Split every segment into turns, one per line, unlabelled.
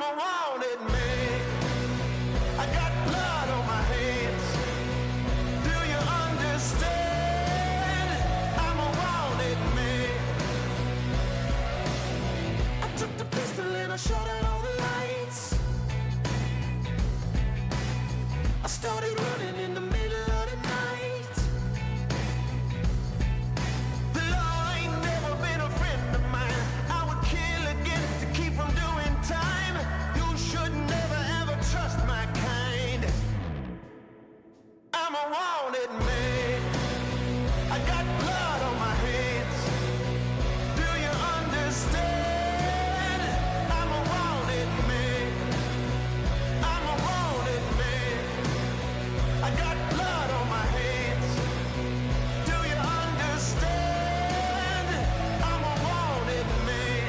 I'm a wanted man. I got blood on my hands. Do you understand? I'm a wanted man. I took the pistol and I shot out all the lights. I started running in the middle of the night. The law ain't never been a friend of mine. I would kill again to keep from doing time. You should never ever trust my kind. I'm a wanted man. I got blood on my hands. Do you understand? I'm a wanted man. I'm a wanted man. I got blood on my hands. Do you understand? I'm a wanted man.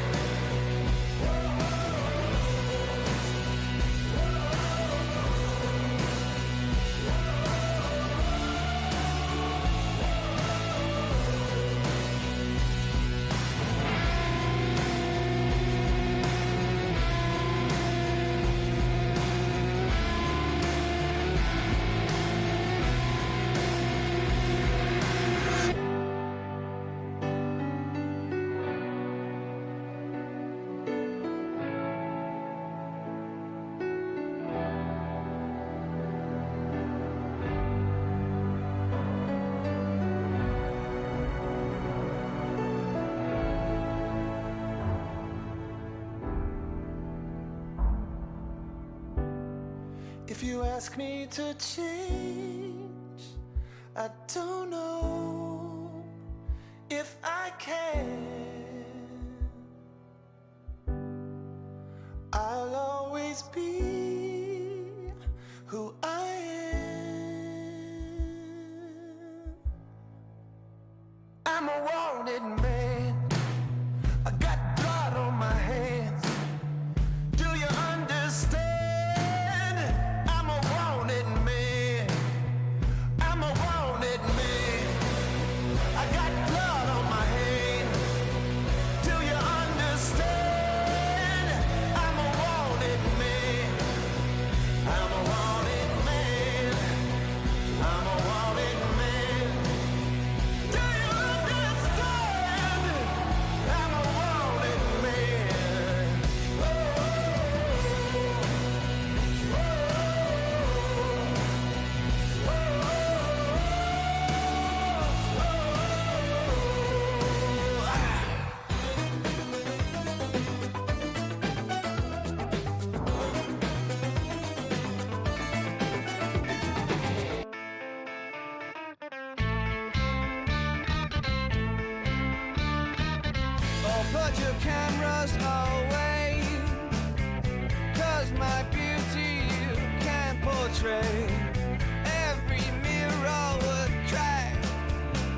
If you ask me to change, I don't know if I can. I'll always be who I am. I'm a wanted man. I got blood on my hands. Do you understand? I'm a wanted man. I'm a wanted man. I got blood on my hands. Do you understand? I'm a wanted man. I'm a wanted man. I'm a wanted man. Do you understand? I'm a wanted man. Oh, put your cameras away, 'cause my beauty you can't portray. Every mirror would crack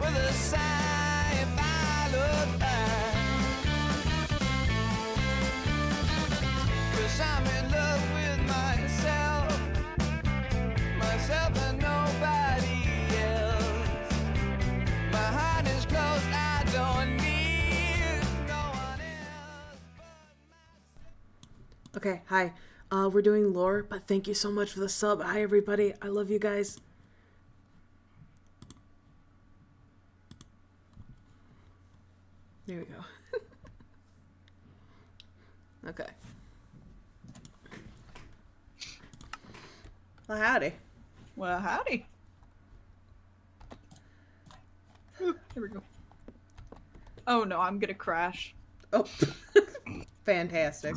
with a sigh if I look back. 'Cause I'm in love with myself, myself and nobody else. My heart is closed, I don't need no one else but myself.
Okay, hi. We're doing lore, but thank you so much for the sub. Hi, everybody. I love you guys. There we go. Okay. Well, howdy.
Well, howdy. Ooh, here we go. Oh no, I'm gonna crash.
Oh, fantastic.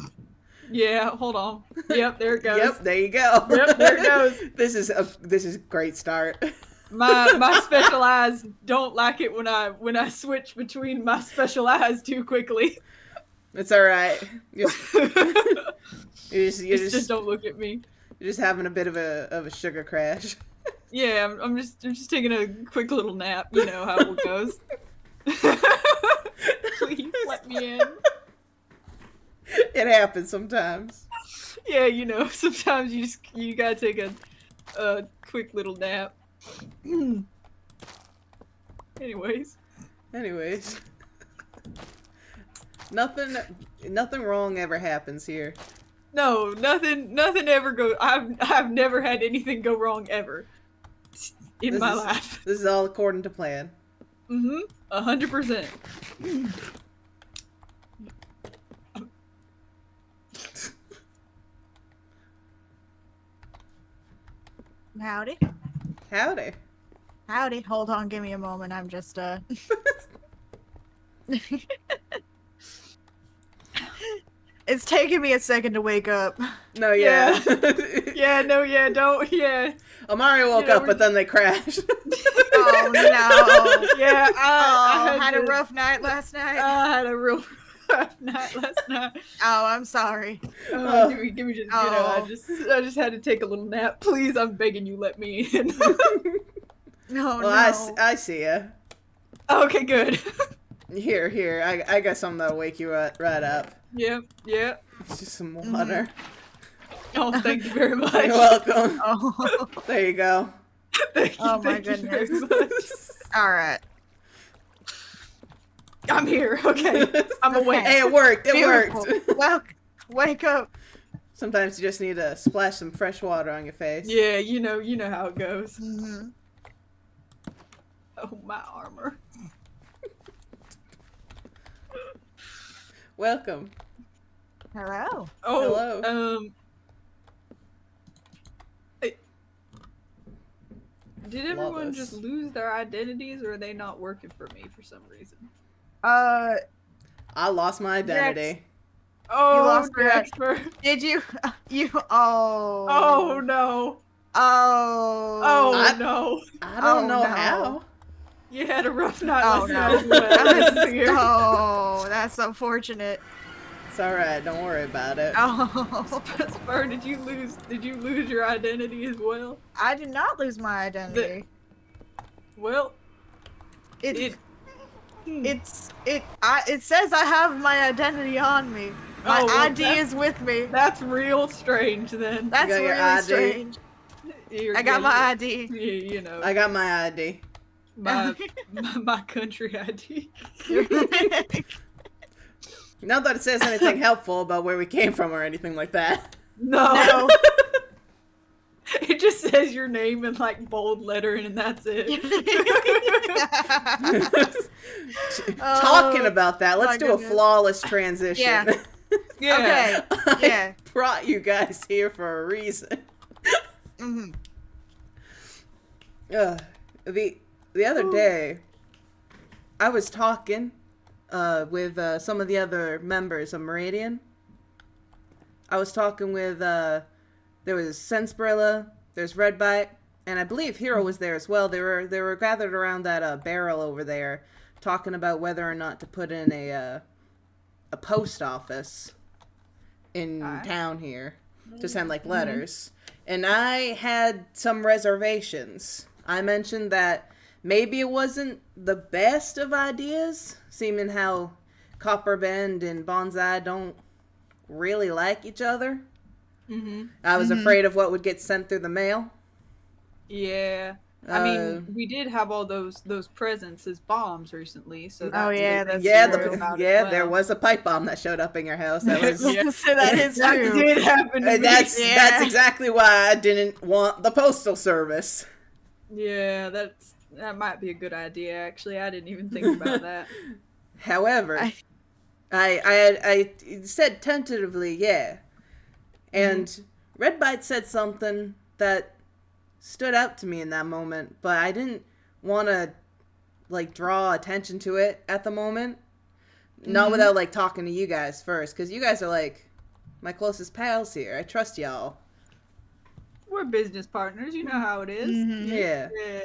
Yeah, hold on. Yep, there it goes.
Yep, there you go.
Yep, there it goes.
This is a great start.
My special eyes don't like it when I switch between my special eyes too quickly.
It's all right. You
Just don't look at me.
You're just having a bit of a sugar crash.
Yeah, I'm just taking a quick little nap. You know how it goes. Please let me in.
It happens sometimes.
Yeah, you know, sometimes you gotta take a quick little nap. Anyways.
Nothing wrong ever happens here.
No, nothing ever go. I've never had anything go wrong ever in my life.
This is all according to plan.
100%.
Howdy.
Howdy.
Howdy. Hold on, give me a moment. I'm just It's taking me a second to wake up.
No, yeah.
Don't, yeah.
Amari woke up, but then they crashed.
Oh no.
Yeah,
I had a rough night last night.
I had a real rough night last night.
Oh, I'm sorry.
Give me just, you know, I just had to take a little nap. Please, I'm begging you, let me in.
No,
Well,
no.
I see ya.
Okay, good.
Here. I got something that'll wake you right up.
Yeah.
It's just some water.
Oh, thank you very much.
You're welcome.
Oh,
There you go.
Thank you,
oh my
thank you very
goodness.
much.
All right.
I'm here. Okay, I'm awake.
Hey, it worked. It
Beautiful.
worked.
Well, wake up.
Sometimes you just need to splash some fresh water on your face.
Yeah, you know how it goes.
Mm-hmm.
Oh, my armor.
Welcome.
Hello.
Oh,
Hello.
Did everyone
Love
just
us.
lose their identities, or are they not working for me for some reason?
I lost my identity.
Oh,
lost your-
Dexter.
Did you? You? Oh.
Oh no.
Oh.
Oh no.
I don't
Oh,
know
no.
how.
You had a rough night
Oh
last
no.
night as well. This is weird.
Oh, that's unfortunate.
It's alright. Don't worry about it.
Oh.
Spur, did you lose your identity as well?
I did not lose my identity.
Well,
It says I have my identity on me. My
Oh, well,
ID
that's-
is with me.
that's real strange then.
That's
got your
really
ID?
strange.
You're-
I got
yeah,
my
you-
ID.
Yeah, you know,
I got my ID.
my country ID.
Not that it says anything helpful about where we came from or anything like that.
No. It just says your name in like bold lettering and that's it.
Talking about that, let's
my
do a
goodness.
flawless transition.
Yeah.
Yeah.
Okay. Yeah.
I brought you guys here for a reason.
hmm
The other day, I was talking with some of the other members of Meridian. I was talking with there was Sensebrilla, there's Redbite, and I believe Hero was there as well. They were gathered around that barrel over there, talking about whether or not to put in a post office in town here to send like letters. And I had some reservations. I mentioned that maybe it wasn't the best of ideas, seeming how Copper Bend and Bonsai don't really like each other. I was afraid of what would get sent through the mail.
Yeah. I mean, we did have all those presents as bombs recently, so that's
Oh, yeah,
a good thing
that's
to
true.
know about as
There
well.
was a pipe bomb that showed up in your house. That was
Yeah.
So that is
That
true.
did happen to me.
that's
Yeah.
exactly why I didn't want the postal service.
Yeah, that might be a good idea. Actually, I didn't even think about that.
However, I said tentatively, yeah. And Redbite said something that stood out to me in that moment, but I didn't want to like draw attention to it at the moment. Not without like talking to you guys first, because you guys are like my closest pals here. I trust y'all.
We're business partners. You know how it is.
Yeah.
Yeah.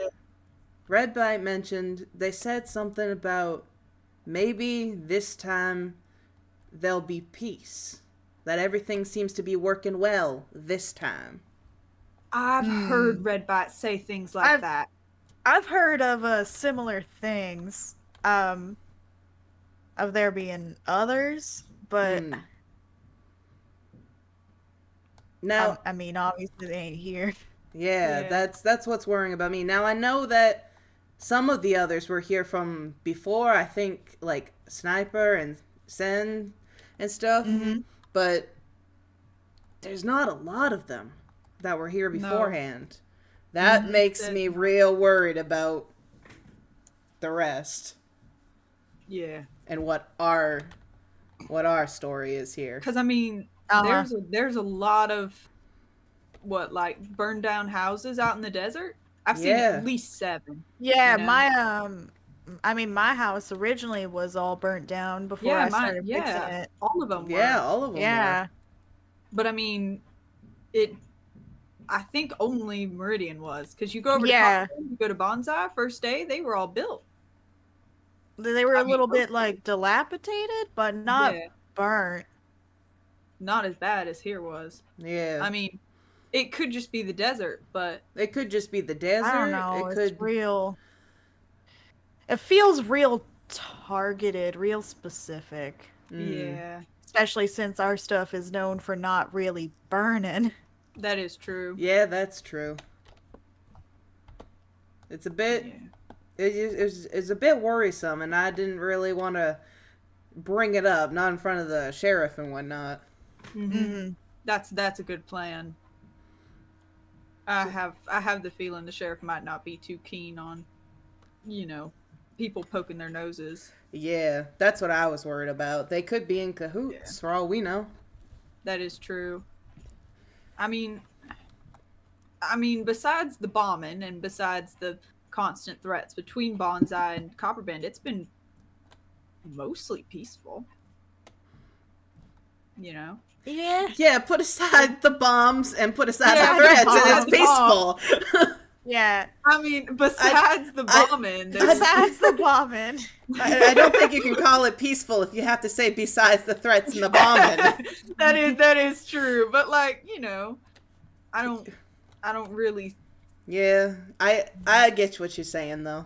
Redbite mentioned they said something about maybe this time there'll be peace. That everything seems to be working well this time.
I've heard Redbite say things like that.
I've heard of similar things. Of there being others, but
Now,
I mean, obviously they ain't here.
yeah,
Yeah.
that's what's worrying about me. Now I know that some of the others were here from before. I think like Sniper and Sen and stuff. But there's not a lot of them that were here
No.
beforehand. That makes me real worried about the rest
Yeah.
and what our story is here.
Because I mean, there's a lot of like burned down houses out in the desert. I've seen at least 7.
Yeah,
you know?
my house originally was all burnt down before I started fixing it.
All of them were.
Yeah, all of them
Yeah.
were.
But I mean, I think only Meridian was, because you go over to
Yeah.
Copperfield, you go to Bonsai, first day, they were all built.
They were a little bit like dilapidated, but not burnt.
Not as bad as here was.
Yeah.
I mean, it could just be the desert, but
it could just be the desert.
I don't know.
It's
real. It feels real targeted, real specific.
yeah,
Especially since our stuff is known for not really burning.
that is true.
Yeah, that's true. It's a bit.
Yeah.
It's a bit worrisome, and I didn't really want to bring it up, not in front of the sheriff and whatnot.
Mm-hmm. That's a good plan. I have the feeling the sheriff might not be too keen on, people poking their noses.
Yeah, that's what I was worried about. They could be in cahoots, for all we know.
That is true. I mean, besides the bombing and besides the constant threats between Bonsai and Copperbend, it's been mostly peaceful.
Yeah.
Yeah, put aside the bombs and put aside
Yeah,
the threats,
the
and it's peaceful.
Yeah.
I mean, besides the bombing,
Besides the bombing.
I don't think you can call it peaceful if you have to say besides the threats and the bombing.
that is true. But like, I don't really.
Yeah, I get what you're saying though.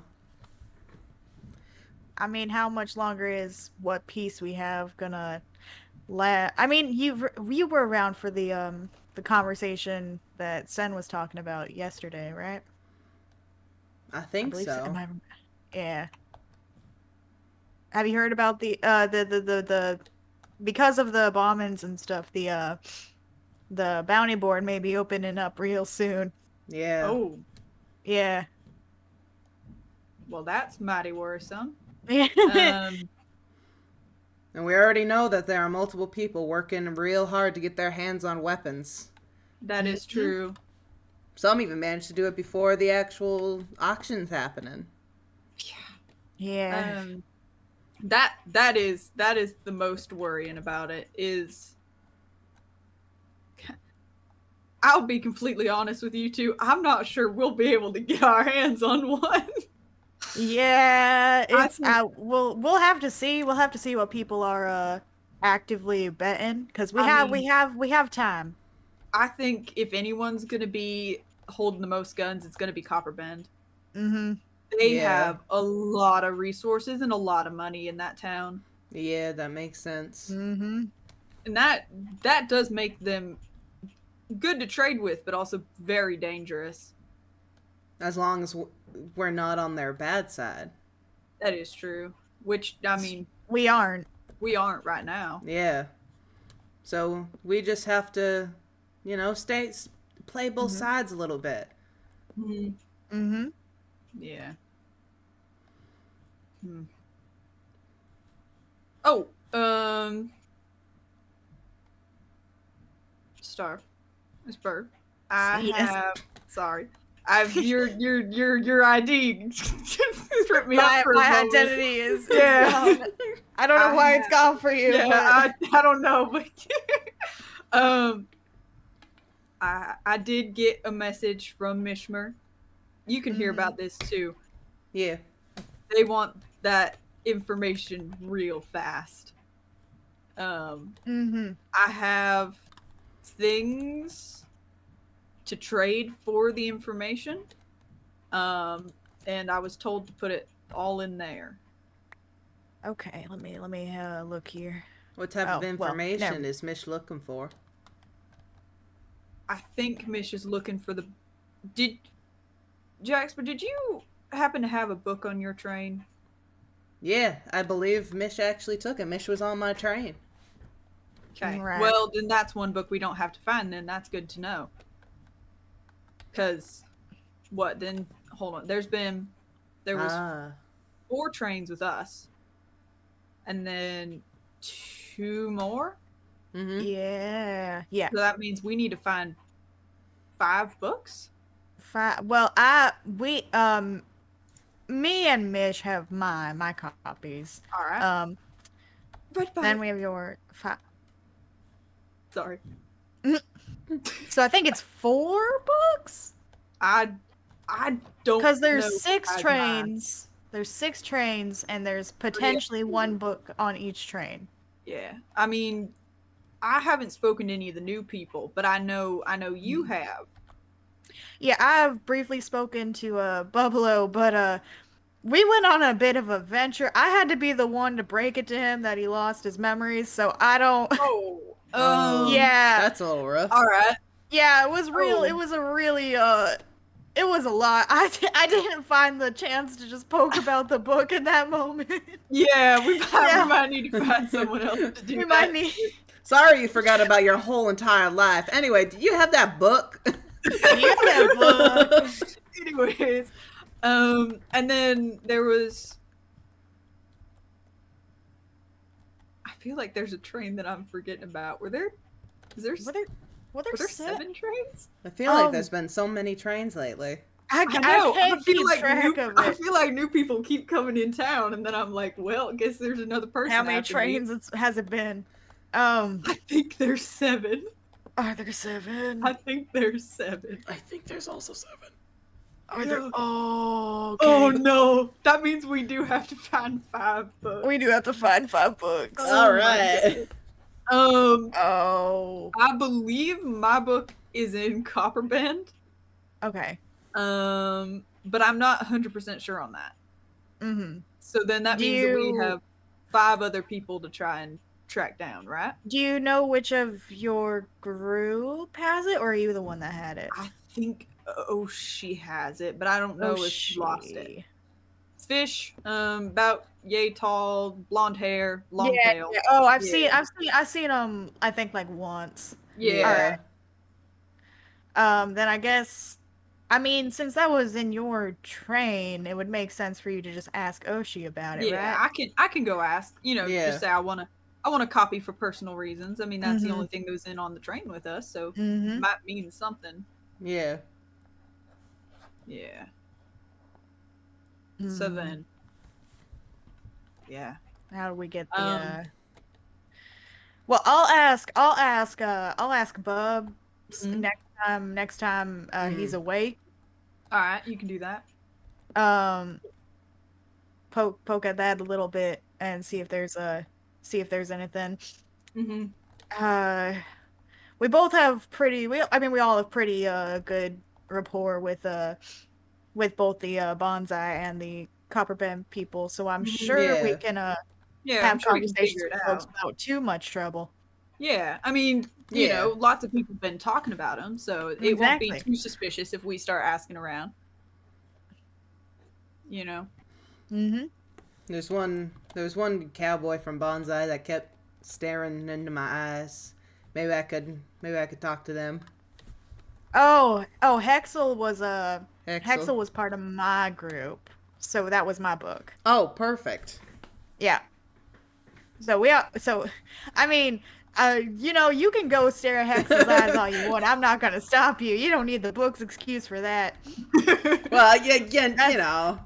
I mean, how much longer is what peace we have gonna last? I mean, you were around for the conversation that Sen was talking about yesterday, right?
I think
believe
so.
Yeah. Have you heard about the because of the bombings and stuff, the bounty board may be opening up real soon.
Yeah.
Oh,
Yeah.
well, that's mighty worrisome.
And we already know that there are multiple people working real hard to get their hands on weapons.
That is true.
Some even managed to do it before the actual auction's happening.
Yeah.
That is the most worrying about it is. I'll be completely honest with you two. I'm not sure we'll be able to get our hands on one.
Yeah, it's we'll have to see. We'll have to see what people are actively betting, because we have time.
I think if anyone's gonna be holding the most guns, it's gonna be Copperbend.
Mm-hmm.
They have a lot of resources and a lot of money in that town.
Yeah, that makes sense.
Mm-hmm.
And that does make them good to trade with, but also very dangerous.
As long as we're not on their bad side.
That is true. Which, I mean,
We aren't.
we aren't right now.
Yeah. So we just have to, play both sides a little bit.
Mm-hmm.
Mm-hmm.
Yeah. Oh, Star. Miss Bird. Sorry. I've your ID tripped me up for a
My
moment.
identity is
Yeah.
gone. I don't know why it's gone for you.
Yeah,
but...
I don't know, but I did get a message from Mishmer. You can hear about this too.
Yeah.
They want that information real fast.
Mm-hmm.
I have things to trade for the information. And I was told to put it all in there.
Okay, let me look here.
What type of information is Mish looking for?
I think Mish is looking for the. Jax, but did you happen to have a book on your train?
Yeah, I believe Mish actually took it. Mish was on my train.
Okay.
Right.
Well, then that's one book we don't have to find. Then that's good to know. Because what then? Hold on. There was
Ah.
4 trains with us, and then 2 more.
Mm-hmm.
Yeah. Yeah.
So that means we need to find 5 books.
Well, me and Mish have my copies.
All right. But
Then we have your five.
sorry.
So I think it's 4 books.
I don't
Because there's
know
6
as mine.
trains. There's 6 trains, and there's potentially 1 book on each train.
Yeah. I mean, I haven't spoken to any of the new people, but I know you have.
Yeah, I've briefly spoken to Bubblo, but we went on a bit of a venture. I had to be the one to break it to him that he lost his memories, so I don't.
Oh.
Yeah.
That's a little rough.
All right.
Yeah, it was real.
Oh.
It was a really it was a lot. I didn't find the chance to just poke about the book in that moment.
Yeah, we
Yeah.
might need to find someone else to do
We
that.
might need.
Sorry you forgot about your whole entire life. Anyway, do you have that book?
You have that book.
Anyways, and then there was. I feel like there's a train that I'm forgetting about. Were there 7 trains?
I feel like there's been so many trains lately.
I
know.
can't keep track of
I
it.
feel like new people keep coming in town, and then I'm like, well, I guess there's another person.
How many
after me.
trains has it been?
I think there's 7.
Are there 7?
I think there's 7.
I think there's also 7.
Are there? Oh. Okay.
Oh no! That means we do have to find 5 books.
We do have to find 5 books.
All right.
Oh.
I believe my book is in Copperbend.
Okay.
But I'm not 100% sure on that.
Mm-hmm.
So then that means that we have 5 other people to try and track down, right?
Do you know which of your group has it, or are you the one that had it?
I think she has it, but I don't know if she lost it. It's Fish, about yay tall, blonde hair, long tail.
Yeah. Oh, I've seen I think like once.
Yeah.
Alright. Then I guess, I mean, since that was in your train, it would make sense for you to just ask Oshi about it,
Yeah,
right?
I can go ask.
Yeah.
Just say I want to copy for personal reasons. I mean, that's the
Mhm.
only thing that was in on the train with us, so
Mm-hmm.
it might mean something.
Yeah.
Yeah. So then, yeah.
How do we get the? Well, I'll ask Bub next time he's awake.
All right, you can do that.
Poke at that a little bit and see if there's anything.
Mm-hmm.
We both have we all have pretty good rapport with both the bonsai and the Copperbend people, so I'm sure we can
Yeah,
have conversations with folks without too much trouble.
Yeah, I mean, you know, lots of people have been talking about him, so it won't be too suspicious if we start asking around. You know.
Mm-hmm.
There was one cowboy from Bonsai that kept staring into my eyes. Maybe I could talk to them.
Oh, Hexel was
Hexel
was part of my group, so that was my book.
Oh, perfect.
Yeah. So I mean, you know, you can go stare at Hexel's eyes all you want. I'm not gonna stop you. You don't need the book's excuse for that.
Well, yeah, you know.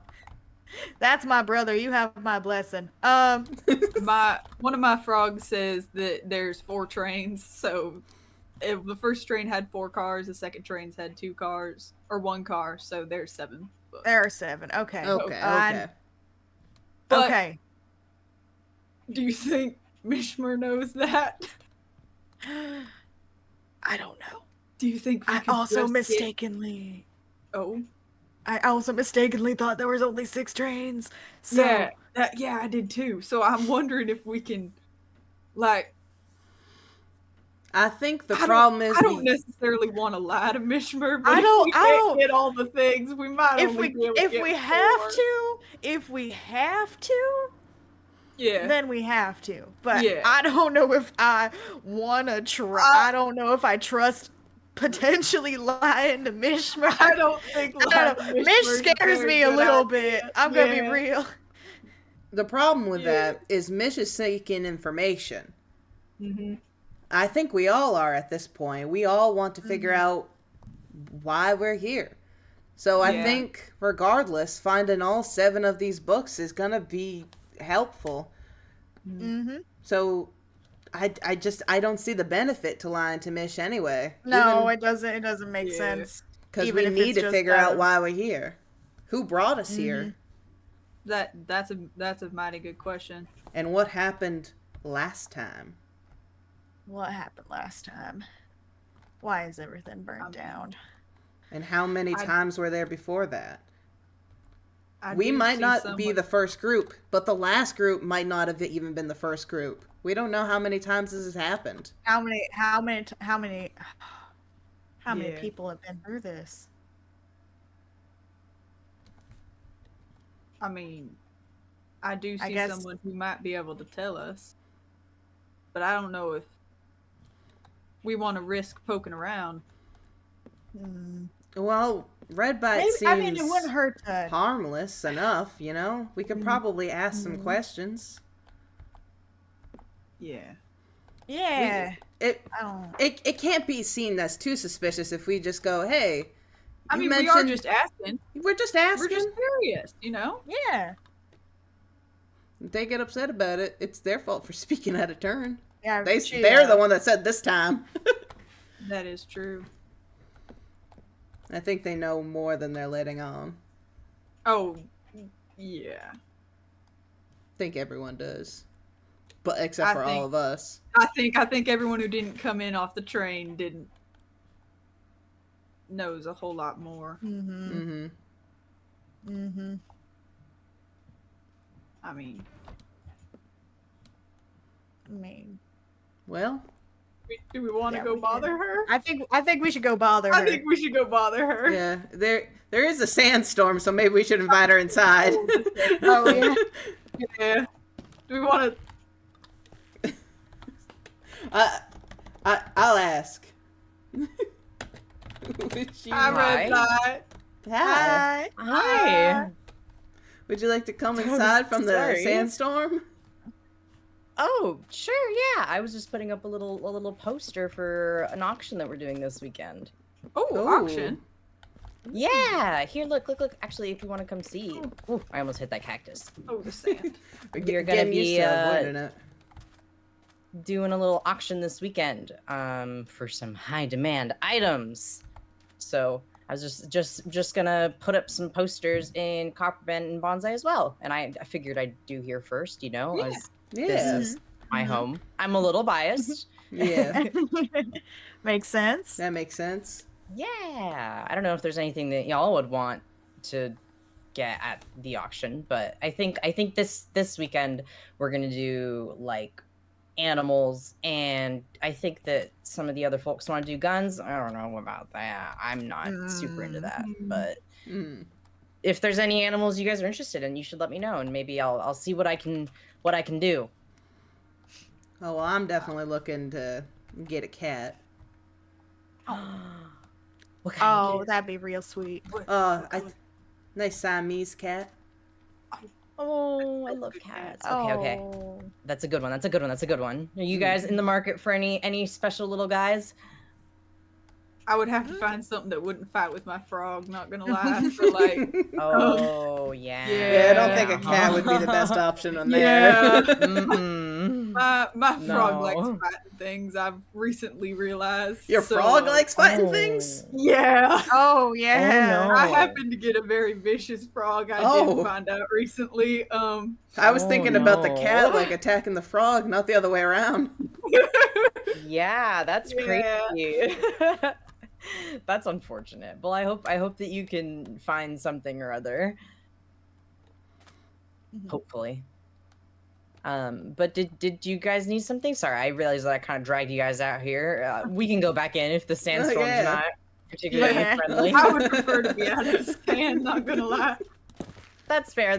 That's my brother. You have my blessing.
One of my frogs says that there's 4 trains, so if the first train had 4 cars, the second train's had 2 cars or 1 car, so there's 7 books.
There are 7. Okay.
Okay.
But
okay.
Do you think Mishmer knows that?
I don't know.
Do you think we
I
could
also
just
mistakenly
Oh.
I also mistakenly thought there was only 6 trains. So
Yeah, I did too. So I'm wondering if we can, like.
I think the problem is
I don't necessarily want to lie to Mishmer, but
I don't
get all the things. We might
if we have to,
Yeah.
then we have to. But
Yeah.
I don't know if I want to try. I don't know if I trust potentially lying to Mishmer.
I don't think
I don't know. Mish scares me a little bit. I'm gonna be real.
The problem with
Yeah.
that is Mish is seeking information.
Mm-hmm.
I think we all are at this point. We all want to figure out why we're here. So I
Yeah.
think, regardless, finding all 7 of these books is going to be helpful.
Mm-hmm.
So I don't see the benefit to lying to Mish anyway.
No, it doesn't. It doesn't make
Yeah.
sense.
Because
even
we
if
need
it's
to
just,
figure out why we're here. Who brought us here?
That's a mighty good question.
And what happened last time?
What happened last time? Why is everything burnt down?
And how many times were there before that?
I
We
do
might
see
not
someone-
be the first group, but the last group might not have even been the first group. We don't know how many times this has happened.
How many
Yeah.
people have been through this?
I mean, I do
I
see
guess-
someone who might be able to tell us, but I don't know if we want to risk poking around.
Well, Red Bite
Maybe,
seems
I mean, it wouldn't hurt to.
harmless enough, you know? We could probably ask some questions.
Yeah.
Yeah.
It
I don't.
it can't be seen as too suspicious if we just go, hey,
I
you
mean, we are
mentioned-
just asking.
we're just
We're
asking.
just curious, you know?
Yeah.
If they get upset about it, it's their fault for speaking out of turn.
Yeah.
They're the one that said this time.
That is true.
I think they know more than they're letting on.
Oh, yeah.
I think everyone does. But except
I
for
think-
all of us.
I think everyone who didn't come in off the train knows a whole lot more.
Mm-hmm.
Mm-hmm.
Mm-hmm.
I mean,
I mean,
Well,
do we want to
Yeah,
go
we
bother her?
I think we should go bother her.
I think we should go bother her.
yeah, there is a sandstorm, so maybe we should invite her inside.
Oh, yeah.
Yeah. Do we want to?
I'll ask. Would you,
I read that.
Hi.
Hi.
Would you like to come
I'm
inside from the
sorry.
sandstorm?
Oh, sure, yeah. I was just putting up a little poster for an auction that we're doing this weekend.
Oh,
Ooh.
auction.
Yeah, here, look. Actually, if you want to come see. Ooh, I almost hit that cactus.
Oh, the sand.
We're
You're
getting
gonna
used
be,
to avoiding it.
Doing a little auction this weekend, for some high demand items. So I was just gonna put up some posters in Copperbend and Bonsai as well. And I figured I'd do here first, you know, as this
Yeah.
is my home. I'm a little biased.
Yeah.
Makes sense.
That makes sense.
Yeah, I don't know if there's anything that y'all would want to get at the auction, but I think this weekend we're gonna do like animals, and I think that some of the other folks want to do guns. I don't know about that. I'm not super into that, but
Mm.
if there's any animals you guys are interested in, you should let me know, and maybe I'll see what I can do.
Oh, well, I'm definitely looking to get a cat.
What kind
Oh, that'd be real sweet.
Nice Siamese cat.
Oh, I love cats. Okay.
Oh.
That's a good one. Are you guys in the market for any special little guys?
I would have to find something that wouldn't fight with my frog. Not gonna lie. For like,
Oh, yeah.
Yeah, I don't think a cat would be the best option on there.
yeah.
Mm-mm.
My frog
No.
likes fighting things. I've recently realized.
Your
so-
frog likes fighting things?
Yeah.
Oh yeah.
no.
I happen to get a very vicious frog. I
Oh.
did find out recently.
I was
Oh,
thinking about the
no.
cat like attacking the frog, not the other way around.
Yeah, that's
Yeah.
crazy. That's unfortunate. Well, I hope that you can find something or other. Hopefully. But did you guys need something? Sorry, I realized that I kind of dragged you guys out here. We can go back in if the sandstorm's
yeah.
not particularly
Yeah.
friendly.
I would prefer to be out of the stand. Not gonna lie.
That's fair.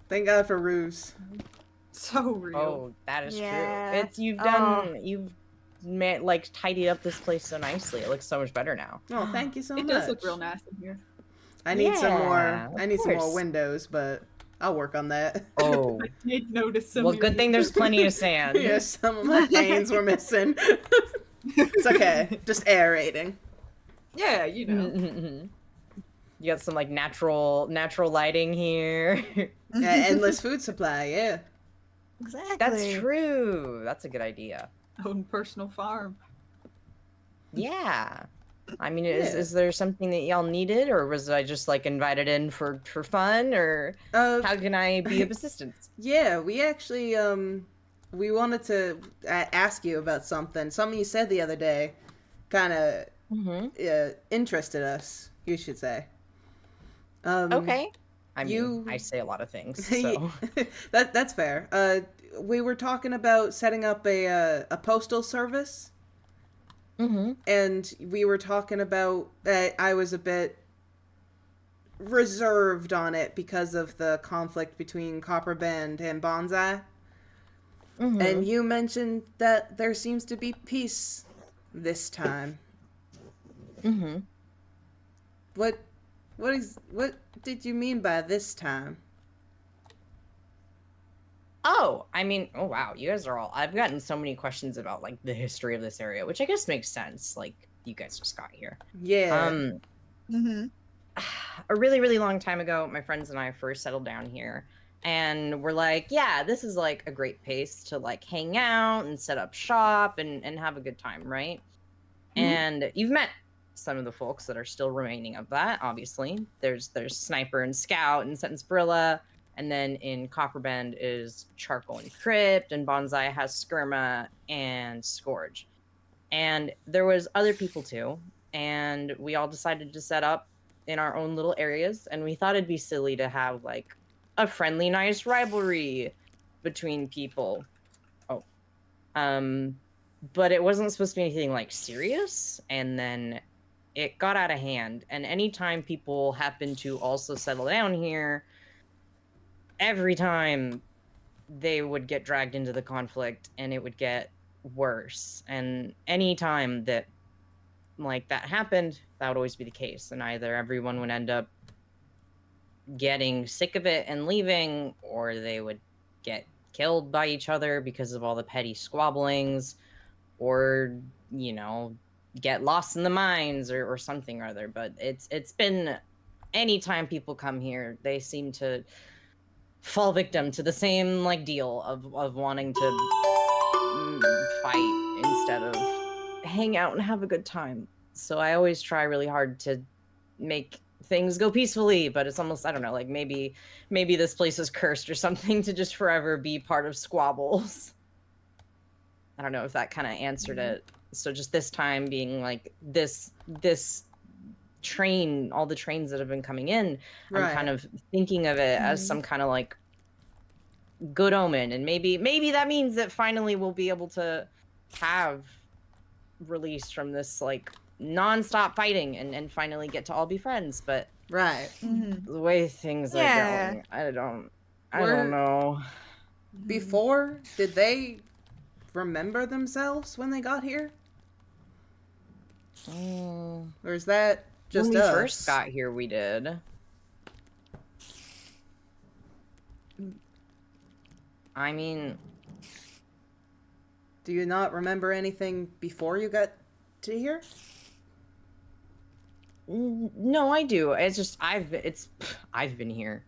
Thank God for roofs.
So real.
Oh, that is
Yeah.
true. It's you've like tidied up this place so nicely. It looks so much better now.
Oh, thank you so
It
much.
does look real nice in here.
I need some more.
Yeah,
I
of
need some more
course.
windows, but I'll work on that.
Oh,
I did notice some.
well,
of your
good thing there's
windows.
plenty of sand.
Yes, some of my panes were missing. It's okay. Just aerating.
Yeah, you know.
You got some like natural lighting here.
Endless food supply. Yeah.
Exactly.
That's true. That's a good idea.
Own personal farm.
Yeah. I mean,
Yeah.
is there something that y'all needed, or was I just like invited in for fun, or how can I be of assistance?
Yeah, we actually we wanted to ask you about something. Something you said the other day, kind of interested us. You should say.
Okay. I mean,
you-
I say a lot of things, so.
That's fair. We were talking about setting up a postal service. And we were talking about that I was a bit reserved on it because of the conflict between Copperband and Bonsai. And you mentioned that there seems to be peace this time. What did you mean by this time?
Oh, I mean, oh wow, you guys are all. I've gotten so many questions about like the history of this area, which I guess makes sense. Like you guys just got here.
Yeah.
A really, really long time ago, my friends and I first settled down here, and we're like, yeah, this is like a great place to like hang out and set up shop and have a good time, right? And you've met some of the folks that are still remaining of that. Obviously, there's Sniper and Scout and Sentinel. And then in Copperbend is Charcoal and Crypt, and Bonsai has Skirma and Scourge. And there was other people too, and we all decided to set up in our own little areas, and we thought it'd be silly to have like a friendly, nice rivalry between people. But it wasn't supposed to be anything like serious, and then it got out of hand. And anytime people happen to also settle down here, every time they would get dragged into the conflict and it would get worse. And any time that like that happened, that would always be the case. And either everyone would end up getting sick of it and leaving, or they would get killed by each other because of all the petty squabblings, or, you know, get lost in the mines or something or other. But it's been, anytime people come here, they seem to fall victim to the same like deal of wanting to fight instead of hang out and have a good time. So I always try really hard to make things go peacefully, but it's almost, I don't know, like maybe this place is cursed or something to just forever be part of squabbles. I don't know if that kind of answered it. So just this time being like this train, all the trains that have been coming in,
Right.
I'm kind of thinking of it as some kind of like good omen, and maybe that means that finally we'll be able to have release from this like non-stop fighting and finally get to all be friends. But
Right.
the way things are going, I don't know.
Before, did they remember themselves when they got here? Or is that just
when we
us?
first got here, we did. I mean,
do you not remember anything before you got to here?
No, I do. It's just I've been here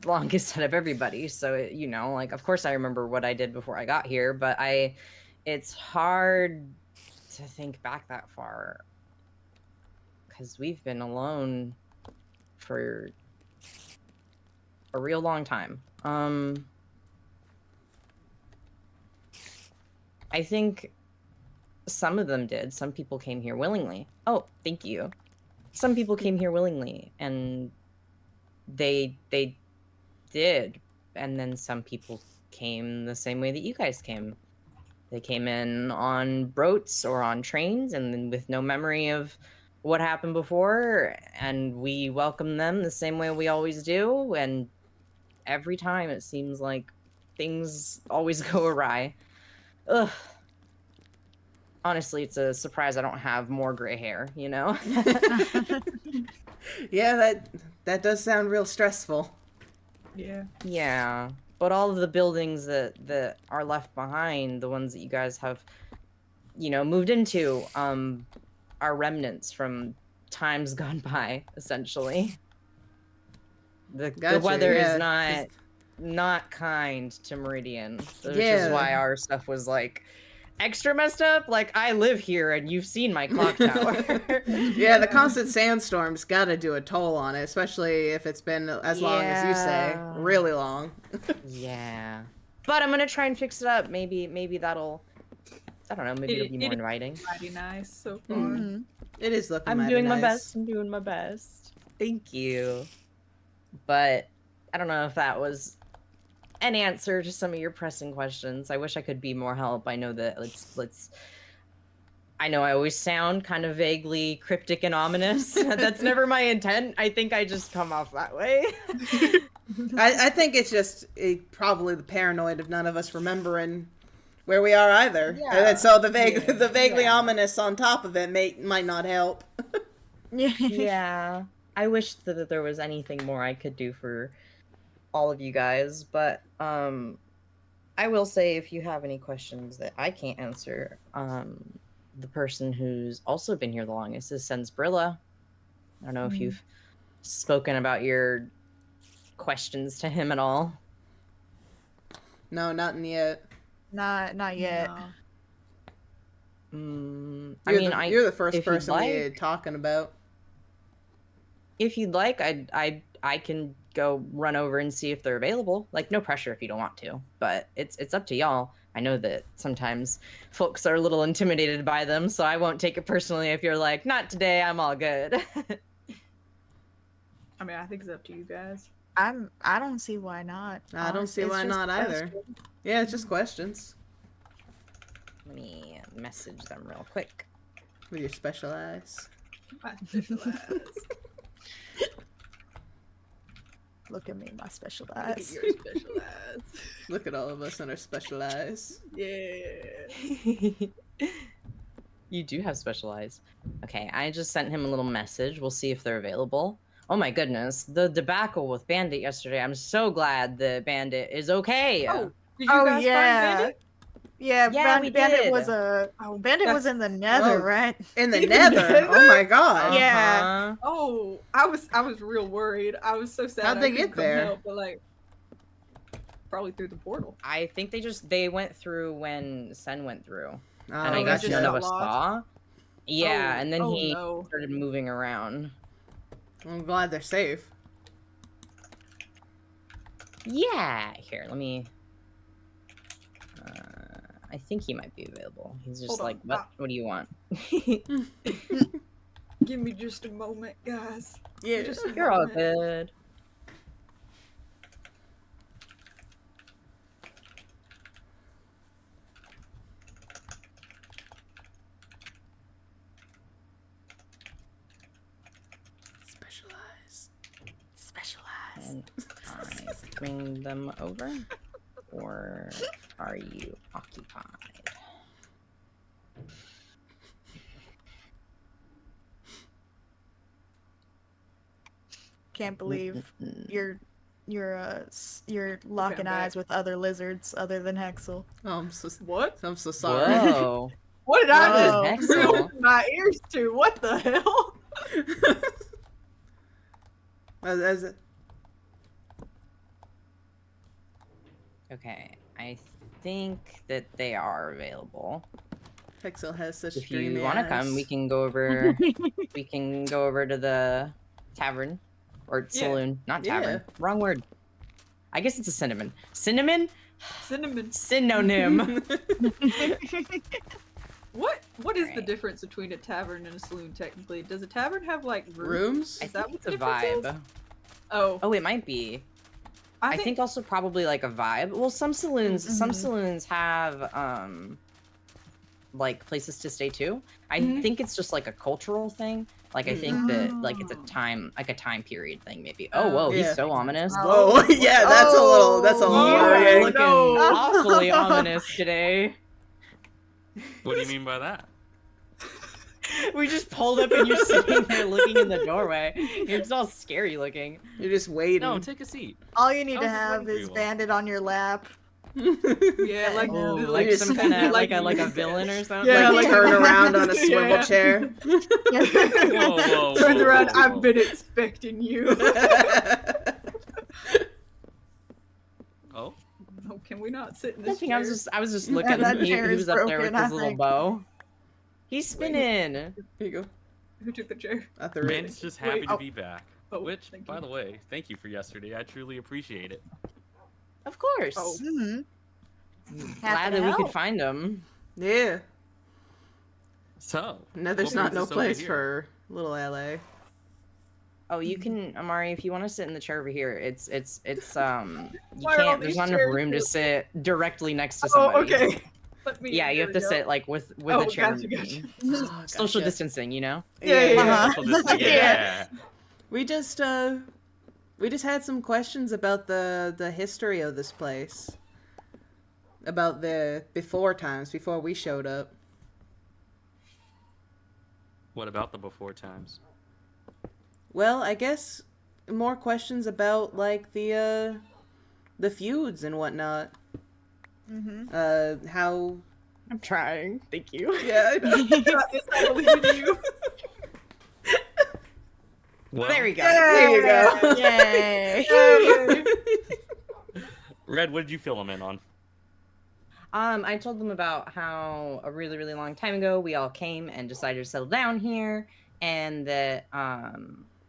the longest out of everybody, so you know, like of course I remember what I did before I got here, but it's hard to think back that far because we've been alone for a real long time. I think some of them did. Some people came here willingly. Oh, thank you. Some people came here willingly, and they did. And then some people came the same way that you guys came. They came in on boats or on trains, and then with no memory of what happened before, and we welcomed them the same way we always do, and every time it seems like things always go awry. Ugh. Honestly, it's a surprise I don't have more gray hair, you know?
Yeah, that does sound real stressful.
Yeah.
Yeah. But all of the buildings that are left behind, the ones that you guys have, moved into, are remnants from times gone by, essentially. The
Gotcha,
weather
yeah,
is
'cause-
not kind to Meridian, which
Yeah.
is why our stuff was like extra messed up. Like, I live here and you've seen my clock tower.
Yeah, the constant sandstorms gotta do a toll on it, especially if it's been as long as you say.
Yeah.
Really long.
Yeah. But I'm gonna try and fix it up. Maybe that'll, I don't know, maybe it'll be more
It is
inviting.
mighty nice so far.
Mhm.
It is looking
I'm
mighty
doing my
nice.
best. I'm doing my best. Thank you. But I don't know if that was an answer to some of your pressing questions. I wish I could be more help. I know that I know I always sound kind of vaguely cryptic and ominous. That's never my intent. I think I just come off that way.
I think it's just probably the paranoid of none of us remembering where we are either.
Yeah.
And so the vaguely
Yeah.
ominous on top of it might not help.
Yeah. I wish that there was anything more I could do for all of you guys, but I will say, if you have any questions that I can't answer, the person who's also been here the longest is Sensbrilla. I don't know if you've spoken about your questions to him at all.
No, nothing yet.
Not yet.
No.
You're the first
if you'd
person we're
like-
talking about.
If you'd like, I can go run over and see if they're available. Like, no pressure if you don't want to, but it's up to y'all. I know that sometimes folks are a little intimidated by them, so I won't take it personally if you're like, not today, I'm all good.
I mean, I think it's up to you guys.
I don't see why not.
I don't see
It's
why
just
not either.
questions.
Yeah, it's just questions
Let me message them real quick.
with your special eyes.
My special eyes.
Look at me, my special
Look at
eyes.
your special eyes.
Look at all of us and our special eyes.
Yeah.
You do have special eyes. Okay, I just sent him a little message. We'll see if they're available. Oh my goodness, the debacle with Bandit yesterday. I'm so glad the Bandit is okay.
Oh, did you
Oh
guys
yeah.
find Bandit?
Yeah,
Yeah, we
Bandit
did.
was Bandit was
that's-
in the Nether,
Oh.
right?
In the
In the
nether?
nether?
Oh my god.
Yeah.
Uh-huh.
Oh, I was real worried. I was so sad.
How'd
I
they
couldn't
get
come
there?
help, but like, probably through the portal.
I think they went through when Sen went through.
Oh,
And I
he
guess
just
none of
got
us
lost?
saw. Yeah,
Oh,
and then
oh
he
no.
started moving around.
I'm glad they're safe.
Yeah, here, let me. I think he might be available. He's just
Hold on.
like, what? What do you want?
Give me just a moment, guys.
Yeah.
Just a
You're all
moment.
good.
Special eyes.
Special eyes.
And I bring them over, or are you occupied?
Can't believe
Mm-mm-mm.
you're locking
back.
eyes with other lizards other than Hexel.
Oh, I'm so
What?
sorry.
Whoa.
What did I
Whoa.
just
Hexel.
ruin my ears to? What the hell?
As
Okay, I think that they are available.
Pixel has such
If
dreamy
you want to
eyes.
come, we can go over. We can go over to the tavern or
Yeah.
saloon, not tavern.
Yeah.
Wrong word. I guess it's a cinnamon. Cinnamon?
Cinnamon.
Synonym.
What is the
Alright.
difference between a tavern and a saloon technically? Does a tavern have like rooms?
Rooms?
I
Is that
think
what
it's
the
a
difference is?
vibe.
Oh,
Oh, it might be. I think also probably like a vibe. Well, some saloons
Mm-hmm.
have like places to stay too. I
Mhm.
think it's just like a cultural thing. Like I think that like it's a time period thing maybe. Oh whoa,
Yeah.
he's so ominous.
Whoa, yeah, that's a little
You are
worrying.
looking
no.
awfully ominous today.
What do you mean by that?
We just pulled up and you're sitting there looking in the doorway. You're just all scary looking.
You're just waiting.
No, take a seat.
All you need
I
to
was just
have
waiting for
is
you all.
Bandit on your lap.
Yeah, like
Oh,
No.
like
You're
some
just-
kind of
like-
like a villain or something.
Yeah,
like,
like-
turn around on a swivel
Yeah.
chair.
Whoa,
Turns around.
whoa,
I've
whoa.
been expecting you.
Oh,
Oh, can we not sit in this
Nothing.
chair?
I was just looking.
that
He
chair is
was up there with
broken,
his
I
little
think.
bow. He's spinning.
Here you go.
Who took the chair?
I threw it.
man's just happy
Wait,
to
oh.
be back.
Oh,
Which,
thank
by
you.
the way, thank you for yesterday. I truly appreciate it.
Of course.
Oh.
Mm-hmm.
Glad that we could find him.
Yeah.
So,
No, there's
what
not
brings
no
us over
place
here?
for little LA.
Oh, you can, Amari, if you want to sit in the chair over here. It's you
Why are all
can't. There's
these
not enough
chairs
room to
here?
sit directly next to
Oh,
somebody.
okay. Let me
Yeah,
in,
you have to
there we go.
sit like with
Oh,
the chair.
gotcha, gotcha.
Oh,
Social
gotcha.
distancing, you know.
Yeah.
Uh-huh.
Social distancing,
Yeah.
yeah.
We just had some questions about the history of this place. About the before times, before we showed up.
What about the before times?
Well, I guess more questions about like the feuds and whatnot.
Mm-hmm.
How
I'm trying. Thank you.
yeah, I know.
I believe in you.
Well,
There we go.
There you go.
Yay!
Red, what did you fill him in on?
I told them about how a really, really long time ago we all came and decided to settle down here, and that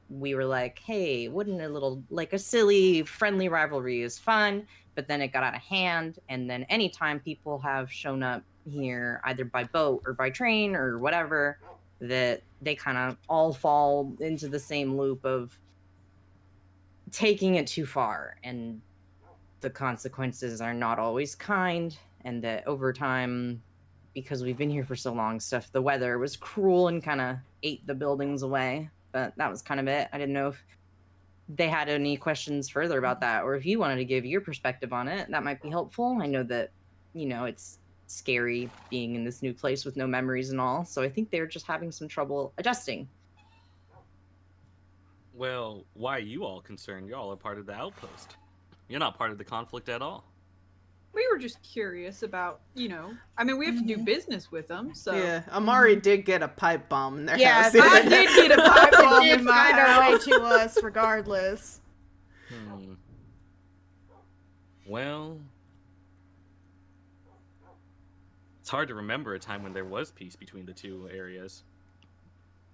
we were like, hey, wouldn't a little like a silly, friendly rivalry is fun? But then it got out of hand, and then anytime people have shown up here, either by boat or by train or whatever, that they kind of all fall into the same loop of taking it too far, and the consequences are not always kind, and that over time, because we've been here for so long, the weather was cruel and kind of ate the buildings away. But that was kind of it. I didn't know if they had any questions further about that, or if you wanted to give your perspective on it, that might be helpful. I know that, it's scary being in this new place with no memories and all, so I think they're just having some trouble adjusting.
Well, why are you all concerned? Y'all are part of the outpost. You're not part of the conflict at all.
We were just curious about, I mean, we have to do business with them, so.
Yeah, Amari did get a pipe bomb in their
Yeah,
house.
I did get a pipe bomb
It
in
did
my
find our way
house.
to us, regardless.
Well, it's hard to remember a time when there was peace between the two areas.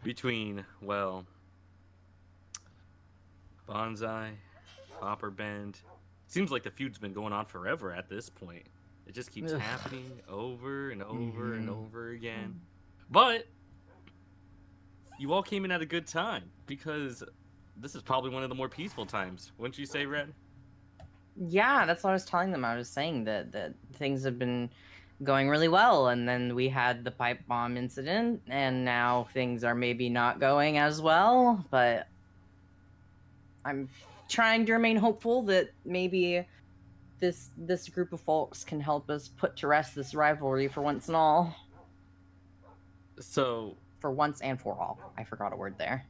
Between, well, Bonsai, Hopper Bend. Seems like the feud's been going on forever at this point. It just keeps
Ugh.
happening over and over and over again. But you all came in at a good time, because this is probably one of the more peaceful times. Wouldn't you say, Red?
Yeah, that's what I was telling them. I was saying that things have been going really well, and then we had the pipe bomb incident, and now things are maybe not going as well, but I'm trying to remain hopeful that maybe this group of folks can help us put to rest this rivalry for once and all.
So
For once and for all. I forgot a word there.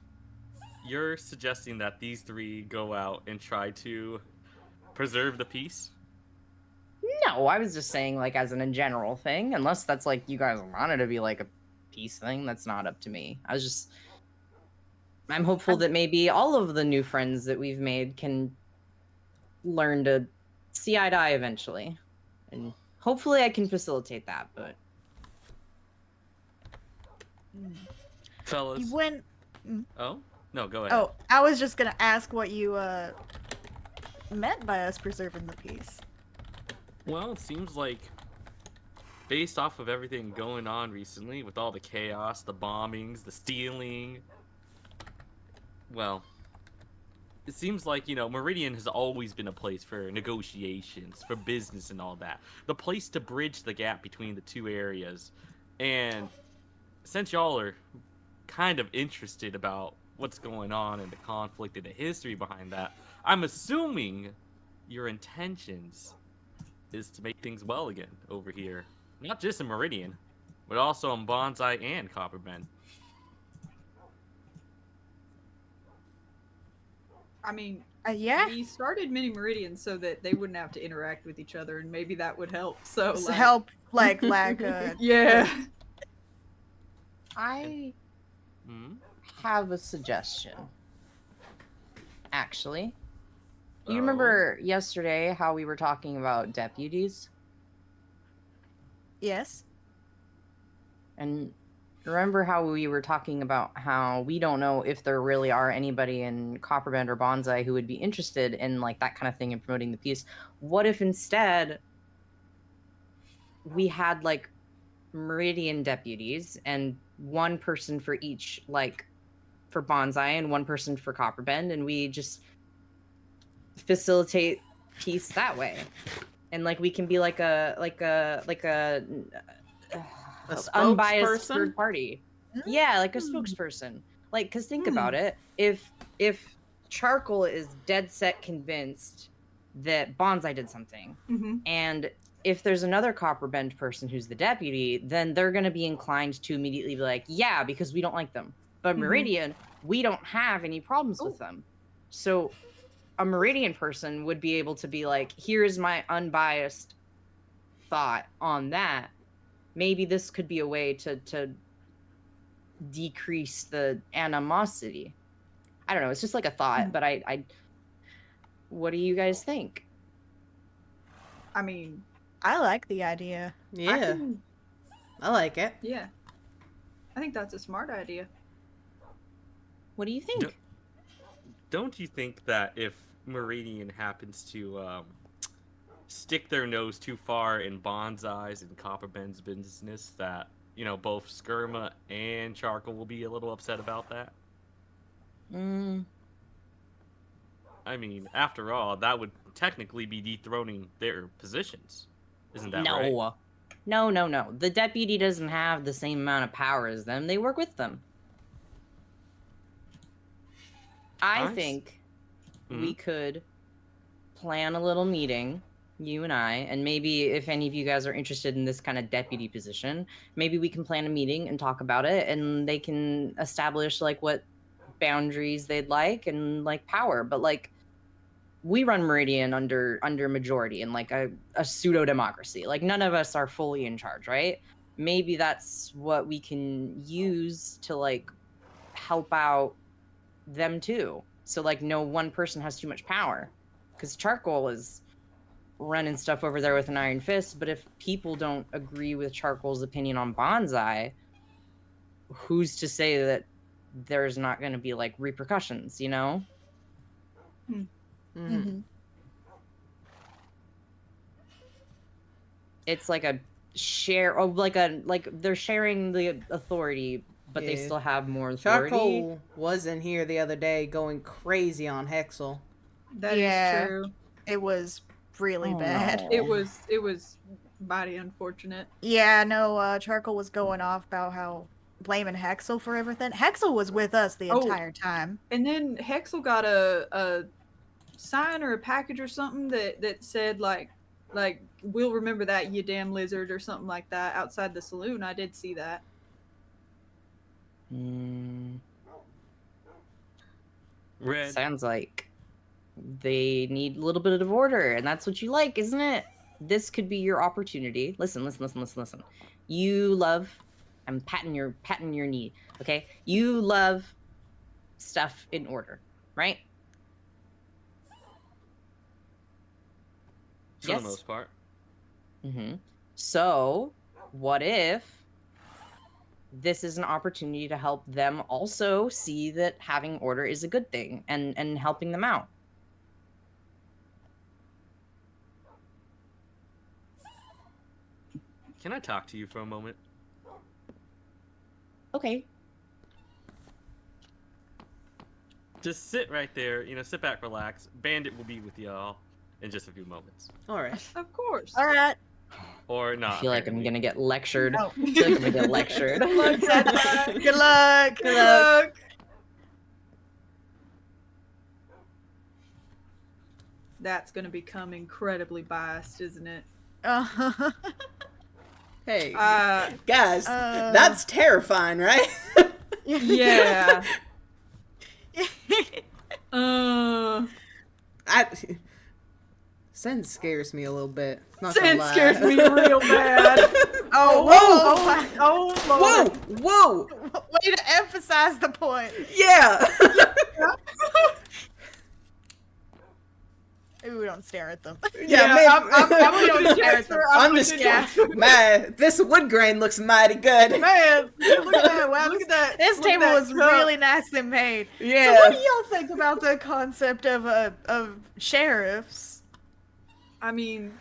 you're suggesting that these three go out and try to preserve the peace?
No, I was just saying, like, as in general thing. Unless that's, like, you guys wanted to be, like, a peace thing, that's not up to me. I'm hopeful that maybe all of the new friends that we've made can learn to see eye to eye eventually. And hopefully I can facilitate that, but...
Fellas.
You went.
Oh? No, go ahead.
Oh, I was just gonna ask what you meant by us preserving the peace.
Well, it seems like, based off of everything going on recently, with all the chaos, the bombings, the stealing, well, it seems like, Meridian has always been a place for negotiations, for business and all that. The place to bridge the gap between the two areas. And since y'all are kind of interested about what's going on and the conflict and the history behind that, I'm assuming your intentions is to make things well again over here. Not just in Meridian, but also in Bonsai and Copperbend.
I mean,
Yeah.
we started mini meridians so that they wouldn't have to interact with each other, and maybe that would help. So, like,
Help, like, lack
yeah.
I
Hmm?
have a suggestion. Actually, do you
Oh.
remember yesterday how we were talking about deputies?
Yes.
And remember how we were talking about how we don't know if there really are anybody in Copperbend or Bonsai who would be interested in like that kind of thing and promoting the peace? What if instead we had like Meridian deputies and one person for each, like for Bonsai and one person for Copperbend, and we just facilitate peace that way? And like we can be like a unbiased
spokesperson?
third party. Yeah, like a spokesperson. Like, because think about it. If Charcoal is dead set convinced that Bonsai did something,
Mm-hmm.
and if there's another Copperbend person who's the deputy, then they're going to be inclined to immediately be like, yeah, because we don't like them. But
Mhm.
Meridian, we don't have any problems with them. So a Meridian person would be able to be like, here's my unbiased thought on that. Maybe this could be a way to decrease the animosity. I don't know. It's just like a thought, but I what do you guys think?
I mean,
I like the idea.
Yeah, I like it.
yeah. I think that's a smart idea.
What do you think?
Don't you think that if Meridian happens to stick their nose too far in Bonsai's and Copperbend's business, that both Skirma and Charcoal will be a little upset about that? I mean, after all, that would technically be dethroning their positions. Isn't that right?
No. The deputy doesn't have the same amount of power as them. They work with them. I think we could plan a little meeting, you and I, and maybe if any of you guys are interested in this kind of deputy position, maybe we can plan a meeting and talk about it, and they can establish like what boundaries they'd like and like power. But like, we run Meridian under majority and like a pseudo democracy. Like, none of us are fully in charge, right? Maybe that's what we can use to like help out them too. So like no one person has too much power, because Charcoal is running stuff over there with an iron fist. But if people don't agree with Charcoal's opinion on Bonsai, who's to say that there's not going to be like repercussions,
Mm-hmm.
It's like a share of like they're sharing the authority, but they
Yeah.
still have more authority.
Charcoal was in here the other day going crazy on Hexel.
That is true.
It was really
Oh,
bad.
no.
It was mighty unfortunate.
Yeah, no, Charcoal was going off about how blaming Hexel for everything. Hexel was with us the entire time.
And then Hexel got a sign or a package or something that said like we'll remember that, you damn lizard, or something like that outside the saloon. I did see that.
Red.
Sounds like they need a little bit of order, and that's what you like, isn't it? This could be your opportunity. Listen. You love, I'm patting your knee, okay? You love stuff in order, right?
For the most part.
Mm-hmm. So, what if this is an opportunity to help them also see that having order is a good thing, and helping them out?
Can I talk to you for a moment?
Okay.
Just sit right there, sit back, relax. Bandit will be with y'all in just a few moments.
All right.
Of course.
All right.
Or
I
not?
feel like I'm
apparently.
gonna get lectured.
Oh.
I feel like I'm gonna get lectured.
Good luck,
Good luck. Good luck.
Good luck.
That's gonna become incredibly biased, isn't it?
Uh,
Hey,
Uh,
guys,
Uh.
that's terrifying, right?
yeah. Uh,
I Sen scares me a little bit. Not gonna
Sen
lie.
scares me real bad.
Oh,
whoa!
Oh
Whoa!
lord.
Whoa!
Way to emphasize the point.
Yeah.
Maybe we don't stare at them.
Yeah, maybe.
I'm
don't
with
stare at
Jackson.
them.
I'm just man. This wood grain looks mighty good.
Man,
Look at that! Wow,
look at that.
This
look at
table
that
was
cup.
really nicely made.
Yeah.
So, what do y'all think about the concept of sheriffs?
I mean,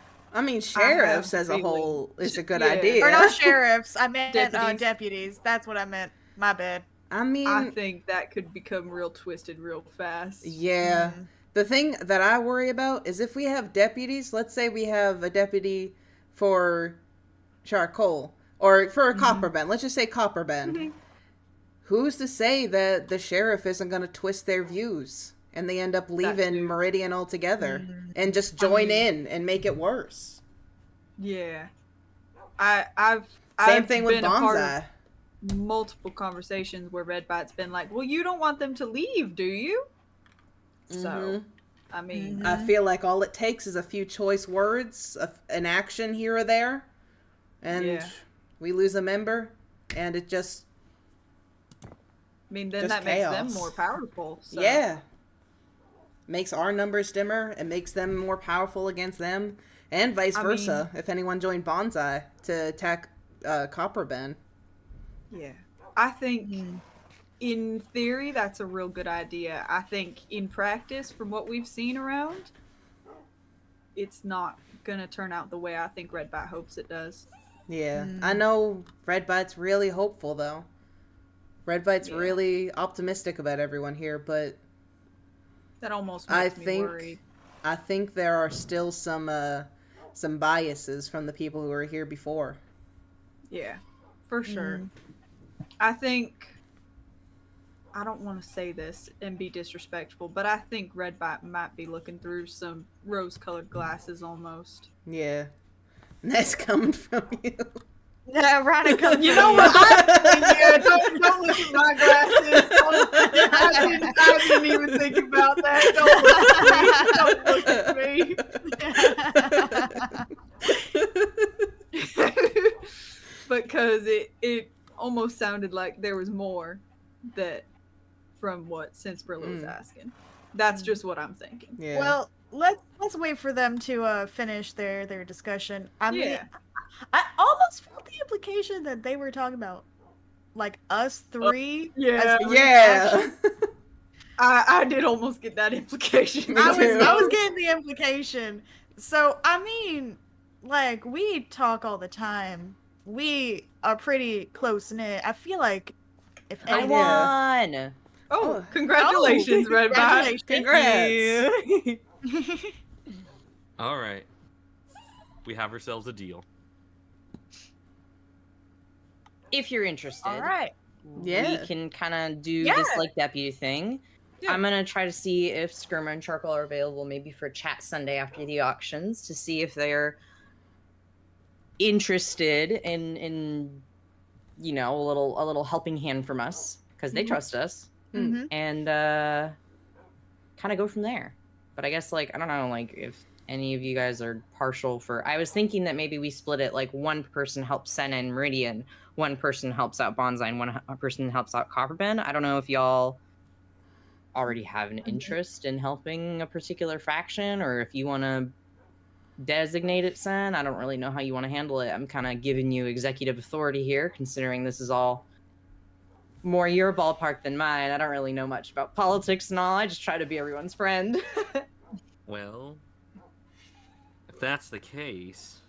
Sheriffs
have a
as a
feeling.
whole is a good
Yeah.
idea.
Or not sheriffs? I meant
Deputies.
deputies. That's what I meant. My bad.
I mean,
I think that could become real twisted real fast.
yeah. The thing that I worry about is if we have deputies, let's say we have a deputy for charcoal or for a copper bend. Let's just say copper bend. Who's to say that the sheriff isn't going to twist their views and they end up leaving
too.
Meridian altogether and just join in and make it worse?
Yeah. I've
Same thing with
been a part of
Bonsai.
multiple conversations where Red Bite's been like, well, you don't want them to leave, do you? So, I mean,
I feel like all it takes is a few choice words, an action here or there, and
Yeah.
we lose a member, and it just
then
just
that makes them
chaos.
more powerful. So.
yeah makes our numbers dimmer. It makes them more powerful against them, and vice versa. If anyone joined Bonsai to attack Copperben.
Yeah. I think in theory that's a real good idea. I think in practice, from what we've seen around, it's not gonna turn out the way I think Red Bite hopes it does.
Yeah, I know Red Bite's really hopeful though. Red Bite's really optimistic about everyone here, but
That almost
I
makes me worried.
think there are still some biases from the people who were here before.
Yeah, for sure. I think, I don't want to say this and be disrespectful, but I think Red Bite might be looking through some rose-colored glasses almost.
Yeah, that's coming from you.
Yeah, right.
You know what? Yeah, don't look at my glasses. I didn't even think about that. Don't look at me. Because it almost sounded like there was more that from what Sensibrilla was asking. That's just what I'm thinking.
Yeah.
Well, let's wait for them to finish their discussion. I mean, I almost felt the implication that they were talking about like us three.
Yeah.
as three
Yeah.
factions.
I did almost get that implication.
Me too.
I was getting the implication. So I mean, like, we talk all the time. We are pretty close knit. I feel like if
I
anyone,
won.
Oh, congratulations, Red Bite.
congratulations.
Congrats.
All right. We have ourselves a deal.
If you're interested,
All right.
Yeah.
we can kind of do
Yeah.
this like deputy thing.
Yeah.
I'm gonna try to see if Skirma and Charcoal are available, maybe for chat Sunday after the auctions, to see if they're interested in you know, a little helping hand from us because they trust us,
Mhm.
and kind of go from there. But I guess, like, I don't know, like, if any of you guys are partial for, I was thinking that maybe we split it, like, one person helps Senna and Meridian, one person helps out Bonsai, and one person helps out Copperben. I don't know if y'all already have an interest in helping a particular faction, or if you want to designate it, Sen. I don't really know how you want to handle it. I'm kind of giving you executive authority here, considering this is all more your ballpark than mine. I don't really know much about politics and all. I just try to be everyone's friend.
Well, if that's the case,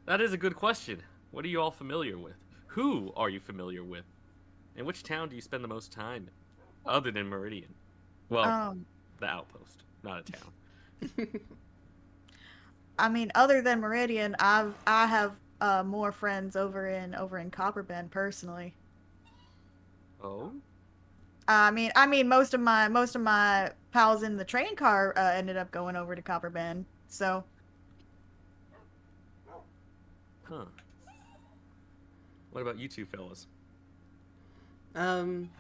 that is a good question. What are you all familiar with? Who are you familiar with? And which town do you spend the most time in? Other than Meridian. Well, the outpost, not a town.
I mean, other than Meridian, I have more friends over in Copperbend personally.
Oh?
I mean, most of my pals in the train car ended up going over to Copperbend. So,
Huh. What about you two fellas?
I'm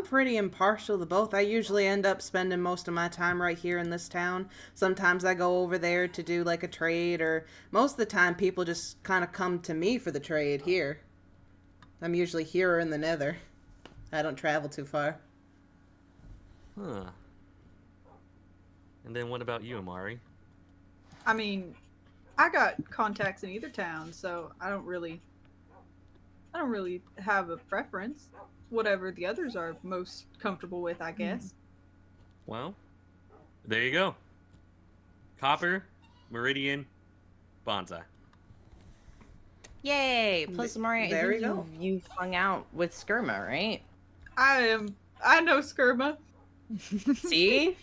pretty impartial to both. I usually end up spending most of my time right here in this town. Sometimes I go over there to do like a trade, or most of the time people just kind of come to me for the trade here. I'm usually here or in the Nether. I don't travel too far.
Huh. And then what about you, Amari?
I mean, I got contacts in either town, so I don't really have a preference. Whatever the others are most comfortable with, I guess.
Well, there you go. Copper, Meridian, Bonsai.
Yay! Plus, Amari,
There
I
we
think
go.
you've hung out with Skirma, right?
I know Skirma.
See?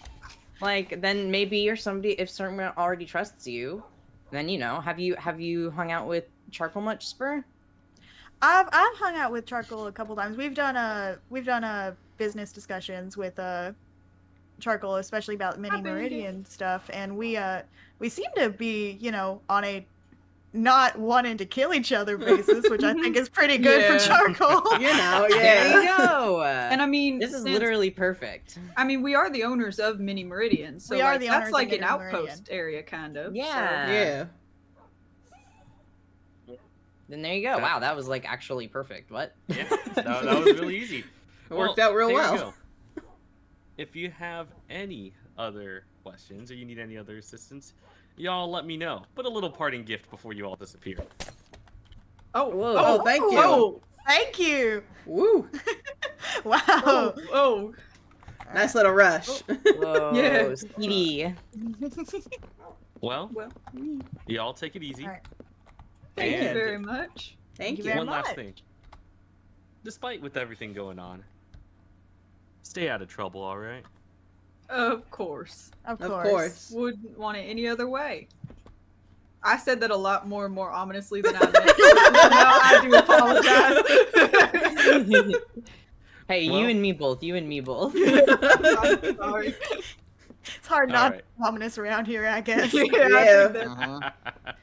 Like, then maybe you're somebody, if Skirma already trusts you, then, you know, have you hung out with Charcoal much, Spur?
I've hung out with Charcoal a couple times. We've done business discussions with Charcoal, especially about Mini Meridian stuff, and we seem to be, you know, on a not wanting to kill each other basis, which I think is pretty good for Charcoal.
You know,
There you
yeah.
go.
And I mean,
this is
since-
literally perfect.
I mean, we are the owners of Mini Meridian, so
We are
like,
the
that's
owners of
like an
Mini
outpost
Meridian.
area, kind of.
Yeah.
Yeah.
Then there you go. Wow, that was like actually perfect. What?
Yeah, that was really easy.
It worked out real
there you
well.
go. If you have any other questions or you need any other assistance, y'all let me know. Put a little parting gift before you all disappear.
Oh,
Whoa.
Oh, thank you.
Oh,
Thank you.
Woo.
Wow.
oh.
Nice little rush.
Whoa,
Yeah.
Speedy.
Well,
Well,
y'all take it easy.
All right.
thank you
And
very much.
Thank
you
you.
very
one last
much.
thing. Despite with everything going on, stay out of trouble, all right?
Of course.
Of
Of
course.
course.
Wouldn't want it any other way. I said that a lot more and more ominously than I meant. Now I do apologize.
Hey,
Well-
you and me both. You and me both.
I'm sorry.
It's hard
All
not
right.
to be ominous around here, I guess.
Yeah, I
Yeah.
think that-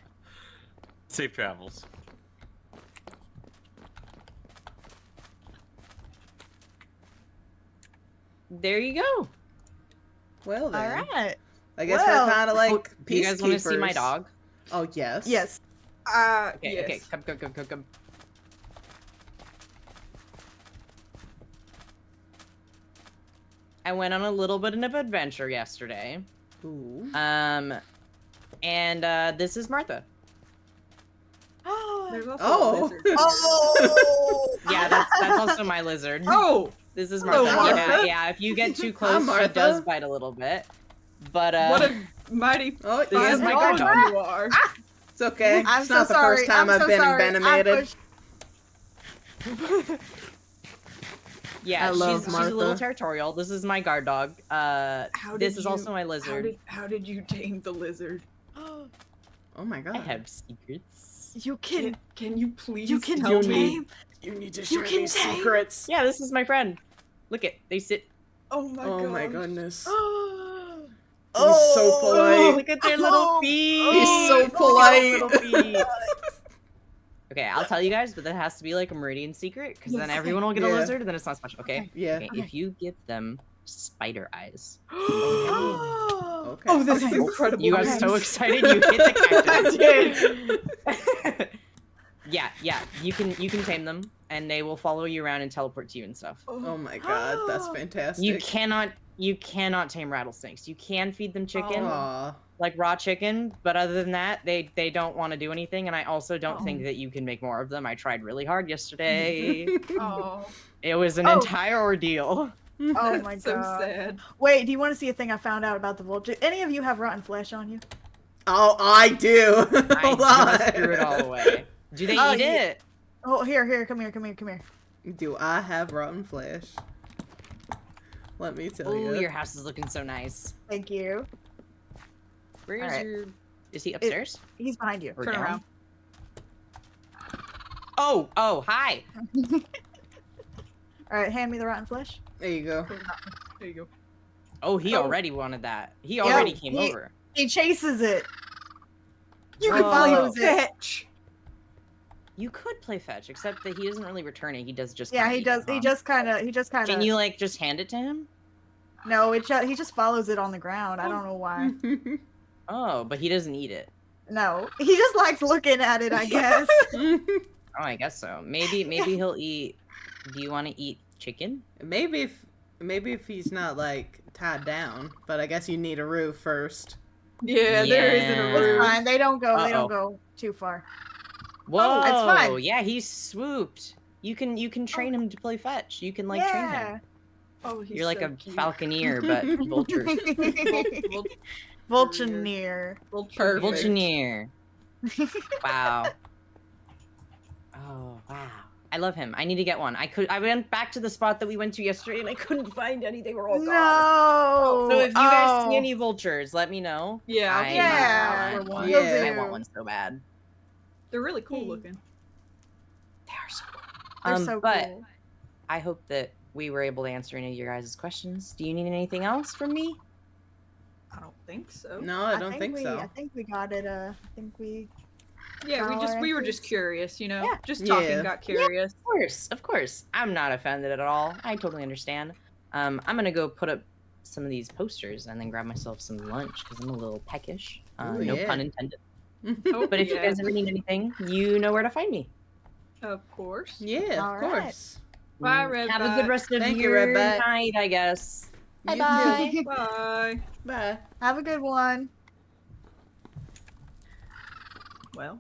Safe travels.
There you go.
Well
All
then.
right.
I guess
Well-
we're kind of like
Oh, do you guys want to see my
peacekeepers.
dog?
Oh, yes.
Yes.
Okay,
yes.
okay, come. I went on a little bit of an adventure yesterday.
Ooh.
And this is Martha.
There's also
Oh.
a lizard.
Oh.
Yeah, that's also my lizard.
Oh,
This is
Hello,
Martha. Yeah,
Martha.
yeah, if you get too close, she
Martha.
does bite a little bit. But
what a mighty
Oh,
This
yeah.
is my
fine
guard
dog
dog.
you are.
It's okay.
I'm
It's
so
not the
sorry.
first time
I'm
I've
so
been
sorry.
envenomated.
yeah,
I love
she's a little
Martha.
territorial. This is my guard dog. This is also my lizard.
How did you tame the lizard?
Oh my god.
I have secrets.
You can
Can you please
you can
tell me?
tame.
You need to
You
share
can
these
tame.
secrets.
Yeah, this is my friend. Look it, they sit.
Oh my
Oh
god.
my goodness.
Oh.
He's so polite.
Look at their little
Oh.
feet.
He's so
Look at
polite.
their little feet. Okay, I'll tell you guys, but that has to be like a Meridian secret, because then
Yes.
everyone will get a
Yeah.
lizard, and then it's not special. Okay.
Yeah.
Okay. If you give them spider eyes,
Oh.
Okay.
Oh, this is
Okay.
incredible.
you got
Okay.
so excited you hit the
I
cactus. yeah, you can tame them, and they will follow you around and teleport to you and stuff.
Oh my god, that's fantastic.
You cannot tame rattlesnakes. You can feed them chicken,
Aw.
like raw chicken, but other than that, they don't want to do anything. And I also don't think
Oh.
that you can make more of them. I tried really hard yesterday.
Oh,
It was an
Oh.
entire ordeal.
Oh my
so
god.
sad.
Wait, do you want to see a thing I found out about the vulture? Any of you have rotten flesh on you?
Oh, I do.
I
Hold on.
just threw it all away. Do they
Oh,
eat
yeah.
it?
Oh, here, come here.
Do I have rotten flesh? Let me tell
Ooh,
you.
your house is looking so nice.
Thank you.
Where's
Alright.
your Is he upstairs?
He's behind you.
Or
Turn
down?
around.
Oh, hi.
All right, hand me the rotten flesh.
There you go.
There you go.
Oh, he
Oh.
already wanted that. He
Yeah,
already came
he-
over.
He chases it.
You
can
can
play
play
follows it.
fetch.
You could play fetch, except that he doesn't really return it. He does just.
Yeah,
kinda
he
eat
does.
it, huh?
He just kind of.
Can you like just hand it to him?
No, he just follows it on the ground. I don't know why.
Oh, but he doesn't eat it.
No, he just likes looking at it. I guess.
Oh, I guess so. Maybe he'll eat. Do you want to eat chicken?
maybe if he's not like tied down, but I guess you need a roof first.
Yeah, there isn't
Yeah.
a
It's
roof.
fine. They don't go. They
Uh-oh.
don't go too far.
Whoa,
it's fine.
Yeah, he's swooped. You can train him to play fetch. You can like train him.
Oh, he's
You're like
so
a
cute.
falconeer, but vultures.
Vultureneer.
Vulture.
Perfect.
Vultureer. Wow. Oh wow. I love him. I need to get one. I went back to the spot that we went to yesterday and I couldn't find any. They were all gone.
No.
So if you guys see
Oh.
any vultures, let me know.
Yeah, I'll keep
Yeah.
an eye out for one.
Yeah.
I
do.
want one so bad.
They're really cool looking.
They are so cool.
They're so
but
cool.
I hope that we were able to answer any of your guys' questions. Do you need anything else from me?
I don't think so.
No, I don't think
we,
so.
I think we got it. I think we.
Yeah, we were just
Alright.
curious, you know.
Yeah.
Just talking
Yeah.
got curious.
Of course. I'm not offended at all. I totally understand. I'm gonna go put up some of these posters and then grab myself some lunch because I'm a little peckish.
Ooh,
No
yeah.
pun intended.
Oh,
But if you
yeah.
guys ever need anything, you know where to find me.
Of course.
Yeah,
All
of
right.
course.
Bye,
Have a good
Redback.
rest of
Thank you,
your
Redback.
night, I guess.
You too.
Bye-bye.
Bye.
Bye.
Have a good one.
Well,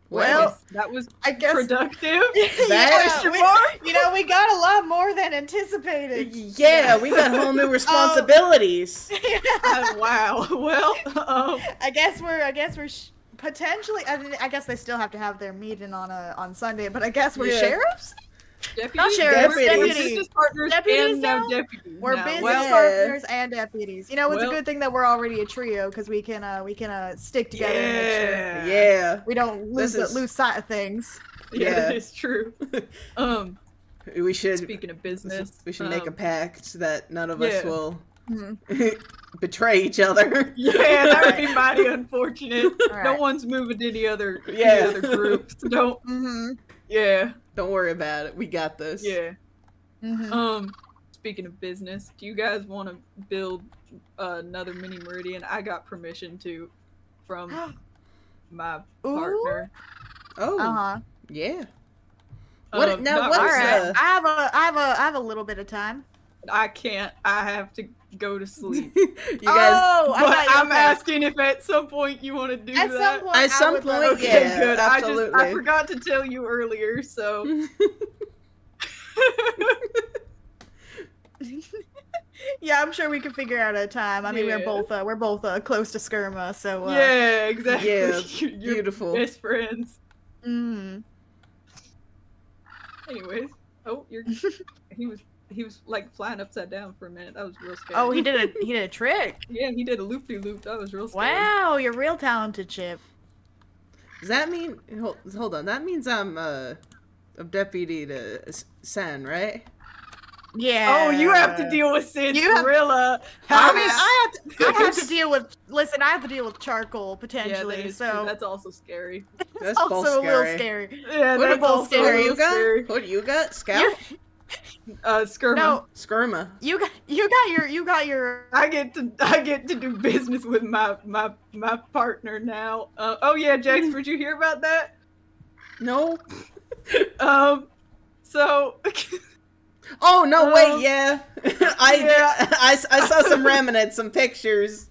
Well,
that was
I guess.
productive.
That-
You know, we got a lot more than anticipated.
Yeah, we got whole new responsibilities.
Wow. Well,
I guess we're potentially. I guess they still have to have their meeting on Sunday, but I guess we're
Yeah.
sheriffs.
deputies.
Not sheriffs,
We're
deputies.
business partners
Deputies
and now
now?
deputies.
We're
now.
business
Well,
partners and deputies. You know, it's
Well-
a good thing that we're already a trio because we can stick together and make sure
yeah.
Yeah.
we don't
This is-
lose sight of things.
Yeah,
Yeah.
that is true.
We should
Speaking of business,
we should make a pact that none of us
yeah.
will
Mhm.
betray each other.
Yeah, that would be mighty unfortunate.
All
No
right.
one's moving to any other
Yeah.
groups. Don't.
Mm-hmm.
Yeah.
Don't worry about it. We got this.
Yeah.
Mm-hmm.
Speaking of business, do you guys want to build another mini meridian? I got permission to from my partner.
Oh,
Uh-huh.
yeah. What now?
not
What
All
is
really.
right. I have a little bit of time.
I can't. I have to go to sleep.
you guys?
Oh, I
But
got you.
I'm
Okay.
asking if at some point you want to do
At
that.
some point,
At some
I would love-
point,
Okay,
yeah,
good. I
absolutely.
forgot to tell you earlier, so.
Yeah, I'm sure we can figure out a time. I mean,
Yeah.
we're both close to Skirma, so
Yeah, exactly.
Yeah,
You're
beautiful.
best friends.
Mm.
Anyways, he was like flying upside down for a minute. That was real scary.
Oh, he did a trick.
Yeah, he did a loop de loop. That was real scary.
Wow, you're real talented, Chip.
Does that mean? Hold on. That means I'm a deputy to Sen, right?
Yeah.
Oh, you have to deal with Sid's
You have-
gorilla.
I mean, I have to deal with. Listen, I have to deal with charcoal
Yeah,
potentially,
that is true.
so
That's also scary.
That's
also
both
a little
scary.
scary.
Yeah,
What
that's
about
also
what
real
you got?
scary.
What do you got? Scout?
Skirma.
No,
Skirma.
you got your.
I get to do business with my partner now. Oh yeah, Jax, did you hear about that?
No.
So
Oh no!
Um,
Wait, yeah.
yeah.
I saw some remnants, some pictures.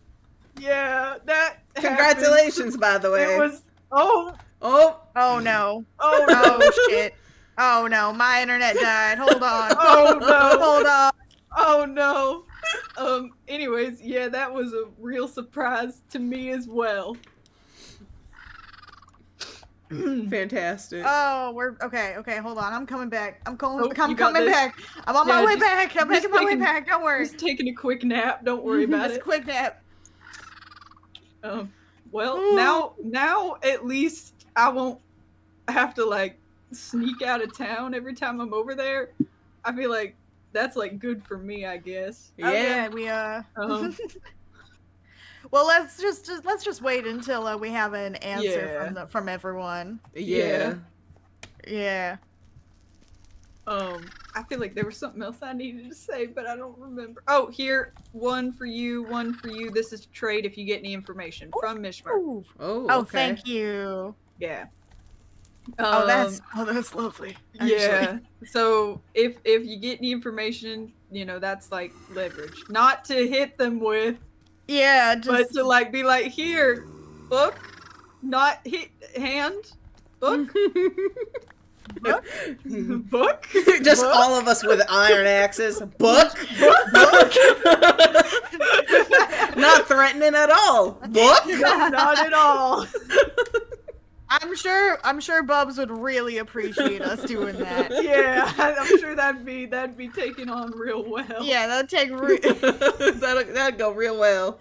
yeah, that happened.
Congratulations, by the way.
It was oh
Oh.
Oh no!
oh no.
Oh shit! Oh no! My internet died. Hold on.
Oh no.
Hold on.
Oh no. Anyways, yeah, that was a real surprise to me as well.
Fantastic.
Oh, we're okay. Okay, hold on. I'm coming back. I'm
Oh,
I'm
you got
coming
this.
back. I'm on my
Yeah,
way
just-
back. I'm
just
making my way
taking-
back. Don't worry.
Just taking a quick nap. Don't worry about
Just
it.
quick nap.
Well, now at least I won't have to like sneak out of town every time I'm over there. I feel like that's like good for me, I guess.
Yeah.
Oh, yeah, we Well, let's just wait until we have an answer
Yeah.
from everyone.
Yeah.
Yeah.
I feel like there was something else I needed to say, but I don't remember. Oh, here, one for you, one for you. This is to trade if you get any information from Mishmer.
Ooh.
Oh,
Oh,
okay.
thank you.
Yeah.
That's lovely. Actually.
Yeah. So if you get any information, you know, that's like leverage. Not to hit them with,
Yeah,
but
just
to like be like, here, book, not hit hand, book, book.
Just
book?
all of us with iron axes. Book. Not threatening at all. Book.
No, not at all.
I'm sure Bubs would really appreciate us doing that.
Yeah, I'm sure that'd be taken on real well.
Yeah, that'd take
That'd go real well.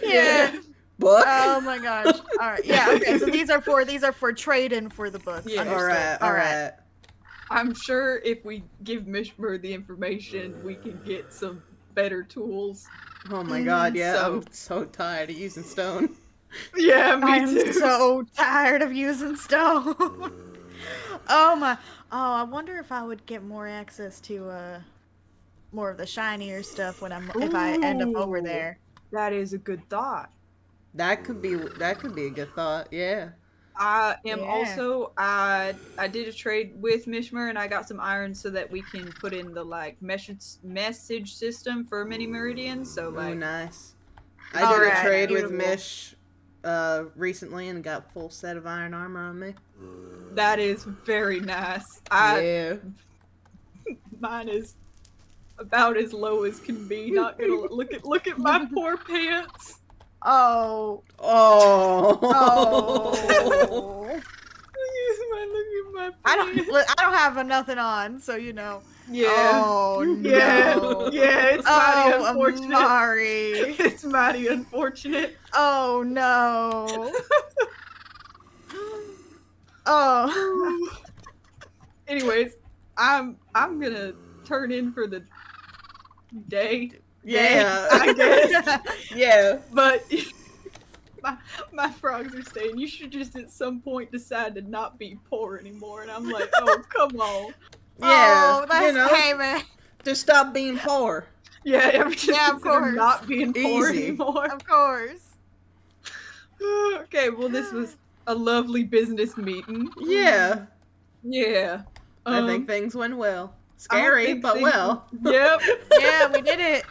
yeah.
Book.
Oh my gosh. All right. Yeah. Okay. So these are for trade-in for the books.
Yeah.
Understood.
All right.
I'm sure if we give Mishmer the information, we can get some better tools.
Oh my god, yeah.
So-
I'm so tired of using stone.
Yeah, me
I'm
too.
so tired of using stone. Oh my. Oh, I wonder if I would get more access to more of the shinier stuff if I end up over
Ooh.
there.
That is a good thought.
That could be a good thought. Yeah.
I am
Yeah.
also I did a trade with Mishmer and I got some iron so that we can put in the like message system for mini meridians. So
Oh,
like
nice. I
All
did a
right,
trade with
beautiful.
Mish recently and got full set of iron armor on me.
that is very nice.
Yeah.
Mine is about as low as can be. Not gonna look at my poor pants.
Oh.
Oh.
Oh.
Look at my
I
pants.
don't have nothing on, so you know.
Yeah.
Oh no.
Yeah. Yeah. It's mighty
Oh,
unfortunate.
Amari.
It's mighty unfortunate.
Oh no. Oh.
Anyways, I'm gonna turn in for the day.
Yeah.
I guess.
Yeah.
But my frogs are saying you should just at some point decide to not be poor anymore, and I'm like, oh come on.
Yeah.
Oh, that's
you know,
hey man.
just stop being poor.
Yeah, I'm just
Yeah, of
consider
course.
not being poor
Easy.
anymore.
Of course.
Okay, well this was a lovely business meeting.
Yeah.
Yeah.
I think things went well.
I don't
Scary,
think
but
things-
well.
Yep.
Yeah, we did it.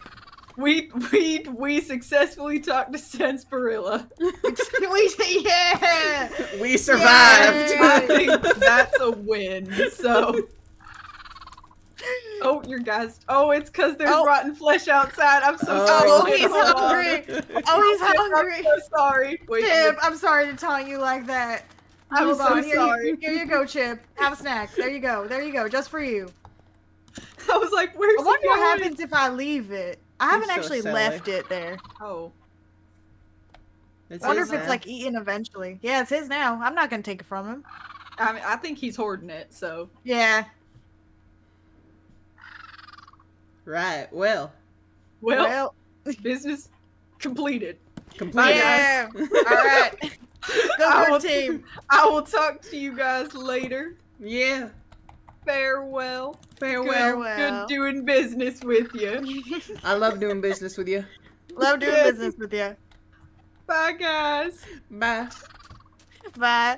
We successfully talked to Sensporilla.
Yeah.
We survived.
I think that's a win. So. Oh, your guys. Oh, it's because there's
Oh.
rotten flesh outside. I'm so
Oh.
sorry.
Oh,
Chip.
he's
Hold on.
hungry. Oh, he's hungry.
I'm so sorry. Wait,
Chip, I'm sorry to taunt you like that.
I'm
Hold
so
on. Here,
sorry.
Here you go, Chip. Have a snack. There you go. There you go. Just for you.
I was like, where's
I wonder
he
what
going?
happens if I leave it. I haven't
so
actually
silly.
left it there.
Oh.
It's
I wonder
his
if it's
now.
like eaten eventually. Yeah, it's his now. I'm not gonna take it from him.
I mean, I think he's hoarding it, so.
Yeah.
Right. Well.
Well, business completed.
Completed.
yeah. All right.
I
Go
will-
for team.
I will talk to you guys later.
Yeah.
Farewell.
Farewell.
Farewell.
Good doing business with you.
I love doing business with you.
Love doing business with you.
Bye, guys.
Bye.
Bye.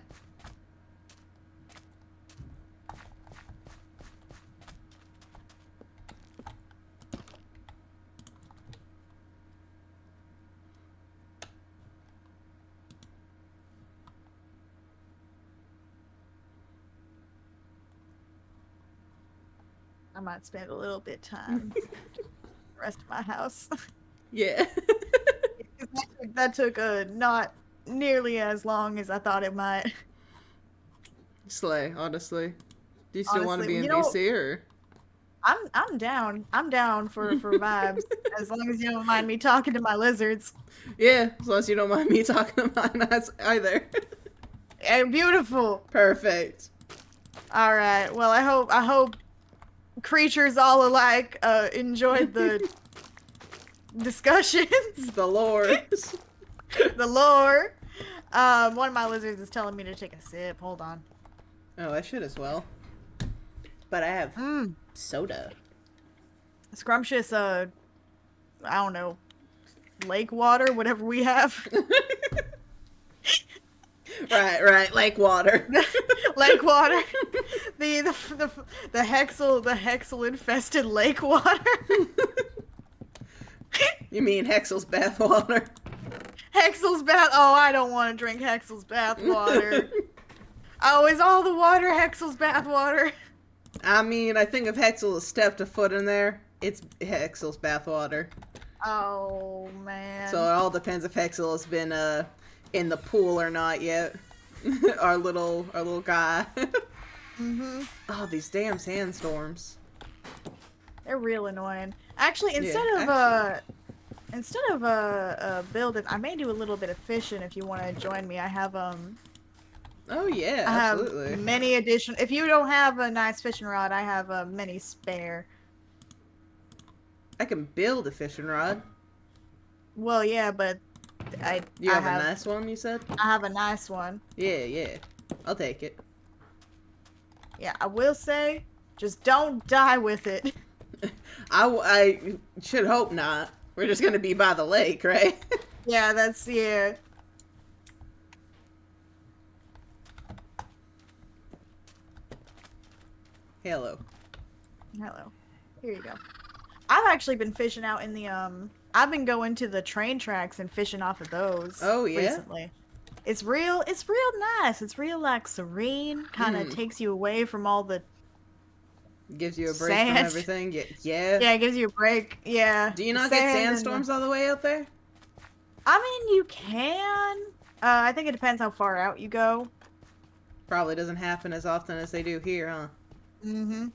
I might spend a little bit time the rest of my house.
Yeah.
That took not nearly as long as I thought it might.
Slay, honestly. Do you still want to
Honestly,
be in
you know-
DC or?
I'm down. I'm down for vibes as long as you don't mind me talking to my lizards.
Yeah, as long as you don't mind me talking to mine either.
Beautiful.
Perfect.
All right. Well, I hope creatures all alike enjoyed the discussions,
The lore.
the lore. One of my lizards is telling me to take a sip. Hold on.
Oh, I should as well. But I have
Mmm.
soda.
Scrumptious, I don't know, lake water, whatever we have.
Right, like water.
Lake water. The hexel infested lake water.
You mean Hexel's bathwater?
Hexel's bath. Oh, I don't want to drink Hexel's bath water. Oh, is all the water Hexel's bath water?
I mean, I think if Hexel has stepped a foot in there, it's Hexel's bathwater.
Oh man.
So it all depends if Hexel has been in the pool or not yet. our little guy.
Mhm.
Oh, these damn sandstorms.
They're real annoying. Actually, instead of building, I may do a little bit of fishing if you want to join me. I have
Oh yeah,
I have
absolutely.
many addition. If you don't have a nice fishing rod, I have many spare.
I can build a fishing rod.
Well, yeah, but
You
I
have a nice one, you said?
I have a nice one.
Yeah. I'll take it.
Yeah, I will say, just don't die with it.
I should hope not. We're just gonna be by the lake, right?
Yeah, yeah.
Hello.
Hello. Here you go. I've actually been fishing out in the I've been going to the train tracks and fishing off of those.
Oh, yeah?
Recently. It's real nice. It's real like serene, kind of takes you away from all the
Gives you a break
sand.
from everything. Yeah.
Yeah, it gives you a break. Yeah.
Do you not
The
get
sand and
sandstorms all the way out there?
I mean, you can. I think it depends how far out you go.
Probably doesn't happen as often as they do here, huh?
Mm-hmm.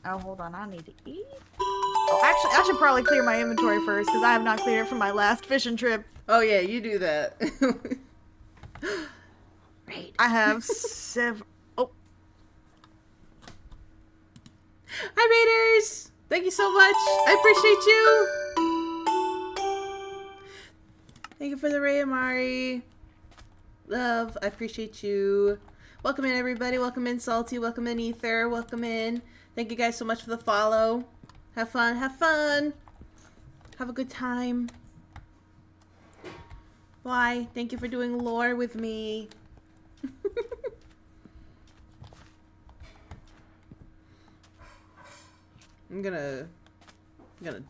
Oh, hold on. I need to eat. Oh, actually, I should probably clear my inventory first because I have not cleared it from my last fishing trip.
Oh yeah, you do that. Right.
I have several. Oh,
Hi, Raiders! Thank you so much. I appreciate you. Thank you for the Ray Amari. Love, I appreciate you. Welcome in, everybody. Welcome in, Salty. Welcome in, Ether. Welcome in. Thank you guys so much for the follow. Have fun. Have fun. Have a good time. Why? Thank you for doing lore with me. I'm gonna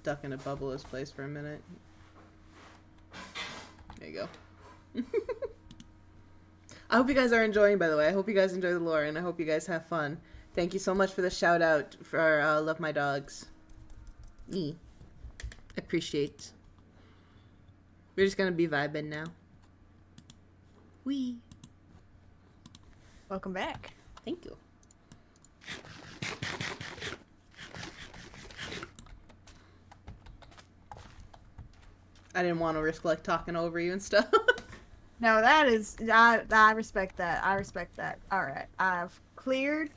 duck into Bubbler's place for a minute. There you go. I hope you guys are enjoying, by the way. I hope you guys enjoy the lore, and I hope you guys have fun. Thank you so much for the shout out for Love My Dogs. Appreciate. We're just gonna be vibing now. Wee.
welcome back.
Thank you. I didn't want to risk like talking over you and stuff.
No, that is. I respect that. I respect that. Alright. I've cleared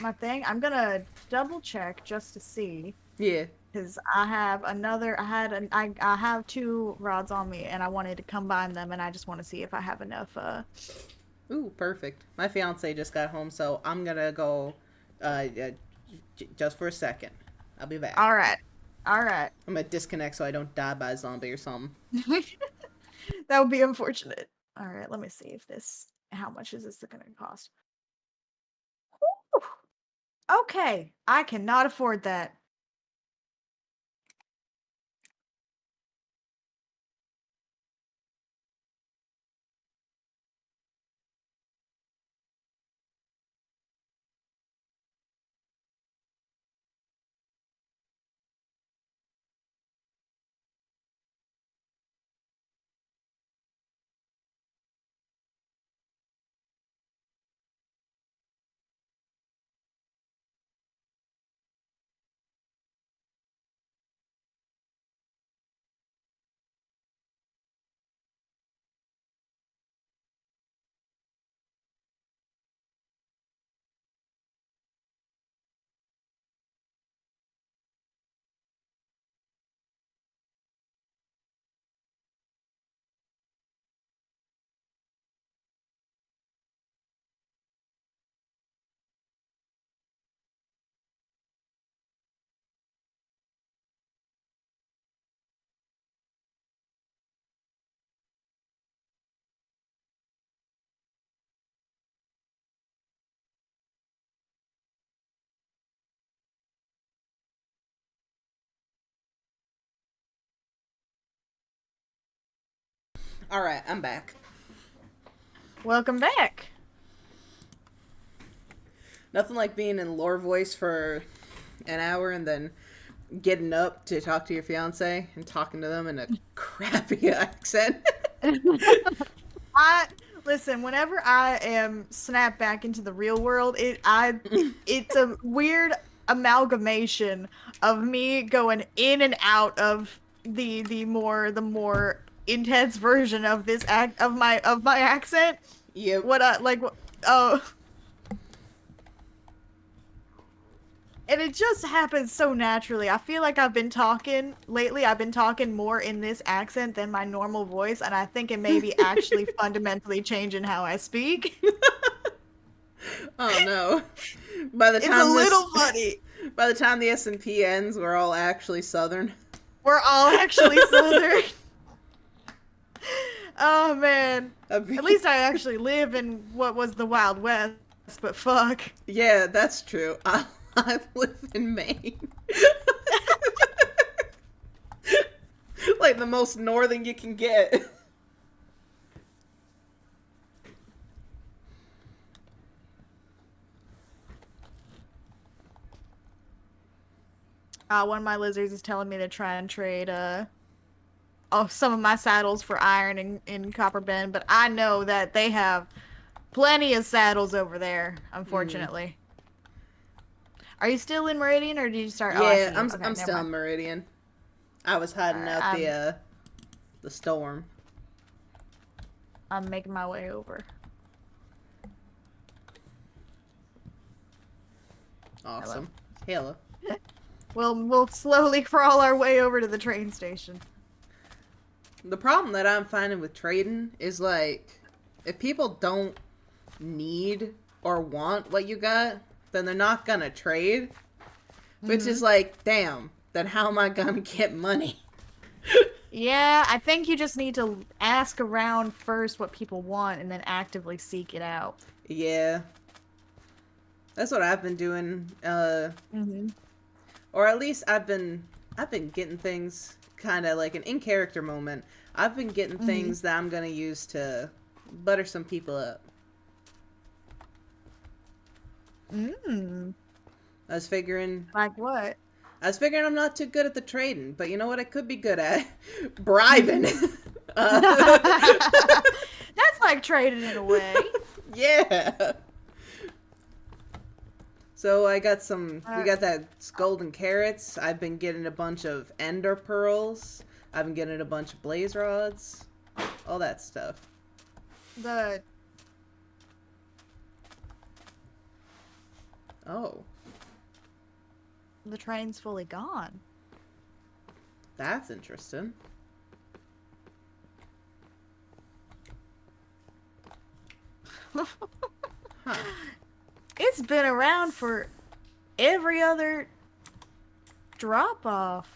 my thing. I'm gonna double check just to see.
Yeah.
Because I have another. I have 2 rods on me, and I wanted to combine them, and I just want to see if I have enough.
Ooh, perfect. My fiance just got home, so I'm gonna go just for a second. I'll be back.
All right.
I'm gonna disconnect so I don't die by a zombie or something.
That would be unfortunate. All right. Let me see if this. How much is this going to cost? Whew. Okay, I cannot afford that.
All right, I'm back.
Welcome back.
Nothing like being in lore voice for an hour and then getting up to talk to your fiance and talking to them in a crappy accent.
Listen, whenever I am snapped back into the real world, it's a weird amalgamation of me going in and out of the more intense version of this of my accent.
Yep.
Oh, and it just happens so naturally. I feel like I've been talking more in this accent than my normal voice, and I think it may be actually fundamentally changing how I speak.
Oh no. By the
It's
time
a little funny.
By the time the SMP ends, we're all actually Southern.
We're all actually Southern. Oh man. At least I actually live in what was the Wild West, but fuck.
Yeah, that's true. I live in Maine. Like the most northern you can get.
One of my lizards is telling me to try and trade some of my saddles for iron in Copper Bend, but I know that they have plenty of saddles over there, unfortunately. Are you still in Meridian, or did you start?
Yeah,
Oh,
I'm still in Meridian. I was hiding out the storm.
I'm making my way over.
Awesome. Hello.
We'll slowly crawl our way over to the train station.
The problem that I'm finding with trading is, like, if people don't need or want what you got, then they're not gonna trade. Which is like, damn, then how am I gonna get money?
Yeah, I think you just need to ask around first what people want and then actively seek it out.
Yeah. That's what I've been doing.
Mm-hmm.
Or at least I've been getting things kind of like an in-character moment. I've been getting things that I'm gonna use to butter some people up.
Mm.
I was figuring...
Like what?
I was figuring I'm not too good at the trading, but you know what I could be good at? Bribing.
That's like trading in a way.
Yeah. So I got we got that golden carrots. I've been getting a bunch of ender pearls. I've been getting a bunch of blaze rods. All that stuff. Oh.
The train's fully gone.
That's interesting. Huh.
It's been around for every other drop-off.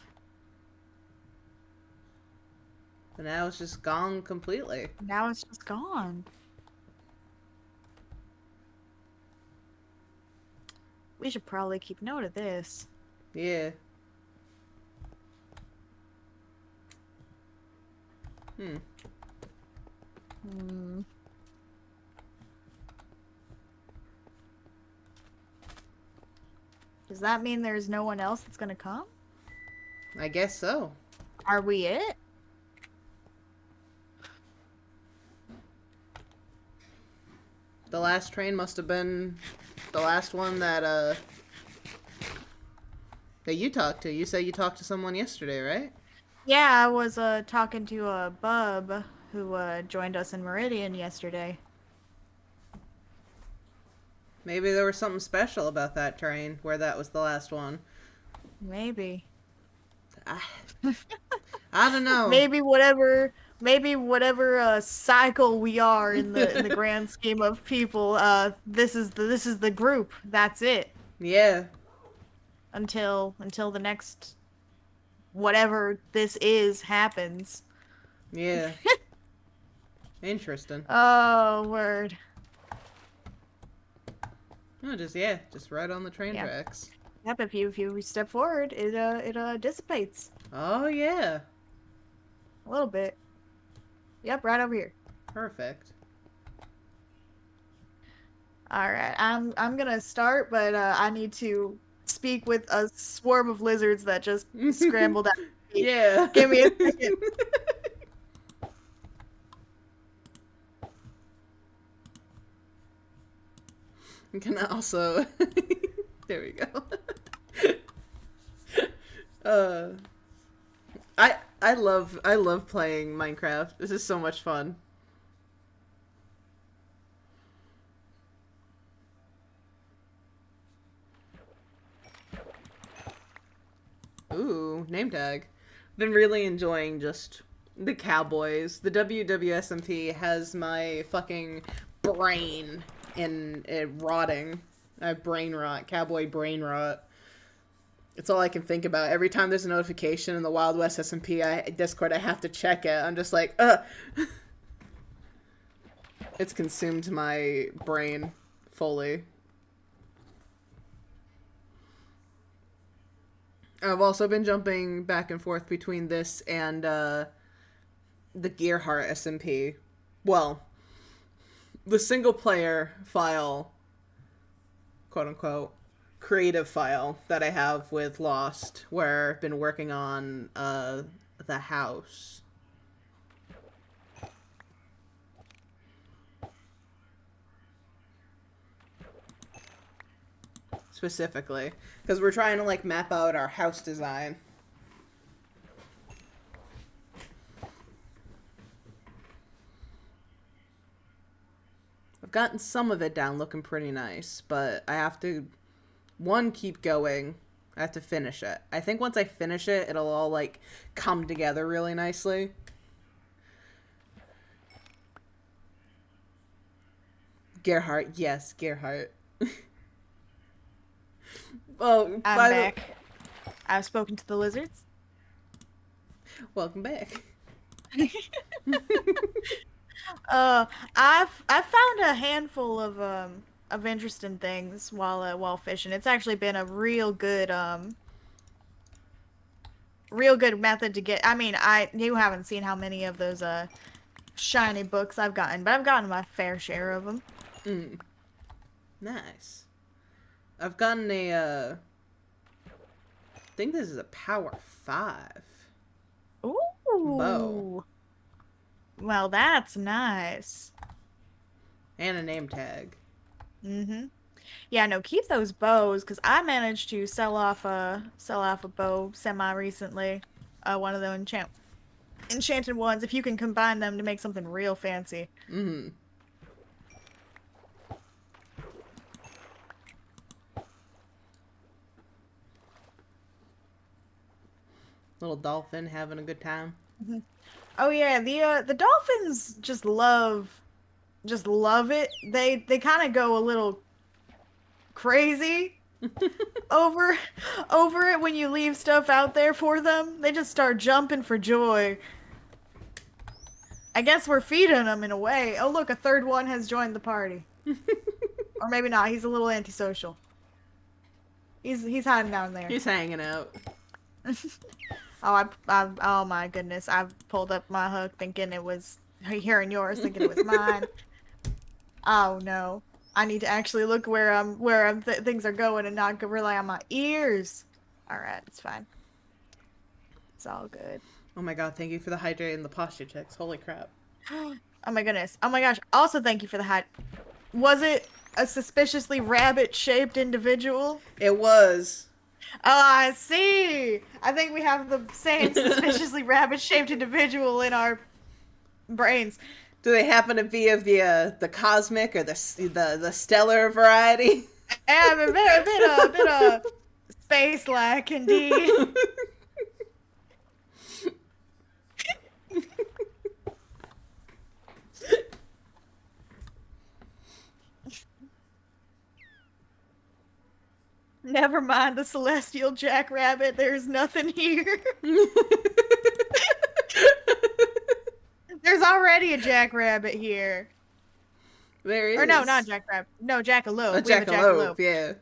And now it's just gone completely.
Now it's just gone. We should probably keep note of this.
Yeah.
Does that mean there's no one else that's gonna come?
I guess so.
Are we it?
The last train must have been the last one that you talked to. You said you talked to someone yesterday, right?
Yeah, I was talking to a bub who joined us in Meridian yesterday.
Maybe there was something special about that train where that was the last one.
Maybe.
I don't know.
Maybe whatever cycle we are in the grand scheme of people, this is the group. That's it.
Yeah.
Until the next whatever this is happens.
Yeah. Interesting.
Oh, word.
Oh, just right on the train tracks.
Yep, if you step forward, it dissipates
Oh yeah.
a little bit. Yep, right over here.
Perfect.
All right, I'm gonna start, but I need to speak with a swarm of lizards that just scrambled out.
Yeah.
Give me a second.
I'm gonna also. There we go. uh, I love playing Minecraft. This is so much fun. Ooh, name tag. Been really enjoying just the cowboys. The WWSMP has my fucking brain in it rotting. I have brain rot, cowboy brain rot. It's all I can think about. Every time there's a notification in the Wild West SMP Discord, I have to check it. I'm just like, ugh. It's consumed my brain fully. I've also been jumping back and forth between this and the Gearheart SMP. Well, the single player file, quote unquote, creative file that I have with Lost, where I've been working on the house. Specifically, because we're trying to like map out our house design. I've gotten some of it down looking pretty nice, but I have to, one, keep going. I have to finish it. I think once I finish it, it'll all like come together really nicely. Gerhardt, yes, Gerhardt. Oh,
I'm back. I've spoken to the lizards.
Welcome back.
I've found a handful of interesting things while fishing. It's actually been a real good method to get. I mean, you haven't seen how many of those shiny books I've gotten, but I've gotten my fair share of them.
Mm. Nice. I've gotten a I think this is a power 5.
Ooh.
Bow.
Well, that's nice.
And a name tag.
Mm-hmm. Yeah, no, keep those bows, because I managed to sell off a bow semi recently. One of the enchanted ones, if you can combine them to make something real fancy.
Mm-hmm. Little dolphin having a good time.
Mm-hmm. Oh yeah, the dolphins just love it. They kind of go a little crazy over it when you leave stuff out there for them. They just start jumping for joy. I guess we're feeding them in a way. Oh look, a third one has joined the party. Or maybe not. He's a little antisocial. He's hiding down there.
He's hanging out.
Oh my goodness! I've pulled up my hook thinking it was hearing yours, thinking it was mine. Oh no! I need to actually look where things are going and not rely on my ears. All right, it's fine. It's all good.
Oh my god! Thank you for the hydrate and the posture checks. Holy crap!
Oh my goodness! Oh my gosh! Also, thank you for the hat. Was it a suspiciously rabbit-shaped individual?
It was.
Oh, I see. I think we have the same suspiciously rabbit-shaped individual in our brains.
Do they happen to be of the cosmic or the stellar variety?
Yeah, a bit of space-like indeed. Never mind the celestial jackrabbit. There's nothing here. There's already a jackrabbit here.
There is.
Or no, not jackrabbit. No, jackalope.
A jackalope, yeah.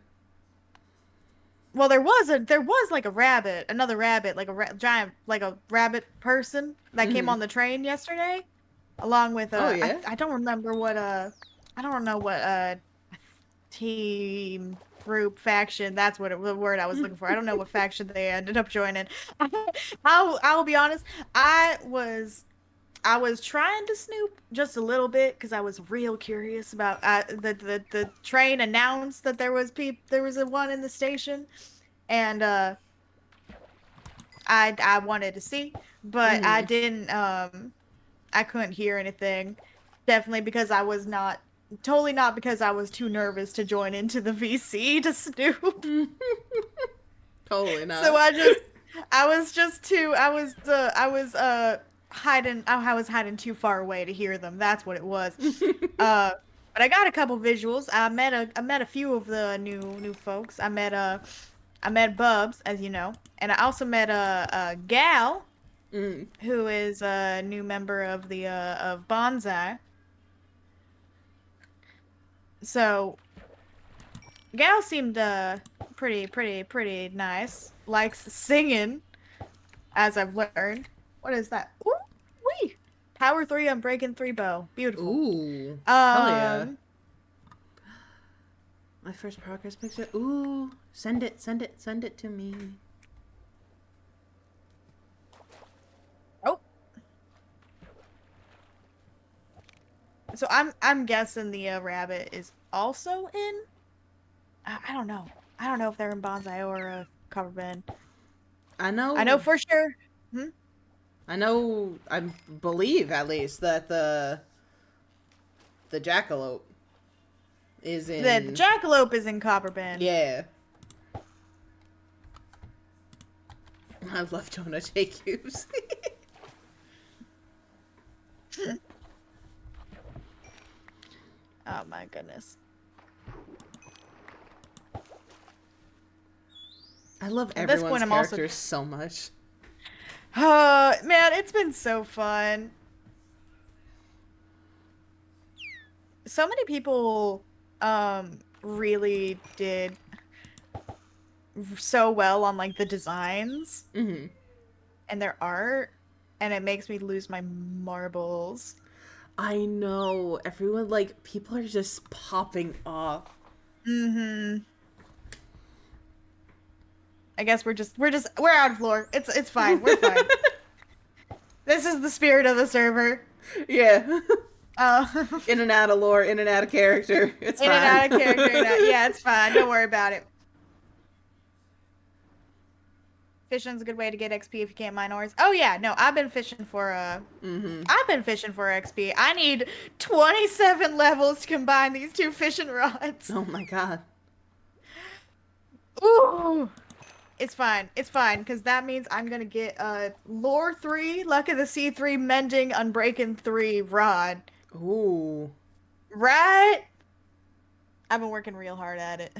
Well, there was like a rabbit, another rabbit, like a giant, like a rabbit person that came on the train yesterday. along with
Oh, yeah?
I don't remember what I don't know what team group faction, that's what the word I was looking for. I don't know what faction they ended up joining. I'll be honest, I was trying to snoop just a little bit because I was real curious about the train announced that there was a one in the station, and I wanted to see, but I didn't I couldn't hear anything. Definitely because I was not totally not because I was too nervous to join into the VC to snoop.
Totally not.
So I was just too I was hiding I was hiding too far away to hear them. That's what it was. But I got a couple visuals. I met a few of the new folks. I met Bubs, as you know, and I also met a Gal, who is a new member of the of Bonsai. So Gal seemed pretty nice. Likes singing, as I've learned. What is that? Ooh, wee! Power 3 on Breaking 3 bow. Beautiful.
Ooh. Hell yeah.
Um,
My first progress picture. Ooh. Send it to me.
Oh. So I'm guessing the rabbit is also in. I don't know. I don't know if they're in Bonsai or Cover Band.
I know.
I know for sure.
I know. I believe at least that the jackalope is in.
The jackalope is in Copper Band.
Yeah. I love donut J cubes.
Oh my goodness.
I love
At this
everyone's
point, I'm also-
characters so much.
Man, it's been so fun. So many people really did so well on like the designs
Mm-hmm.
and their art, and it makes me lose my marbles.
I know. Everyone, like, people are just popping off.
Mm-hmm. I guess we're out of lore. It's fine. We're fine. This is the spirit of the server.
Yeah.
Uh,
In and out of lore, in and out of character. It's
in
fine.
and out of character. Yeah, it's fine. Don't worry about it. Fishing's a good way to get XP if you can't mine ores. Oh yeah, no, I've been fishing for XP. I need 27 levels to combine these two fishing rods.
Oh my god.
Ooh. It's fine, because that means I'm gonna get Lore 3, Luck of the Sea 3, Mending, Unbreaking 3 rod.
Ooh.
Right? I've been working real hard at it.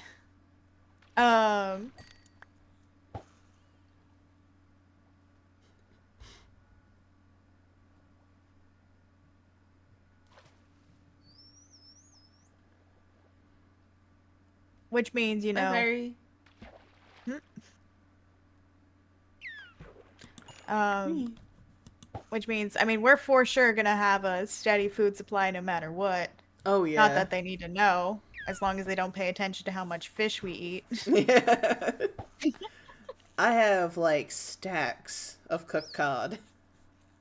Which means, you know...
Sorry.
Which means, I mean, we're for sure gonna have a steady food supply no matter what.
Oh yeah.
Not that they need to know, as long as they don't pay attention to how much fish we eat.
Yeah. I have like stacks of cooked cod.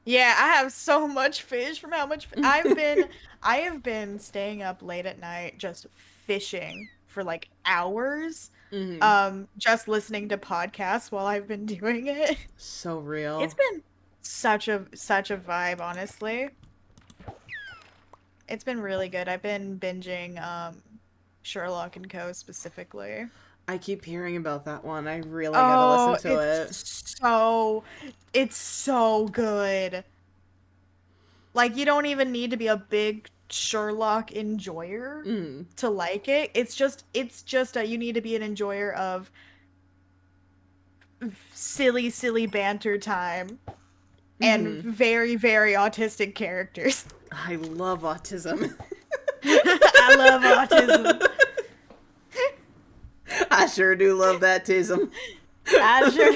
Yeah, I have so much fish from how much I have been staying up late at night just fishing for like hours.
Mm-hmm.
Just listening to podcasts while I've been doing it.
So real.
It's been such a vibe, honestly. It's been really good. I've been binging Sherlock and Co. specifically.
I keep hearing about that one. I really gotta listen to it.
It's so good. Like, you don't even need to be a big Sherlock enjoyer to like it. It's just you need to be an enjoyer of silly banter time and very, very autistic characters.
I love autism.
I love autism.
I sure do love that tism.
I sure.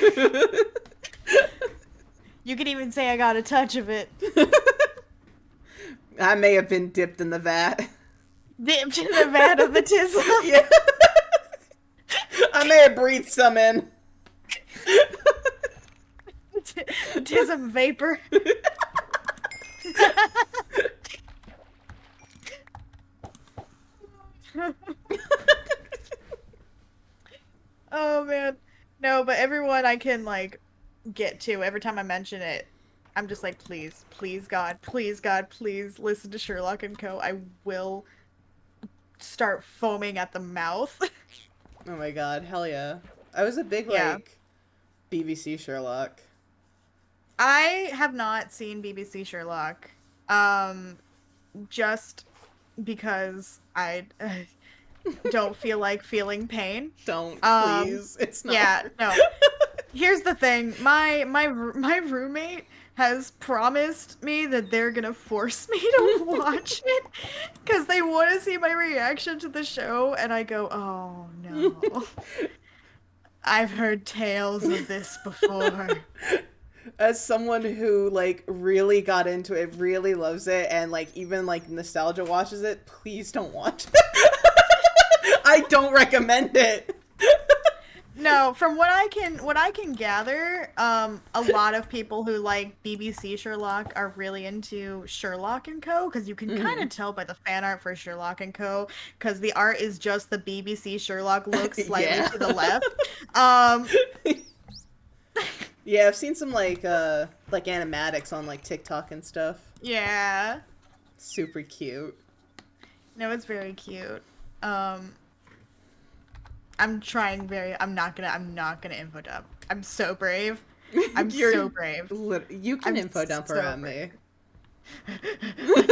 You could even say I got a touch of it.
I may have been dipped in the vat.
Dipped in the vat of the tism.
Yeah. I may have breathed some in.
Tism vapor. Oh man. No, but everyone I can like get to, every time I mention it, I'm just like, please, God, please listen to Sherlock and Co. I will start foaming at the mouth.
Oh my god, hell yeah. I was a big,
Yeah.
like, BBC Sherlock.
I have not seen BBC Sherlock, just because I don't feel like feeling pain.
Don't,
Um,
please. It's not.
Yeah, no. Here's the thing. My roommate has promised me that they're gonna force me to watch it because they want to see my reaction to the show, and I go, oh no. I've heard tales of this before.
As someone who, like, really got into it, really loves it, and, like, even, like, nostalgia watches it, please don't watch it. I don't recommend it.
No, from what I can gather, a lot of people who like BBC Sherlock are really into Sherlock and Co. Because you can kind of tell by the fan art for Sherlock and Co. Because the art is just the BBC Sherlock look slightly
Yeah.
to the left.
Yeah, I've seen some, like animatics on, like, TikTok and stuff.
Yeah.
Super cute.
No, it's very cute. I'm not gonna info dump. I'm so brave. I'm
You're
so brave.
You can
I'm
info dump
so
around
brave.
me.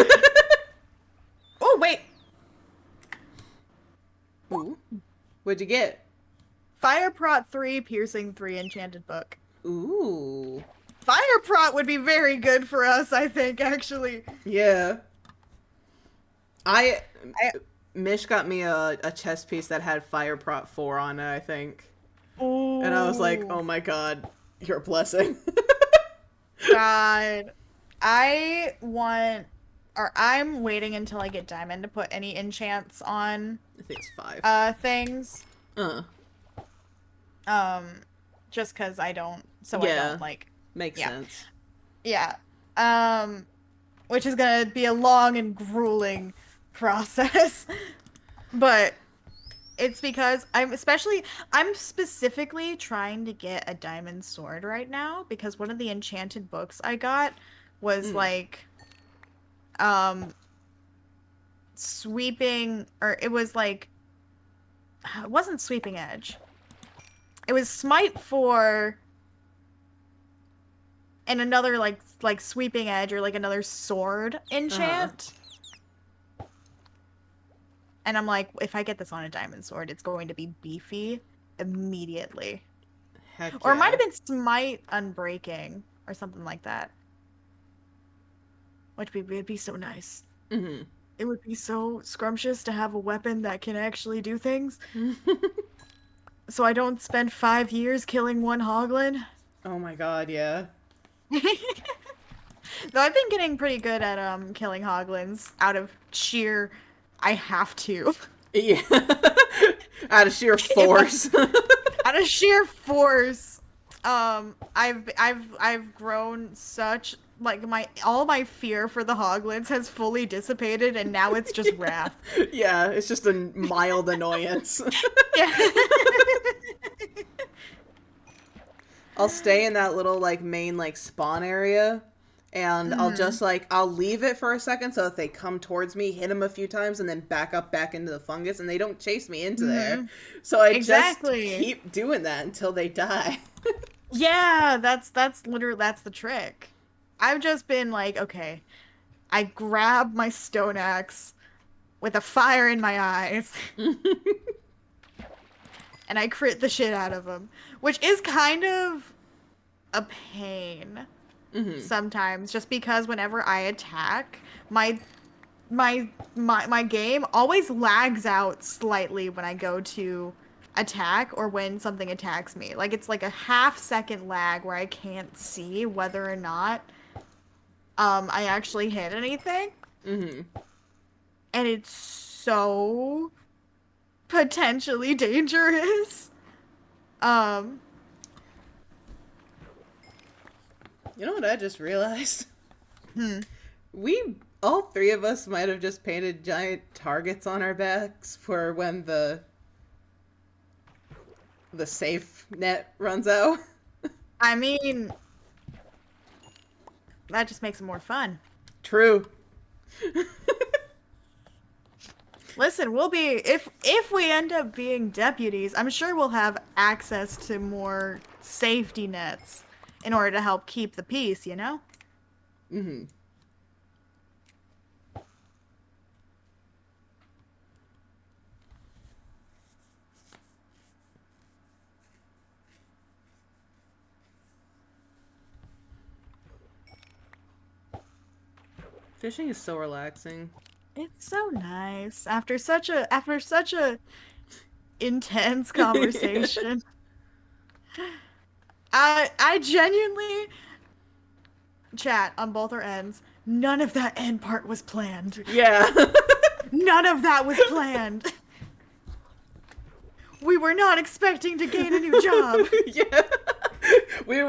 Oh, wait!
Ooh. What'd you get?
Fire Prot 3, Piercing 3, Enchanted Book.
Ooh.
Fire Prot would be very good for us, I think, actually.
Yeah. Mish got me a chess piece that had Fire Prot 4 on it, I think.
Ooh.
And I was like, oh my god, you're a blessing.
God. I'm waiting until I get Diamond to put any enchants on
I think it's 5.
things. Just because I don't like...
Makes
yeah.
sense.
Yeah. Which is gonna be a long and grueling process. But it's because I'm specifically trying to get a diamond sword right now because one of the enchanted books I got was like sweeping, or it was like, it wasn't sweeping edge. It was smite 4 and another like sweeping edge or like another sword enchant. And I'm like, if I get this on a diamond sword, it's going to be beefy immediately.
Heck
Or it might
yeah.
have been smite unbreaking or something like that. Which would be so nice.
Mm-hmm.
It would be so scrumptious to have a weapon that can actually do things. So I don't spend 5 years killing one hoglin.
Oh my god, yeah.
Though I've been getting pretty good at killing hoglins out of sheer I have to.
Yeah. Out of sheer force.
Out of sheer force. I've grown such, like, all my fear for the hoglins has fully dissipated and now it's just wrath.
Yeah, it's just a mild annoyance.
Yeah.
I'll stay in that little, like, main, like, spawn area, and I'll just, like, I'll leave it for a second so if they come towards me, hit them a few times, and then back into the fungus, and they don't chase me into there. So I just keep doing that until they die.
Yeah, that's the trick. I've just been like, okay, I grab my stone axe with a fire in my eyes, and I crit the shit out of them, which is kind of a pain sometimes, just because whenever I attack, my game always lags out slightly when I go to attack or when something attacks me. Like, it's like a half-second lag where I can't see whether or not I actually hit anything.
Mm-hmm.
And it's so potentially dangerous.
You know what I just realized?
Hmm.
All three of us might have just painted giant targets on our backs for when the safe net runs out.
I mean, that just makes it more fun.
True.
Listen, we'll be if we end up being deputies, I'm sure we'll have access to more safety nets in order to help keep the peace, you know?
Mm-hmm. Fishing is so relaxing.
It's so nice after such a intense conversation. I genuinely chat on both our ends. None of that end part was planned.
Yeah.
None of that was planned. We were not expecting to gain a new job.
Yeah. We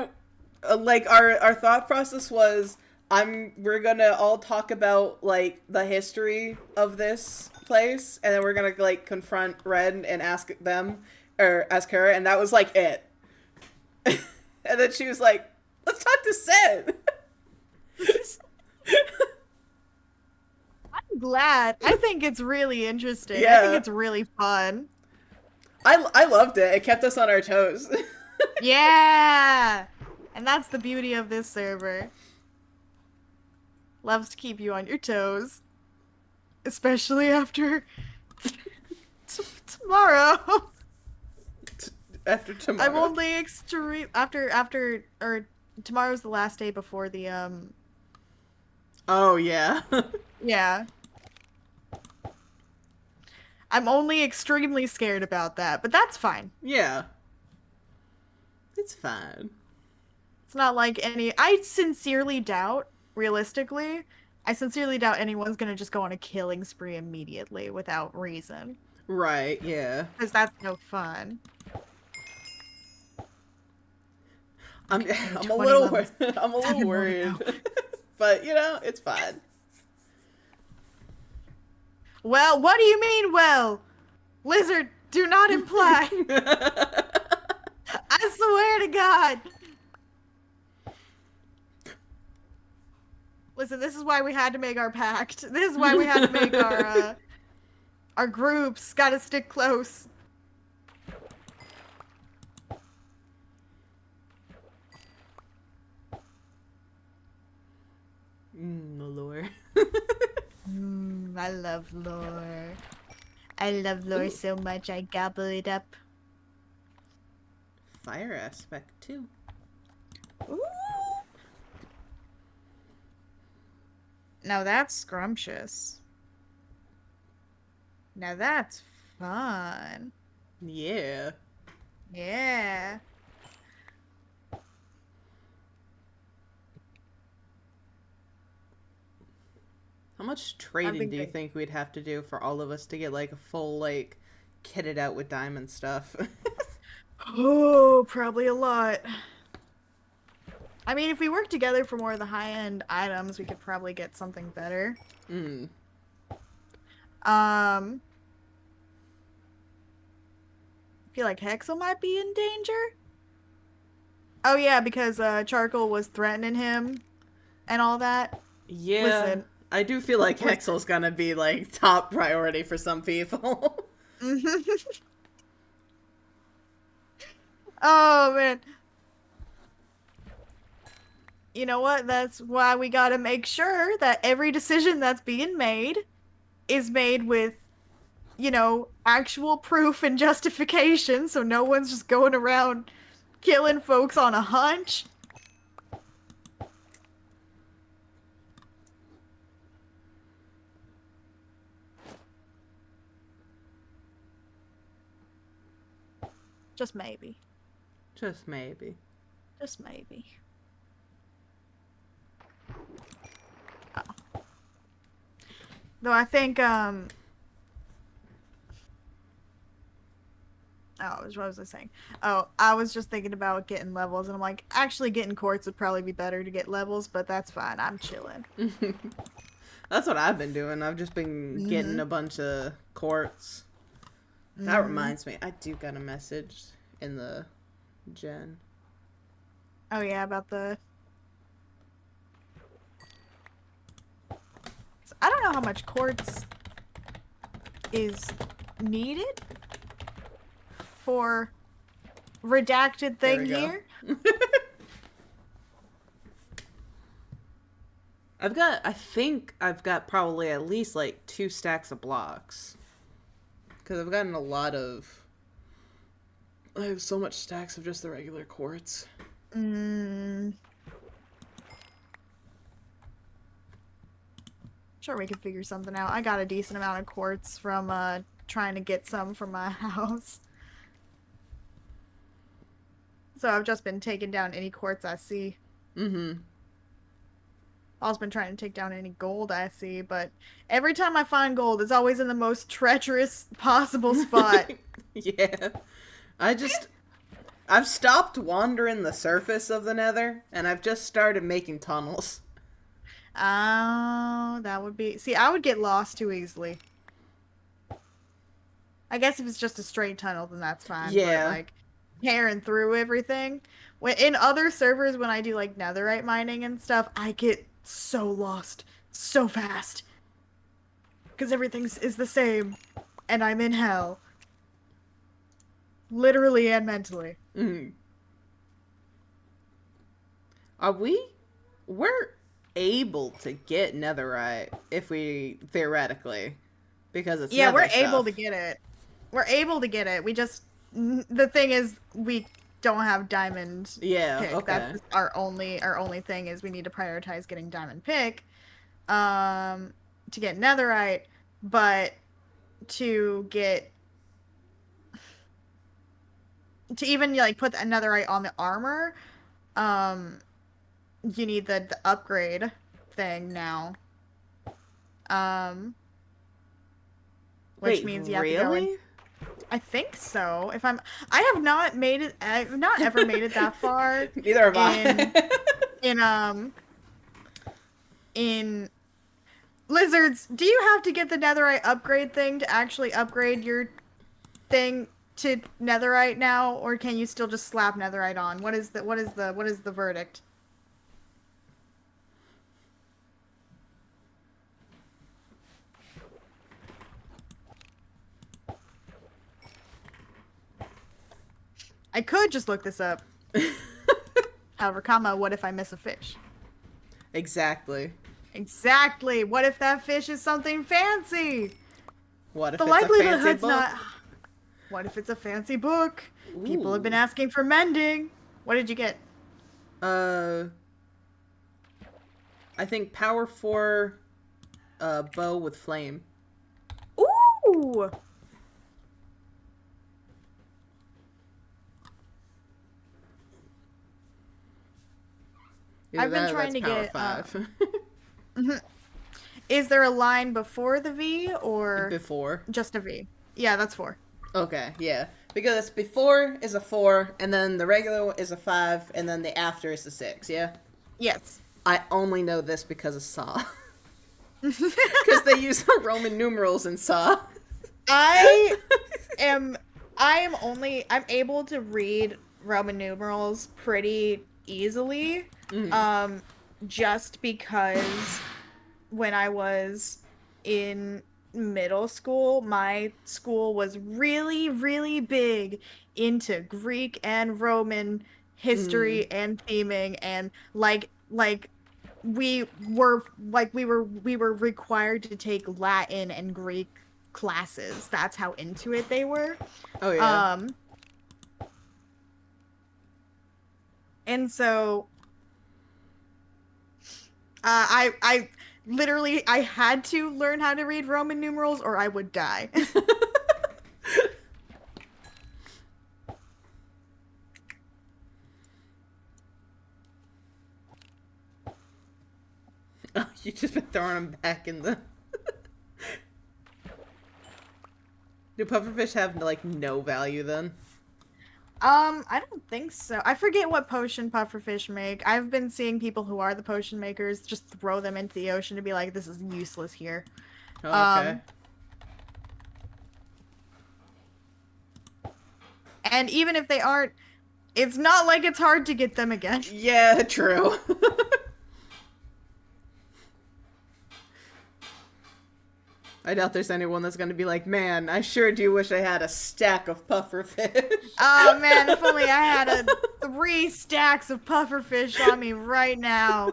like our thought process was we're gonna all talk about like the history of this place, and then we're gonna like confront Red and ask them or ask her, and that was like it. And then she was like, "Let's talk to Seth."
I'm glad. I think it's really interesting. I
Yeah.
think it's really fun.
I loved it. It kept us on our toes.
Yeah! And that's the beauty of this server. Loves to keep you on your toes. Especially after tomorrow.
After tomorrow.
I'm only after or tomorrow's the last day before the
Oh yeah.
yeah. I'm only extremely scared about that, but that's fine.
Yeah. It's fine.
It's not like I sincerely doubt, realistically, I sincerely doubt anyone's gonna just go on a killing spree immediately without reason.
Right, yeah.
Because that's no fun.
I'm
Okay,
a
20
little
levels.
I'm a little
7 more to
worried.
go.
But you know, it's fine.
Well, what do you mean, well? Lizard, do not imply. I swear to God. Listen, this is why we had to make our pact. This is why we had to make our groups. Gotta stick close.
Lore.
I love lore. I love lore so much I gobble it up.
Fire aspect too.
Ooh. Now that's scrumptious. Now that's fun.
Yeah.
Yeah.
How much trading do you think we'd have to do for all of us to get like a full like kitted out with diamond stuff?
Oh, probably a lot. I mean, if we work together for more of the high-end items, we could probably get something better. I feel like Hexel might be in danger. Oh yeah, because Charcoal was threatening him and all that.
Yeah.
Listen.
I do feel like Hexel's gonna be like top priority for some people.
Oh man. You know what? That's why we gotta make sure that every decision that's being made is made with, you know, actual proof and justification, so no one's just going around killing folks on a hunch. Just maybe.
Just maybe.
Just maybe. Though I think oh, what was I saying? Oh, I was just thinking about getting levels, and I'm like, actually getting quartz would probably be better to get levels, but that's fine. I'm chilling.
That's what I've been doing. I've just been getting
Mhm.
a bunch of quartz. That reminds me, I do got a message in the gen.
Oh yeah, about the. I don't know how much quartz is needed for redacted
There
thing
we go.
here.
I think I've got probably at least like 2 stacks of blocks. Because I've gotten a lot of. I have so much stacks of just the regular quartz.
Sure, we could figure something out. I got a decent amount of quartz from trying to get some from my house. So I've just been taking down any quartz I see.
Mm-hmm.
I've also been trying to take down any gold I see, but every time I find gold, it's always in the most treacherous possible spot.
Yeah. I've stopped wandering the surface of the nether, and I've just started making tunnels.
Oh, that would be... See, I would get lost too easily. I guess if it's just a straight tunnel, then that's fine. But,
Yeah.
like, tearing through everything... In other servers, when I do, like, netherite mining and stuff, I get so lost so fast. Because everything is the same, and I'm in hell. Literally and mentally.
Mm. We're able to get netherite if we theoretically, because it's
Yeah,
nether
we're able
stuff.
to get it. We're able to get it. We just... The thing is, we don't have diamond
Yeah,
pick.
okay.
That's our only thing is we need to prioritize getting diamond pick to get netherite, but to get to even like put the netherite on the armor, um you need the upgrade thing now. Um which
Wait,
means you have to go in.
really?
I think so. I have not made it. I've not ever made it that far
Neither have
in
I.
in in Lizards. Do you have to get the netherite upgrade thing to actually upgrade your thing to netherite now, or can you still just slap netherite on? What is the verdict? I could just look this up. However, what if I miss a fish?
Exactly.
Exactly. What if that fish is something fancy?
What if
The
it's a
likelihood
fancy
it's
book?
not. What if it's a fancy book? People have been
Ooh.
asking for mending. What did you get?
I think power 4 bow with flame.
Ooh!
Either
I've been
that or
trying
that's
to
power
get
5.
Is there a line before the V or
Before.
just a V? Yeah, that's 4.
Okay, yeah. Because before is a 4, and then the regular is a 5, and then the after is a 6, yeah?
Yes.
I only know this because of Saw. Because they use the Roman numerals in Saw.
I am I'm able to read Roman numerals pretty easily. Just because when I was in middle school, my school was really, really big into Greek and Roman history and theming, and we were required to take Latin and Greek classes. That's how into it they were.
Oh, yeah.
And so I literally I had to learn how to read Roman numerals or I would die.
Oh, you just been throwing them back in the... Do pufferfish have like no value then?
I don't think so. I forget what potion pufferfish make. I've been seeing people who are the potion makers just throw them into the ocean to be like, this is useless here.
Oh, okay.
And even if they aren't, it's not like it's hard to get them again.
Yeah, true. I doubt there's anyone that's gonna be like, man, I sure do wish I had a stack of pufferfish.
Oh man, if only I had 3 stacks of pufferfish on me right now.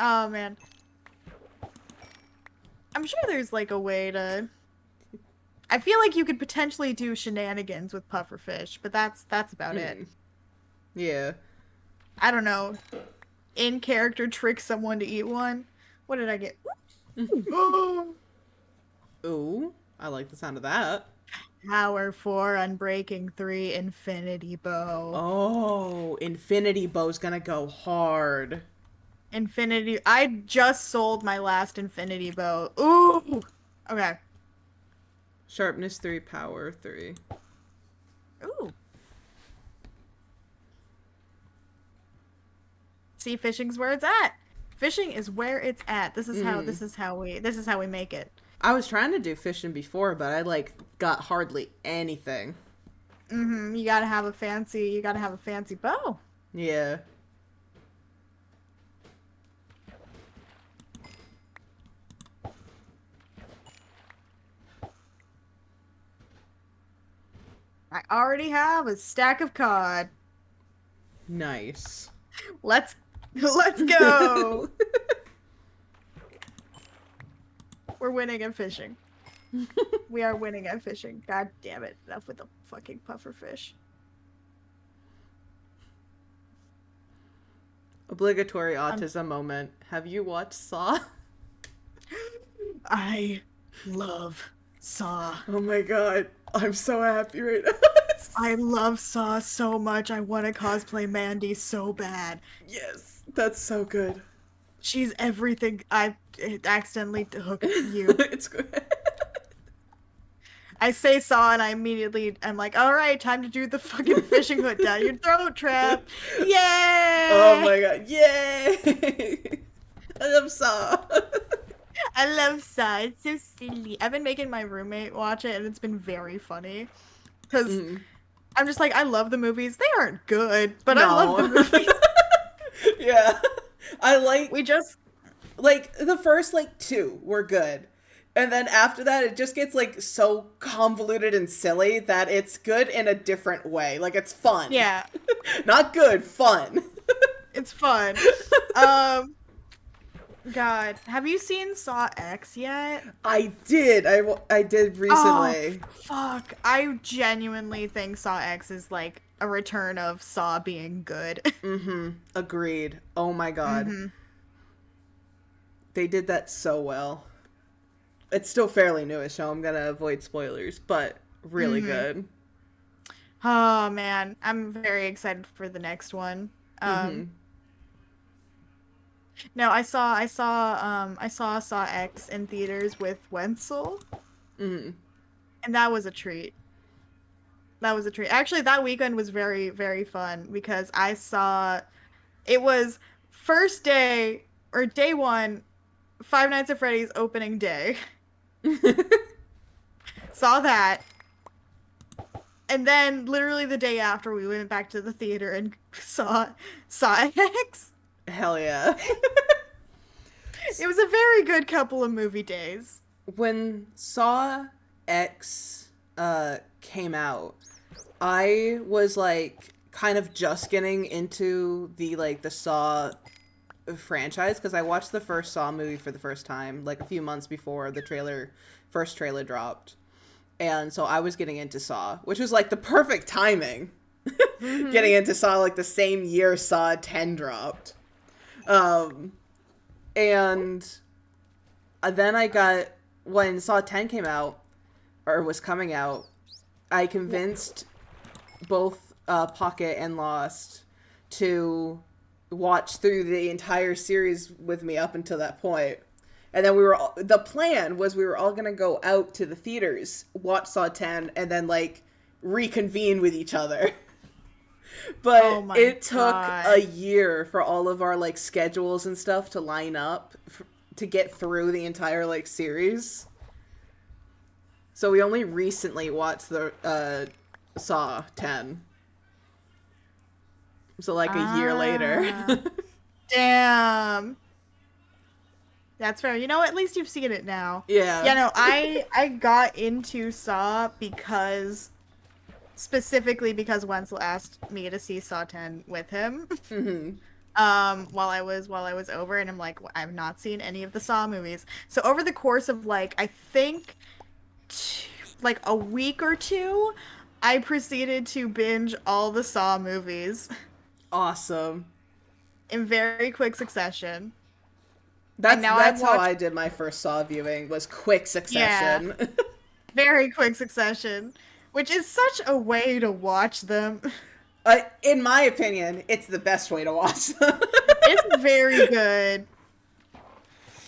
Oh man. I'm sure there's like a way to... I feel like you could potentially do shenanigans with pufferfish, but that's about it.
Yeah.
I don't know. In character trick someone to eat one. What did I get?
Ooh, I like the sound of that.
Power 4, Unbreaking 3, Infinity Bow.
Oh, Infinity Bow's gonna go hard.
Infinity... I just sold my last Infinity Bow. Ooh! Okay.
Sharpness 3, power 3.
Ooh. See, fishing's where it's at. Fishing is where it's at. This is how we make it.
I was trying to do fishing before, but I like got hardly anything.
You gotta have a fancy bow.
Yeah.
I already have a stack of cod.
Nice.
Let's go. We're winning at fishing. We are winning at fishing. God damn it. Enough with the fucking pufferfish.
Obligatory autism moment. Have you watched Saw?
I love Saw.
Oh my god. I'm so happy right now.
I love Saw so much. I want to cosplay Mandy so bad.
Yes. That's so good.
She's everything. I accidentally hooked you.
It's good.
I say Saw and I'm like, all right, time to do the fucking fishing hook down your throat trap. Yay!
Oh my god. Yay! I love Saw.
I love Saw. It's so silly. I've been making my roommate watch it, and it's been very funny. Because I'm just like, I love the movies. They aren't good, but I love the movies.
Yeah.
We just...
Like, the first, 2 were good. And then after that, it just gets, so convoluted and silly that it's good in a different way. Like, it's fun.
Yeah.
Not good, fun.
It's fun. God, have you seen Saw X yet?
I did. I did recently.
Oh, fuck. I genuinely think Saw X is like a return of Saw being good.
Agreed. Oh my god. They did that so well. It's still fairly newish, so I'm gonna avoid spoilers, but really good.
Oh man, I'm very excited for the next one. No, I saw Saw X in theaters with Wenzel. And that was a treat. Actually, that weekend was very, very fun because it was first day, or day 1, Five Nights at Freddy's opening day. Saw that. And then, literally the day after, we went back to the theater and saw X.
Hell yeah.
It was a very good couple of movie days.
When Saw X came out, I was kind of just getting into the Saw franchise because I watched the first Saw movie for the first time a few months before the first trailer dropped. And so I was getting into Saw, which was the perfect timing. Getting into Saw the same year Saw 10 dropped. And then when Saw 10 came out, or was coming out, I convinced both Pocket and Lost to watch through the entire series with me up until that point. And then the plan was we were all going to go out to the theaters, watch Saw 10, and then, like, reconvene with each other. But
Oh
it took
God.
a year for all of our, like, schedules and stuff to line up to get through the entire, like, series. So we only recently watched the Saw 10. So, like, a year later.
Damn. That's fair. You know, at least you've seen it now.
Yeah.
Yeah, no, I got into Saw specifically because Wenzel asked me to see Saw 10 with him. While I was over, and I'm like, I've not seen any of the Saw movies. So over the course of, like, I think like a week or two, I proceeded to binge all the Saw movies
Awesome.
in very quick succession.
That's how I did my first Saw viewing, was quick succession.
Yeah. Very quick succession, which is such a way to watch them.
In my opinion, it's the best way to watch them.
It's very good.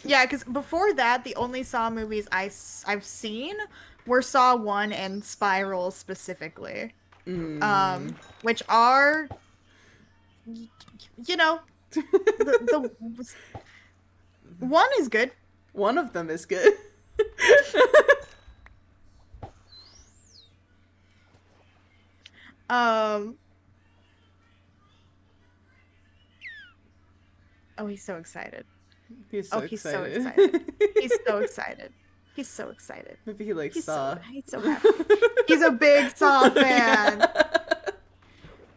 Yeah, because before that, the only Saw movies I've seen were Saw 1 and Spiral specifically. Which are, you know, the one is good.
One of them is good.
Oh, he's so excited.
He's so
He's
excited.
so excited. He's so excited. He's so excited.
Maybe he likes
He's
Saw.
he's so happy. He's a big Saw fan.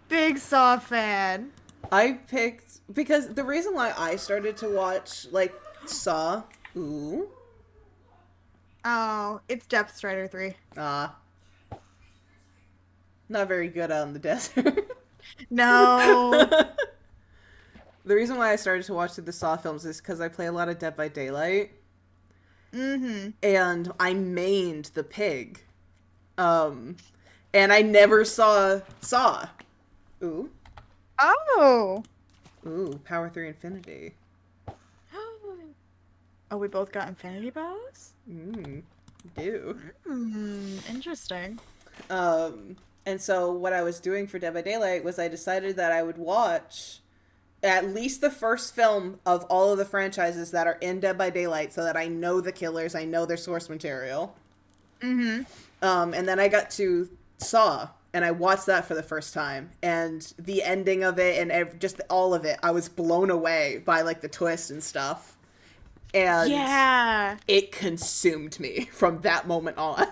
Big Saw fan.
I picked, because the reason why I started to watch, like, Saw,
Oh, it's Depth Strider 3.
Not very good out in the desert.
No.
The reason why I started to watch the Saw films is because I play a lot of Dead by Daylight. And I mained the pig. And I never saw Saw. Ooh.
Oh.
Ooh, Power 3 Infinity.
Oh, we both got Infinity Bows?
Do.
Interesting.
And so what I was doing for Dead by Daylight was I decided that I would watch at least the first film of all of the franchises that are in Dead by Daylight, so that I know the killers, I know their source material. And then I got to Saw, and I watched that for the first time, and the ending of it and just all of it, I was blown away by, like, the twist and stuff. And
Yeah.
it consumed me from that moment on.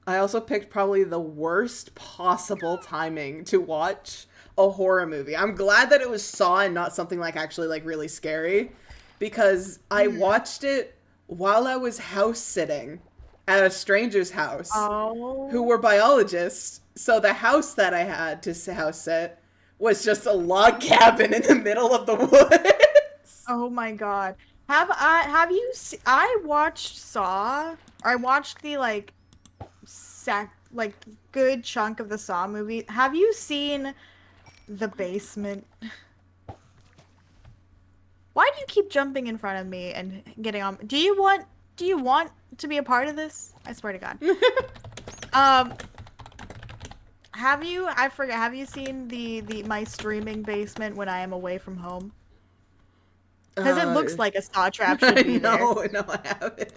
I also picked probably the worst possible timing to watch a horror movie. I'm glad that it was Saw and not something, like, actually, like, really scary, because I watched it while I was house sitting at a stranger's house who were biologists. So the house that I had to house sit was just a log cabin in the middle of the woods.
Oh my god. Have you I watched Saw, or I watched the, like, good chunk of the Saw movie. Have you seen The Basement? Why do you keep jumping in front of me and getting on? Do you want to be a part of this? I swear to God. Have you seen the my streaming basement when I am away from home? Because it looks like a Saw trap should be there.
No, I haven't.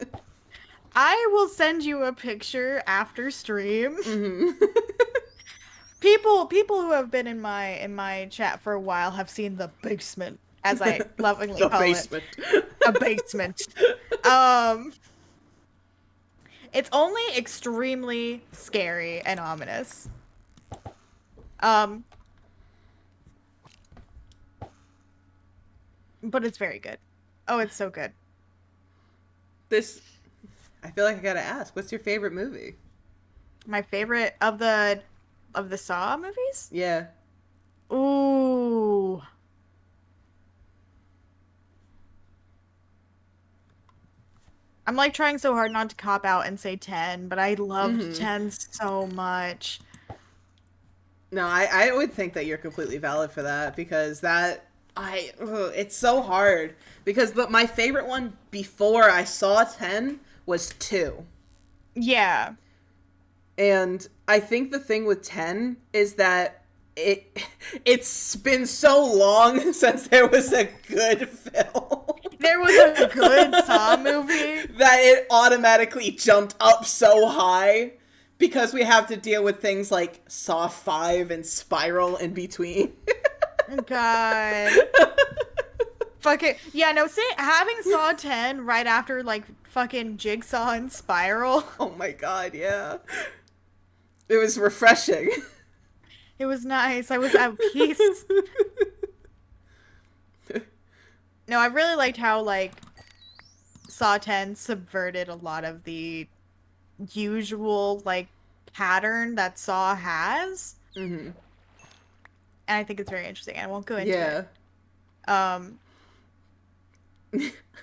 I will send you a picture after stream. People who have been in my chat for a while have seen The Basement, as I lovingly call
basement.
it. A basement. It's only extremely scary and ominous. But it's very good. Oh, it's so good.
I feel like I gotta ask, what's your favorite movie?
My favorite of the Saw movies?
Yeah.
Ooh. I'm, like, trying so hard not to cop out and say 10, but I loved 10 so much.
No, I would think that you're completely valid for that because it's so hard because my favorite one before I saw 10 was 2.
Yeah.
And I think the thing with 10 is that it's been so long since there was a good film.
There was a good Saw movie.
That it automatically jumped up so high because we have to deal with things like Saw 5 and Spiral in between.
God. Fuck it. Yeah, no, having Saw 10 right after, like, fucking Jigsaw and Spiral.
Oh my god, yeah. It was refreshing.
It was nice. I was at peace. No, I really liked how, like, Saw 10 subverted a lot of the usual, like, pattern that Saw has.
Mm-hmm.
And I think it's very interesting. I won't go into it.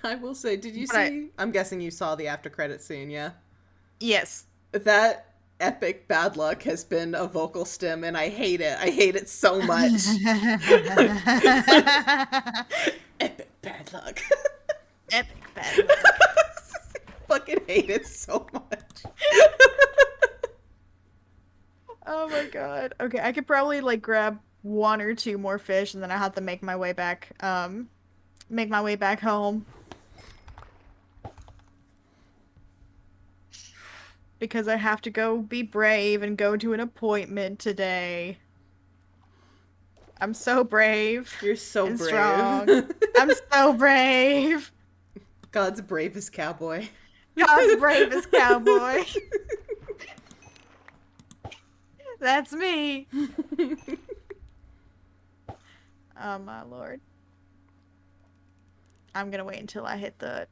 I will say, did you see? I'm guessing you saw the after credit scene, yeah?
Yes.
That epic bad luck has been a vocal stem, and I hate it. I hate it so much. Epic bad luck.
Epic bad luck.
Fucking hate it so much.
Oh my god. Okay, I could probably, like, grab 1 or 2 more fish, and then I have to make my way back home. Because I have to go be brave and go to an appointment today. I'm so brave.
You're so
and
brave.
Strong. I'm so brave.
God's bravest cowboy.
God's bravest cowboy. That's me. Oh my lord. I'm gonna wait until I hit the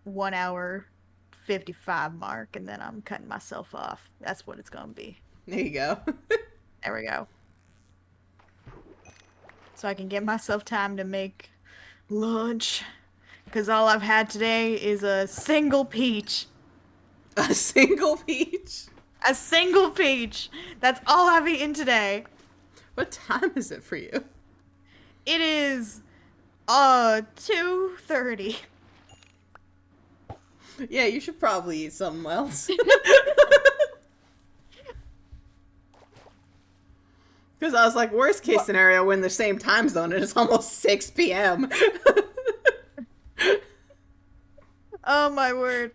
1 hour 55 mark, and then I'm cutting myself off. That's what it's gonna be.
There you go.
There we go. So I can get myself time to make lunch. Because all I've had today is a single peach.
A single peach?
A single peach! That's all I've eaten today.
What time is it for you?
It is 2:30.
Yeah, you should probably eat something else. Because I was like, worst case scenario, we're in the same time zone and it's almost 6 p.m.
Oh my word.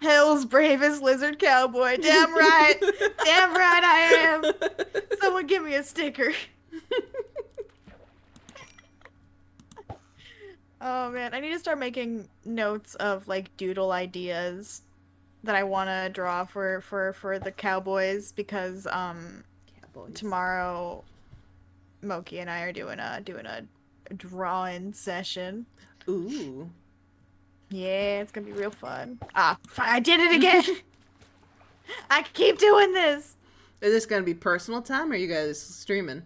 Hell's bravest lizard cowboy. Damn right. Damn right I am. Someone give me a sticker. Oh man, I need to start making notes of, like, doodle ideas that I want to draw for the cowboys, because
Cowboys.
tomorrow Moki and I are doing a drawing session.
Ooh.
Yeah, it's gonna be real fun. I did it again. I keep doing this.
Is this going to be personal time or are you guys streaming?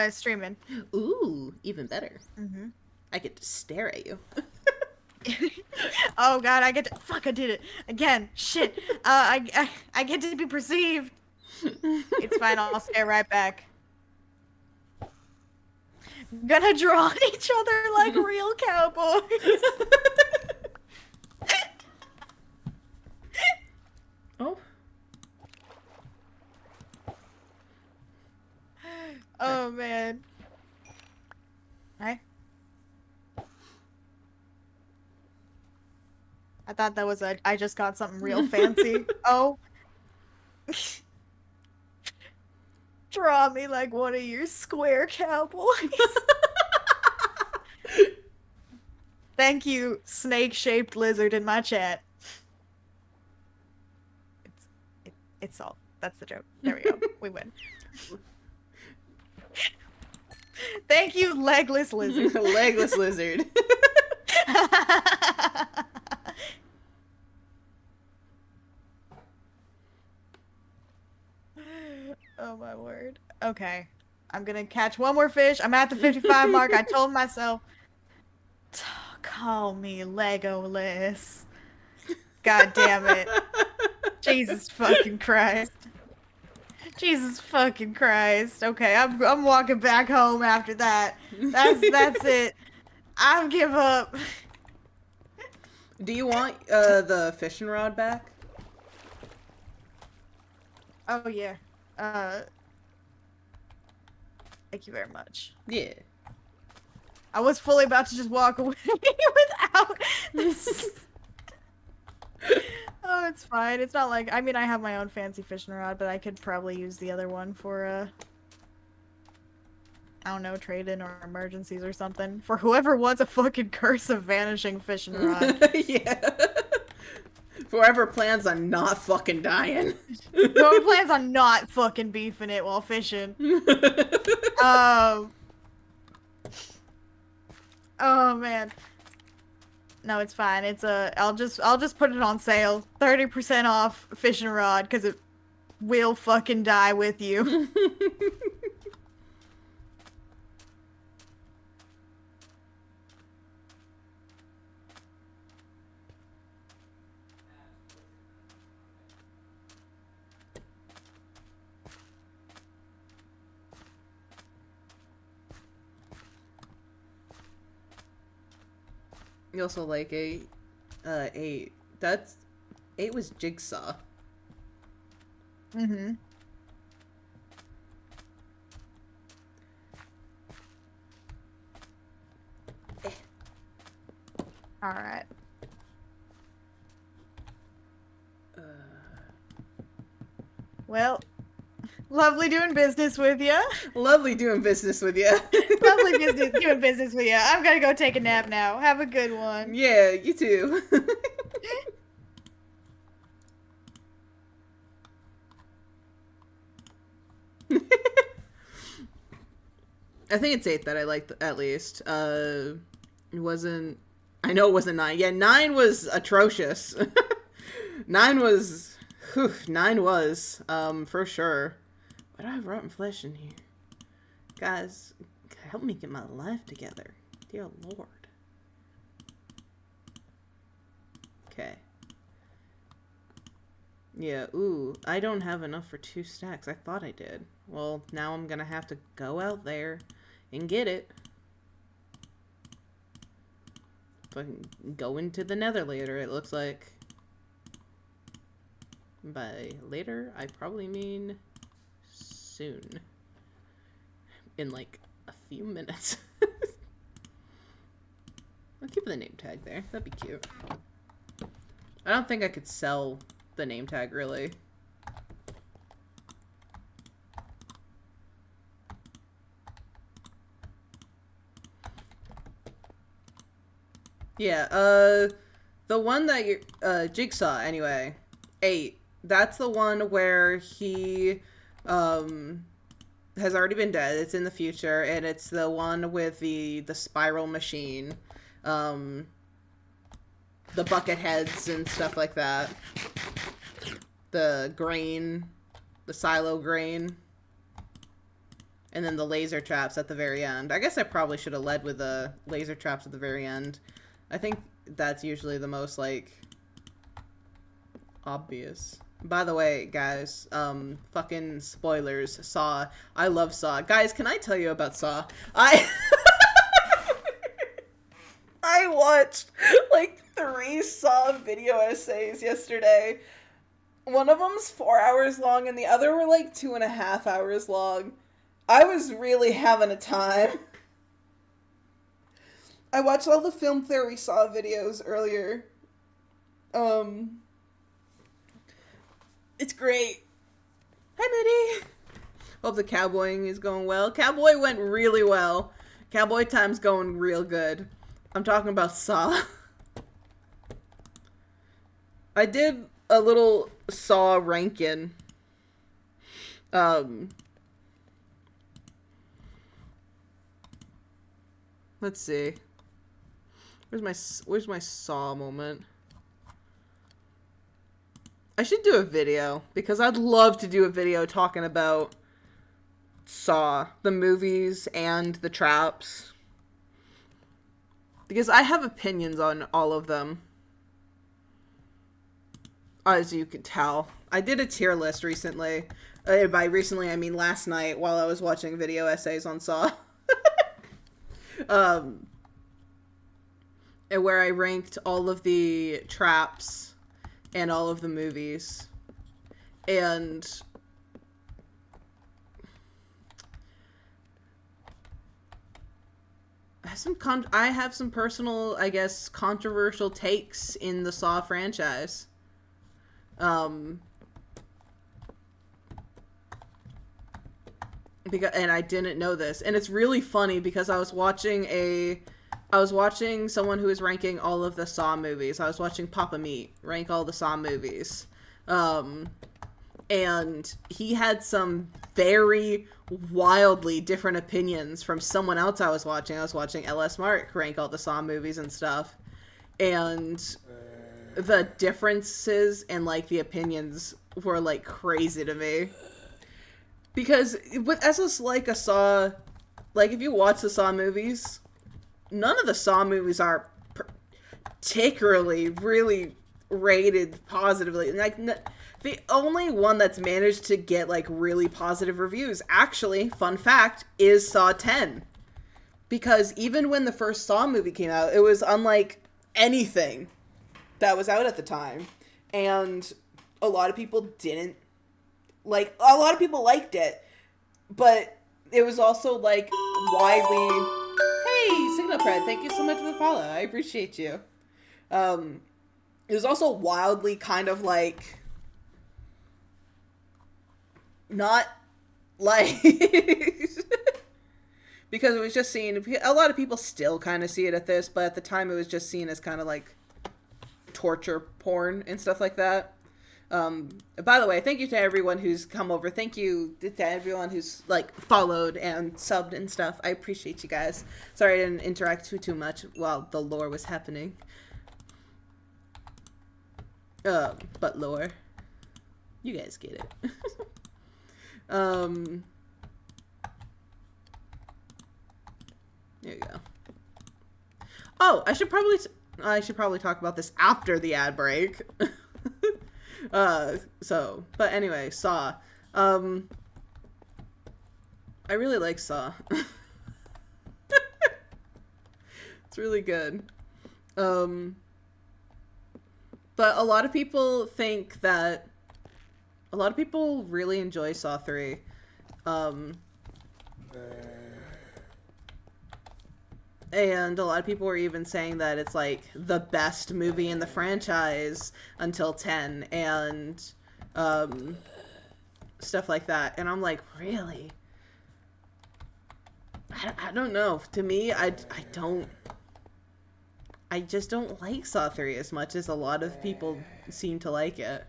Streaming.
Ooh, even better.
Mm-hmm.
I get to stare at you.
Oh god, I did it again. Shit. I get to be perceived. It's fine. I'll stare right back. Gonna draw each other like real cowboys.
Oh.
Oh man. Hi. I thought that was I just got something real fancy. Oh. Draw me like one of your square cowboys. Thank you, snake-shaped lizard in my chat. It's all. That's the joke. There we go. We win. Thank you, legless lizard.
Legless lizard.
Oh my word. Okay. I'm gonna catch one more fish. I'm at the 55 mark. I told myself, call me Legolas. God damn it. Jesus fucking Christ. Jesus fucking Christ. Okay, I'm walking back home after that. That's it. I give up.
Do you want the fishing rod back?
Oh yeah. Uh Thank you very much.
Yeah.
I was fully about to just walk away without this. Oh, it's fine. It's not like, I mean, I have my own fancy fishing rod, but I could probably use the other one for I don't know, trade-in or emergencies or something. For whoever wants a fucking Curse of Vanishing fishing rod.
Yeah. Whoever plans on not fucking dying.
Whoever plans on not fucking beefing it while fishing. Oh man. No, it's fine. It's I'll just put it on sale. 30% off fishing rod because it will fucking die with you.
You also like 8. 8. That's 8 was Jigsaw.
Mm-hmm. Alright. Well, lovely doing business with you.
Lovely doing business with you.
Lovely doing business with you. I'm gonna go take a nap now. Have a good one.
Yeah, you too. I think it's 8 that I liked at least. It wasn't. I know it wasn't 9. Yeah, 9 was atrocious. 9 was. Whew, 9 was. For sure. Why do I have rotten flesh in here? Guys, help me get my life together. Dear Lord. Okay. Yeah, ooh, I don't have enough for 2 stacks. I thought I did. Well, now I'm gonna have to go out there and get it. Fucking go into the nether later, it looks like. By later, I probably mean soon. In like a few minutes. I'll keep the name tag there. That'd be cute. I don't think I could sell the name tag, really. Yeah, the one that you're, Jigsaw, anyway, 8, that's the one where he, has already been dead. It's in the future, and it's the one with the spiral machine, the bucket heads and stuff like that. The grain, the silo grain, and then the laser traps at the very end. I guess I probably should have led with the laser traps at the very end. I think that's usually the most, like, obvious. By the way, guys, fucking spoilers, Saw. I love Saw. Guys, can I tell you about Saw? I watched, like, 3 Saw video essays yesterday. One of them's 4 hours long, and the other were, like, 2.5 hours long. I was really having a time. I watched all the film theory Saw videos earlier. It's great. Hi, Moody. Hope the cowboying is going well. Cowboy went really well. Cowboy time's going real good. I'm talking about Saw. I did a little Saw ranking. Let's see. Where's my Saw moment? I should do a video, because I'd love to do a video talking about Saw, the movies and the traps. Because I have opinions on all of them. as you could tell. I did a tier list recently. By recently, I mean last night while I was watching video essays on Saw. And where I ranked all of the traps and all of the movies. And I have some personal, I guess, controversial takes in the Saw franchise. And I didn't know this, and it's really funny because I was watching someone who was ranking all of the Saw movies. I was watching Papa Meat rank all the Saw movies, and he had some very wildly different opinions from someone else I was watching. I was watching LS Mark rank all the Saw movies and stuff, and the differences and like the opinions were like crazy to me. Because as a Saw, like if you watch the Saw movies, none of the Saw movies are particularly really rated positively. Like the only one that's managed to get like really positive reviews, actually, fun fact, is Saw 10. Because even when the first Saw movie came out, it was unlike anything that was out at the time, and a lot of people didn't. Like, a lot of people liked it, but it was also, like, widely... Hey, Signal Pred, thank you so much for the follow. I appreciate you. It was also wildly kind of, like... Not, like... because it was just seen... A lot of people still kind of see it at this, but at the time it was just seen as kind of, like, torture porn and stuff like that. By the way, thank you to everyone who's come over. Thank you to everyone who's, like, followed and subbed and stuff. I appreciate you guys. Sorry I didn't interact too much while the lore was happening. But lore. You guys get it. There you go. Oh, I should probably talk about this after the ad break. But anyway, Saw. I really like Saw. It's really good. But a lot of people think that a lot of people really enjoy Saw 3. And a lot of people were even saying that it's, like, the best movie in the franchise until 10, and, stuff like that. And I'm like, really? I don't know. To me, I just don't like Saw 3 as much as a lot of people seem to like it.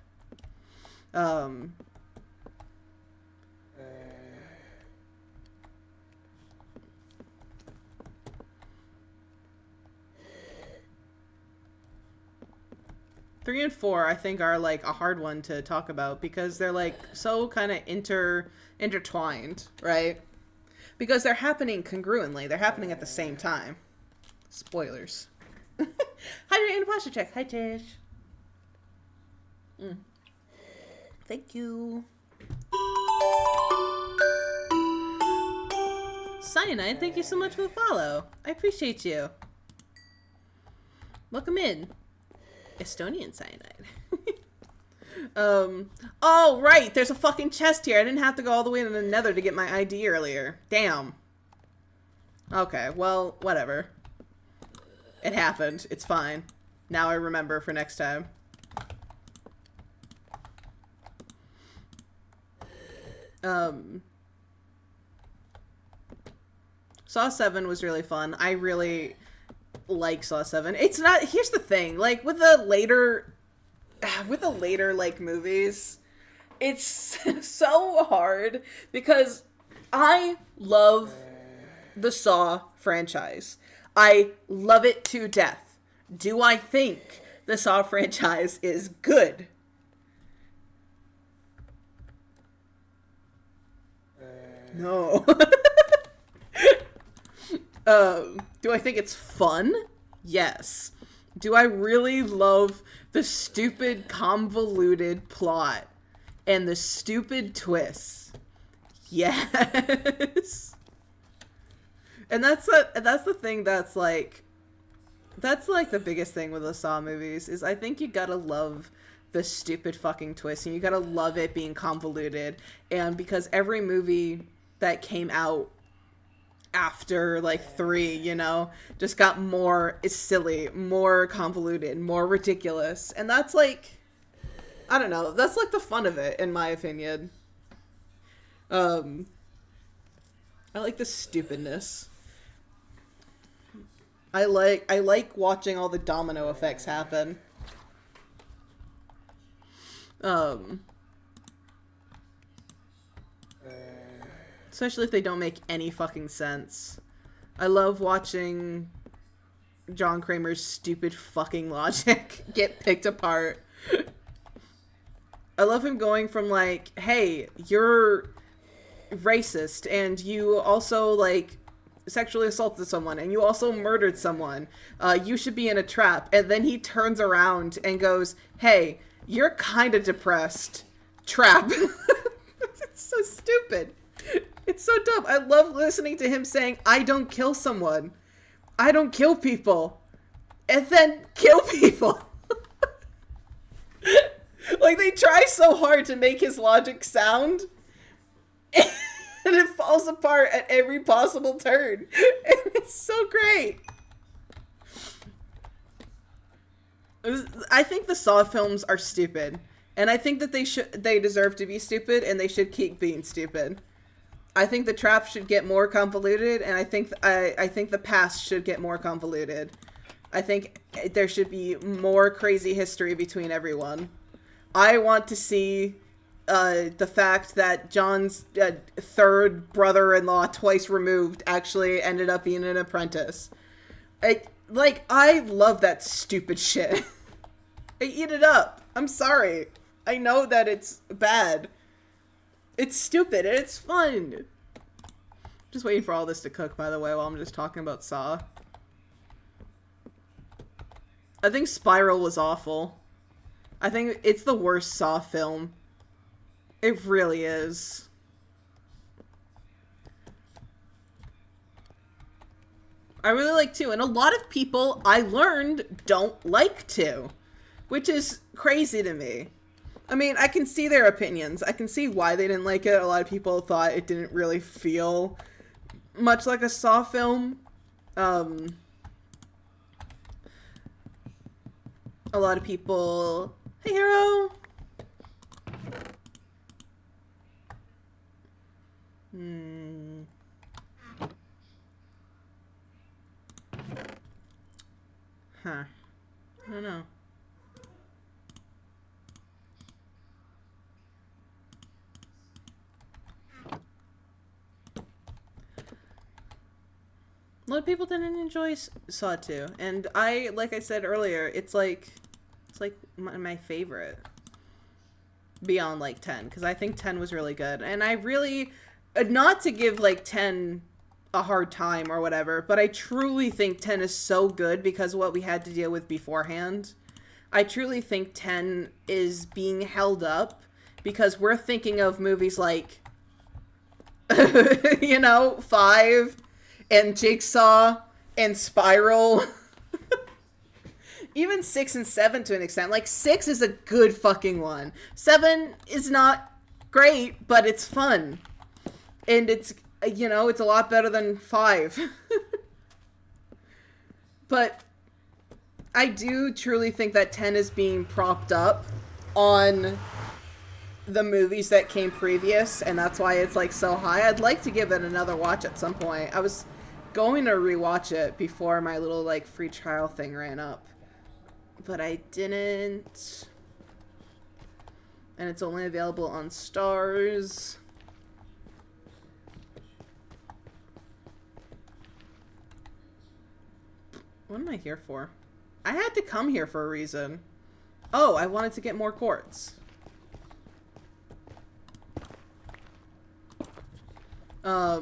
3 and 4, I think, are, like, a hard one to talk about because they're, like, so kind of intertwined, right? Because they're happening congruently. They're happening at the same time. Spoilers. Hi, Imposter Check. Hi, Tish. Thank you. Cyanide, thank you so much for the follow. I appreciate you. Welcome in. Estonian Cyanide. Oh, right, there's a fucking chest here. I didn't have to go all the way to the nether to get my ID earlier. Damn. Okay, well, whatever. It happened. It's fine. Now I remember for next time. Saw 7 was really fun. I really like Saw 7. It's not, here's the thing, like, with the later, like, movies, it's so hard, because I love the Saw franchise. I love it to death. Do I think the Saw franchise is good? No. Do I think it's fun? Yes. Do I really love the stupid, convoluted plot and the stupid twists? Yes. And that's the thing that's like the biggest thing with the Saw movies is I think you gotta love the stupid fucking twist and you gotta love it being convoluted. And because every movie that came out after like 3, you know, just got more silly, more convoluted, more ridiculous. And that's like, I don't know, that's like the fun of it, in my opinion. I like the stupidness. I like watching all the domino effects happen. Especially if they don't make any fucking sense. I love watching John Kramer's stupid fucking logic get picked apart. I love him going from like, hey, you're racist and you also like sexually assaulted someone and you also murdered someone. You should be in a trap. And then he turns around and goes, hey, you're kind of depressed. Trap. It's so stupid. It's so dumb. I love listening to him saying, I don't kill someone. I don't kill people. And then kill people. Like, they try so hard to make his logic sound. And it falls apart at every possible turn. And it's so great. I think the Saw films are stupid. And I think that they deserve to be stupid, and they should keep being stupid. I think the trap should get more convoluted, and I think the past should get more convoluted. I think there should be more crazy history between everyone. I want to see the fact that John's third brother-in-law, twice removed, actually ended up being an apprentice. I love that stupid shit. I eat it up. I'm sorry. I know that it's bad. It's stupid and it's fun. Just waiting for all this to cook, by the way, while I'm just talking about Saw. I think Spiral was awful. I think it's the worst Saw film. It really is. I really like 2, and a lot of people, I learned, don't like 2. Which is crazy to me. I mean, I can see their opinions. I can see why they didn't like it. A lot of people thought it didn't really feel much like a Saw film. A lot of people... Hey, Hero! Huh. I don't know. A lot of people didn't enjoy Saw 2, and like I said earlier, it's like my favorite beyond like 10, because I think 10 was really good, and I really, not to give like 10 a hard time or whatever, but I truly think 10 is so good because of what we had to deal with beforehand. I truly think 10 is being held up because we're thinking of movies like, you know, 5 and Jigsaw and Spiral. Even 6 and 7 to an extent. Like, 6 is a good fucking one. 7 is not great, but it's fun. And it's, you know, it's a lot better than 5. But I do truly think that 10 is being propped up on the movies that came previous, and that's why it's, like, so high. I'd like to give it another watch at some point. I was going to rewatch it before my little, like, free trial thing ran up. But I didn't. And it's only available on Stars. What am I here for? I had to come here for a reason. Oh, I wanted to get more quartz. I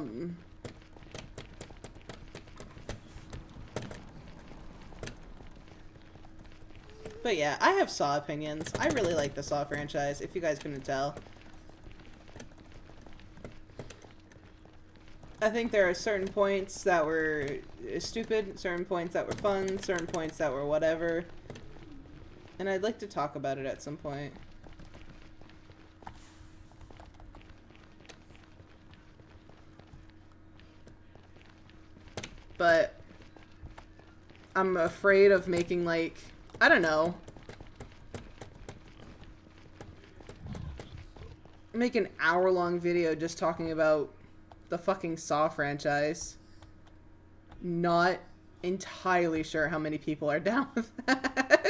But yeah, I have Saw opinions. I really like the Saw franchise, if you guys couldn't tell. I think there are certain points that were stupid, certain points that were fun, certain points that were whatever. And I'd like to talk about it at some point. But I'm afraid of making, like, I don't know. Make an hour-long video just talking about the fucking Saw franchise. Not entirely sure how many people are down with that.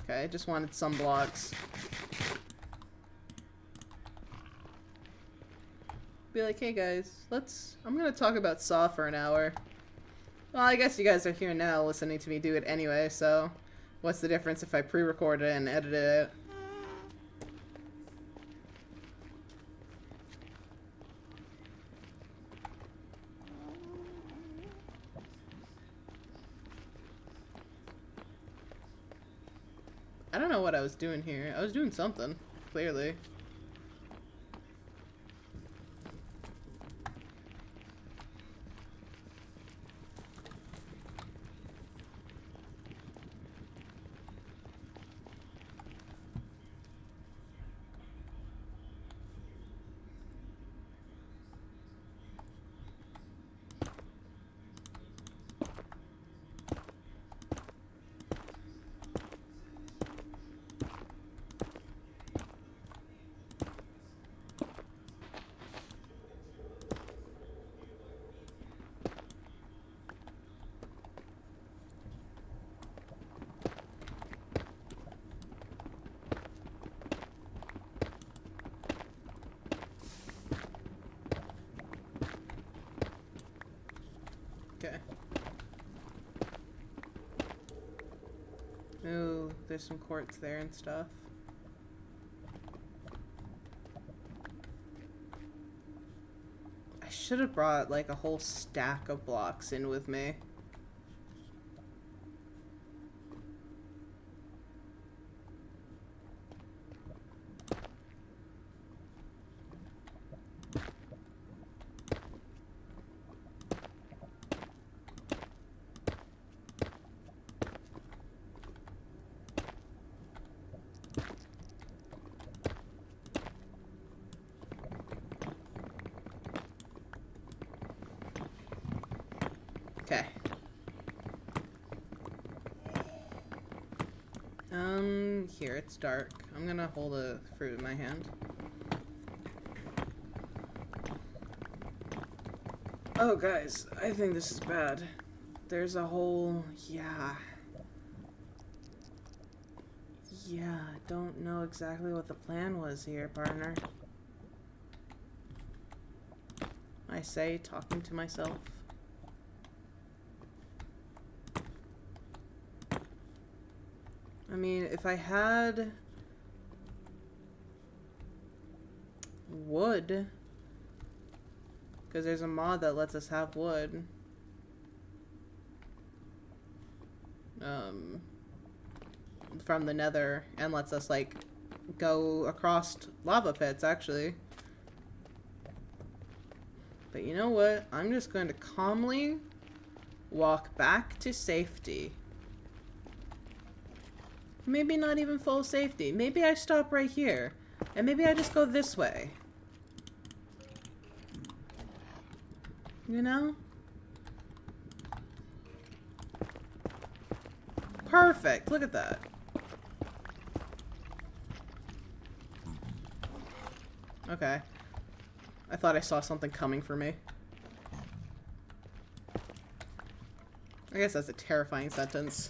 Okay, I just wanted some blocks. Be like, hey guys, I'm gonna talk about Saw for an hour. Well, I guess you guys are here now listening to me do it anyway, so what's the difference if I pre-record it and edit it? I don't know what I was doing here. I was doing something, clearly. Okay. Ooh, there's some quartz there and stuff. I should have brought like a whole stack of blocks in with me. Okay. Here, it's dark. I'm gonna hold a fruit in my hand. Oh, guys, I think this is bad. There's a whole... yeah. Yeah, I don't know exactly what the plan was here, partner. I say, talking to myself. I mean, if I had wood, because there's a mod that lets us have wood, from the nether, and lets us, like, go across lava pits, actually. But you know what? I'm just going to calmly walk back to safety. Maybe not even full safety. Maybe I stop right here. And maybe I just go this way. You know? Perfect. Look at that. Okay. I thought I saw something coming for me. I guess that's a terrifying sentence.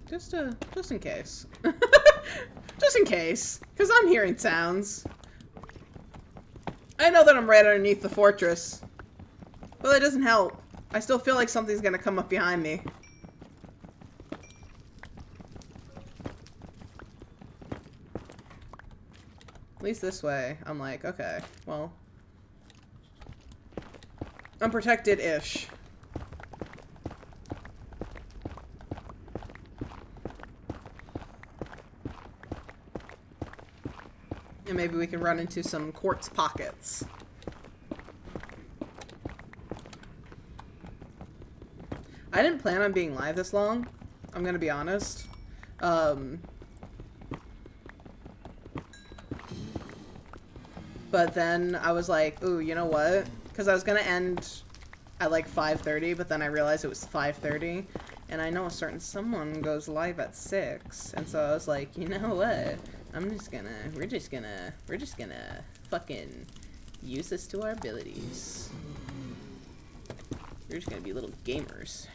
Just in case. Just in case. Because I'm hearing sounds. I know that I'm right underneath the fortress. But that doesn't help. I still feel like something's gonna come up behind me. least this way, I'm like, okay, well, I'm protected-ish. And maybe we can run into some quartz pockets. I didn't plan on being live this long. I'm gonna be honest. But then I was like, ooh, you know what? Because I was gonna end at like 5:30, but then I realized it was 5:30, and I know a certain someone goes live at 6, and so I was like, you know what? We're just gonna fucking use this to our abilities. We're just gonna be little gamers.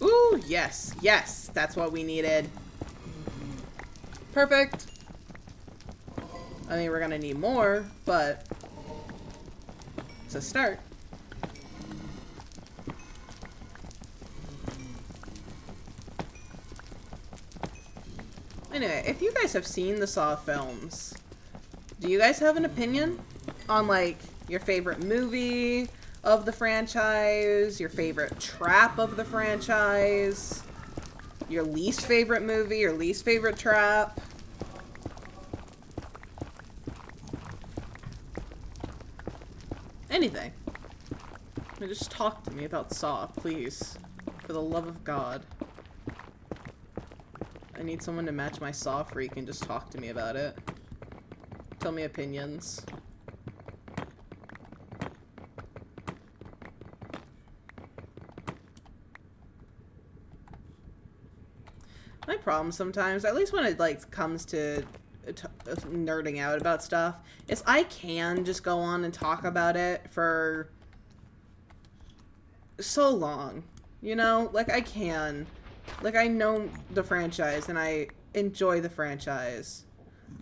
Ooh, yes, yes, that's what we needed. Perfect. I mean, we're gonna need more, but it's a start. Anyway, if you guys have seen the Saw films, do you guys have an opinion on, like, your favorite movie of the franchise, your favorite trap of the franchise, your least favorite movie, your least favorite trap? Anything. Just talk to me about Saw, please. For the love of God. I need someone to match my Saw freak and just talk to me about it. Tell me opinions. My problem sometimes, at least when it like comes to nerding out about stuff, is I can just go on and talk about it for so long, you know? Like, I can. Like, I know the franchise and I enjoy the franchise.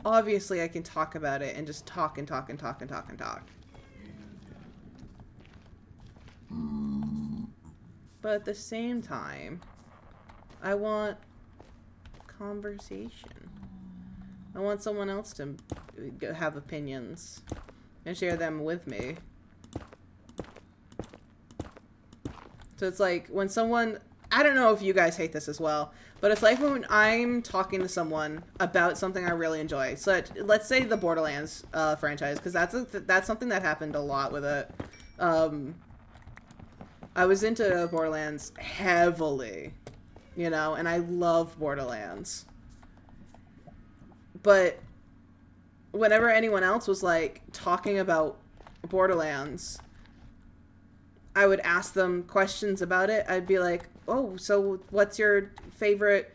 Obviously, I can talk about it and just talk and talk and talk and talk and talk. But at the same time, I want conversation. I want someone else to have opinions and share them with me. So it's like when someone, I don't know if you guys hate this as well, but it's like when I'm talking to someone about something I really enjoy. So let's say the Borderlands franchise, because that's something that happened a lot with it. I was into Borderlands heavily, you know, and I love Borderlands. But whenever anyone else was like talking about Borderlands, I would ask them questions about it. I'd be like, oh, so what's your favorite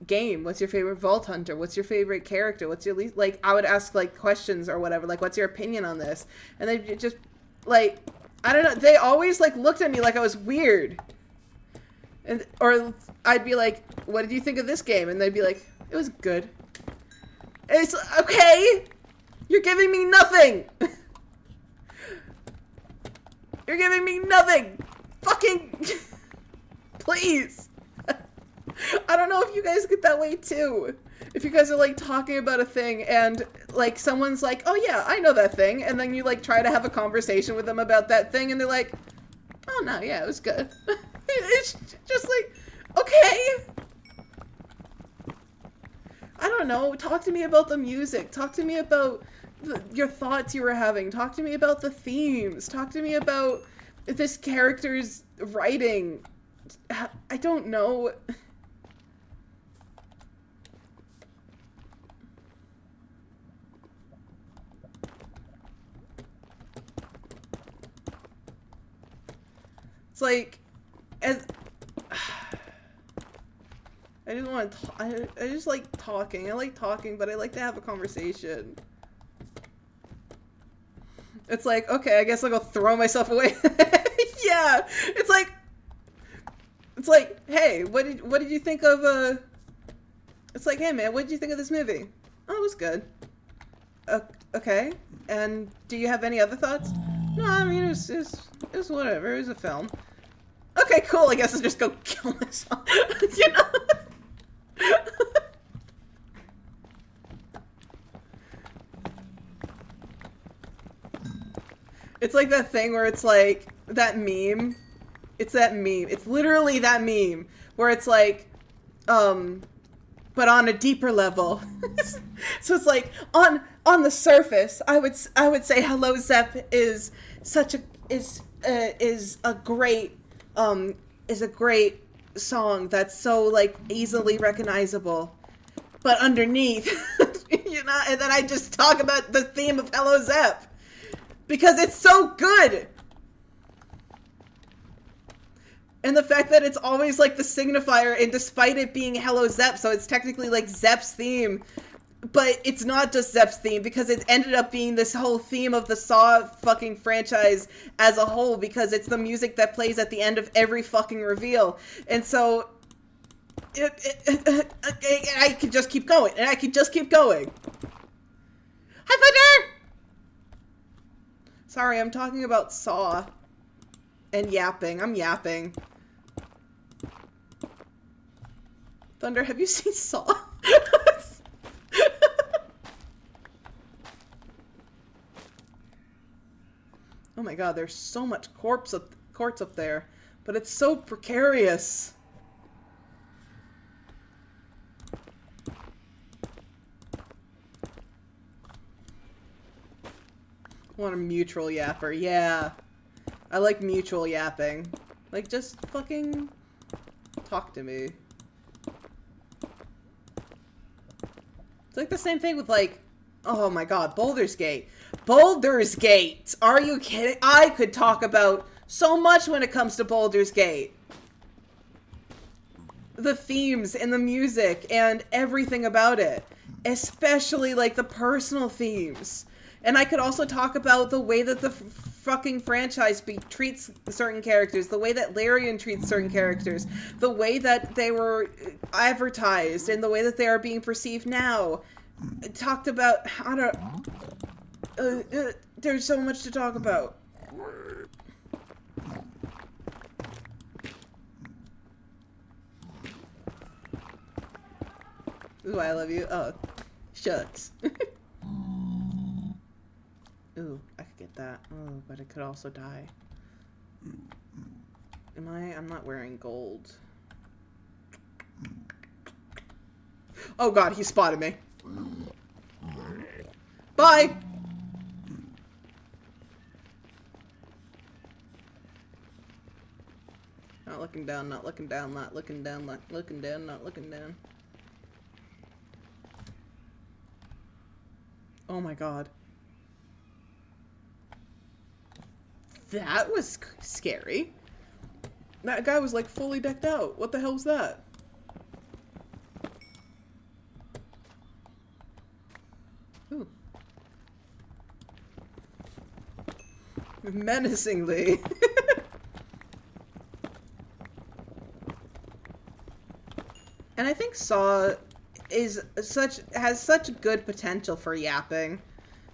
game? What's your favorite Vault Hunter? What's your favorite character? What's your least, like, I would ask like questions or whatever, like, what's your opinion on this? And they just like, I don't know, they always like looked at me like I was weird. And or I'd be like, what did you think of this game? And they'd be like, it was good. And it's okay. You're giving me nothing. You're giving me nothing. Fucking please. I don't know if you guys get that way too. If you guys are like talking about a thing and like someone's like, oh yeah, I know that thing. And then you like try to have a conversation with them about that thing and they're like, oh no, yeah, it was good. It's just like, okay. I don't know. Talk to me about the music. Talk to me about your thoughts you were having. Talk to me about the themes. Talk to me about this character's writing. I don't know. It's like, and I just want to. I just like talking. I like talking, but I like to have a conversation. It's like, okay, I guess I'll go throw myself away. Yeah, it's like, hey, what did you think of? It's like, hey man, what did you think of this movie? Oh, it was good. Okay. And do you have any other thoughts? No, I mean, it was whatever. It was a film. Okay, cool. I guess I'll just go kill myself. You know? It's like that thing where it's like, that meme. It's that meme. It's literally that meme where it's like, but on a deeper level. So it's like, on the surface, I would say Hello Zep is a great song that's so like easily recognizable. But underneath, you know, and then I just talk about the theme of Hello Zep. Because it's so good! And the fact that it's always like the signifier, and despite it being Hello Zep, so it's technically like Zep's theme, but it's not just Zep's theme, because it ended up being this whole theme of the Saw fucking franchise as a whole, because it's the music that plays at the end of every fucking reveal. And so, I could just keep going, and I could just keep going. Hi, Thunder! Sorry, I'm talking about Saw. And yapping. I'm yapping. Thunder, have you seen Saw? Oh my god, there's so much quartz up there. But it's so precarious. I want a mutual yapper, yeah. I like mutual yapping. Like, just fucking talk to me. It's like the same thing with, like, oh my god, Baldur's Gate. Baldur's Gate! Are you kidding? I could talk about so much when it comes to Baldur's Gate. The themes and the music and everything about it. Especially, like, the personal themes. And I could also talk about the way that the fucking franchise treats certain characters, the way that Larian treats certain characters, the way that they were advertised, and the way that they are being perceived now. I talked about, I don't, there's so much to talk about. This is why I love you. Oh, shucks. Ooh, I could get that. Oh, but it could also die. I'm not wearing gold. Oh god, he spotted me. Bye! Not looking down, not looking down, not looking down, not looking down, not looking down. Oh my god. That was scary. That guy was like fully decked out. What the hell was that? Ooh. Menacingly. And I think Saw has such good potential for yapping.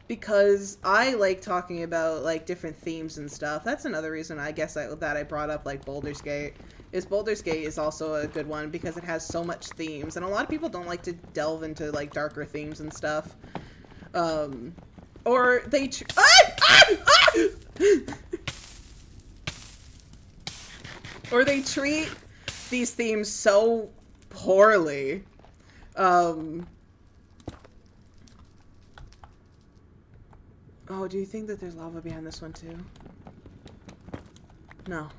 Because I like talking about, like, different themes and stuff. That's another reason, I guess, that I brought up, like, Baldur's Gate. Baldur's Gate is also a good one because it has so much themes. And a lot of people don't like to delve into, like, darker themes and stuff. Or they... Or they treat these themes so poorly. Oh, do you think that there's lava behind this one too? No.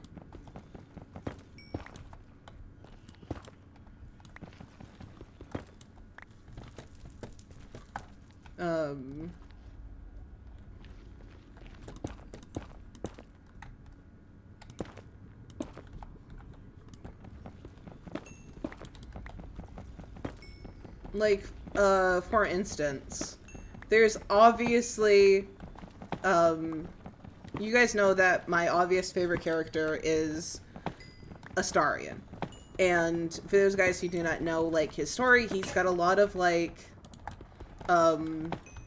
Like, for instance, there's obviously, you guys know that my obvious favorite character is Astarion. And for those guys who do not know, like, his story, he's got a lot of, like,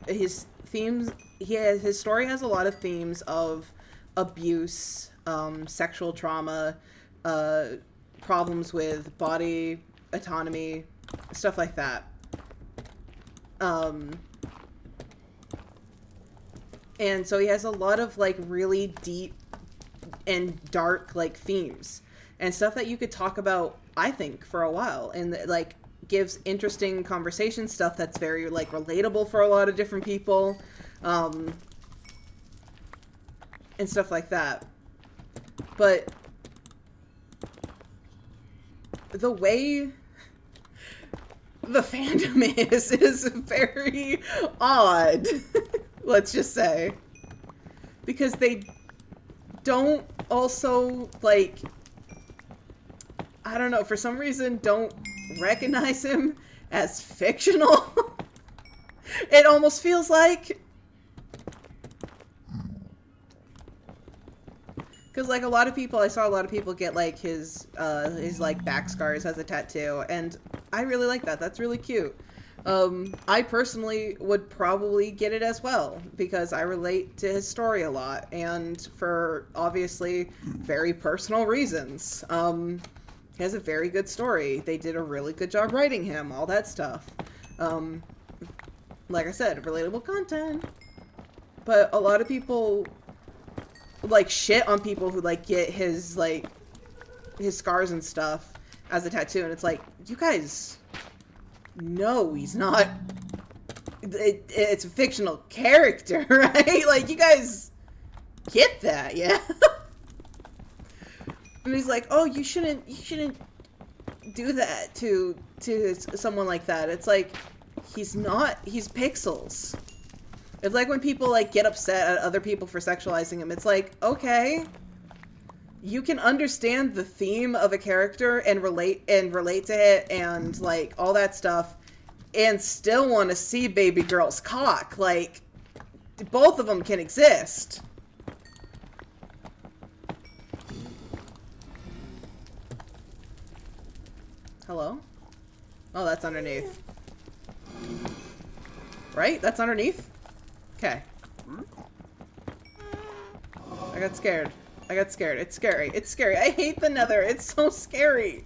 His themes, his story has a lot of themes of abuse, sexual trauma, problems with body autonomy, stuff like that. And so he has a lot of like really deep and dark like themes and stuff that you could talk about, I think, for a while, and like gives interesting conversation stuff that's very like relatable for a lot of different people, and stuff like that. But the way the fandom is very odd. Let's just say, because they don't also, like, I don't know, for some reason don't recognize him as fictional. It almost feels like, because like I saw a lot of people get like his like back scars as a tattoo, and I really like that. That's really cute. I personally would probably get it as well, because I relate to his story a lot, and for obviously very personal reasons. He has a very good story. They did a really good job writing him, all that stuff. Like I said, relatable content. But a lot of people like shit on people who like get his scars and stuff as a tattoo, and it's like, you guys, no, he's not. It's a fictional character, right? Like, you guys get that, yeah? And he's like, oh, you shouldn't do that to someone like that. It's like, he's pixels. It's like when people like get upset at other people for sexualizing him. It's like, okay, you can understand the theme of a character and relate to it and like all that stuff, and still want to see baby girl's cock. Like, both of them can exist. Hello? Oh, that's underneath. Right? That's underneath? Okay. I got scared. It's scary. It's scary. I hate the Nether. It's so scary.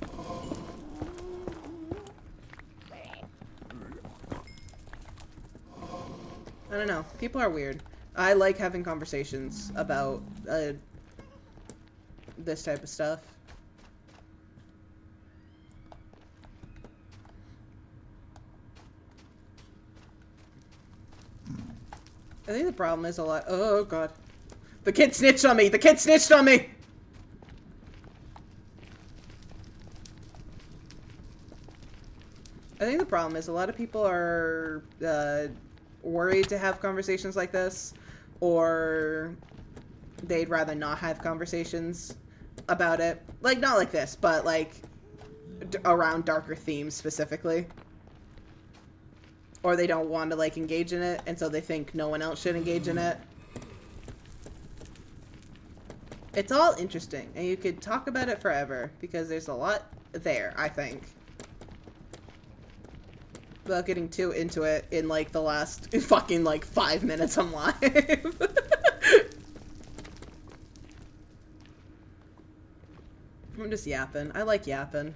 I don't know. People are weird. I like having conversations about this type of stuff. I think the problem is a lot. Oh god. The kid snitched on me! The kid snitched on me! I think the problem is a lot of people are worried to have conversations like this, or they'd rather not have conversations about it. Like, not like this, but like around darker themes specifically. Or they don't want to like engage in it, and so they think no one else should engage in it. It's all interesting, and you could talk about it forever, because there's a lot there, I think. Without getting too into it in, like, the last fucking, like, 5 minutes I'm live. I'm just yapping. I like yapping.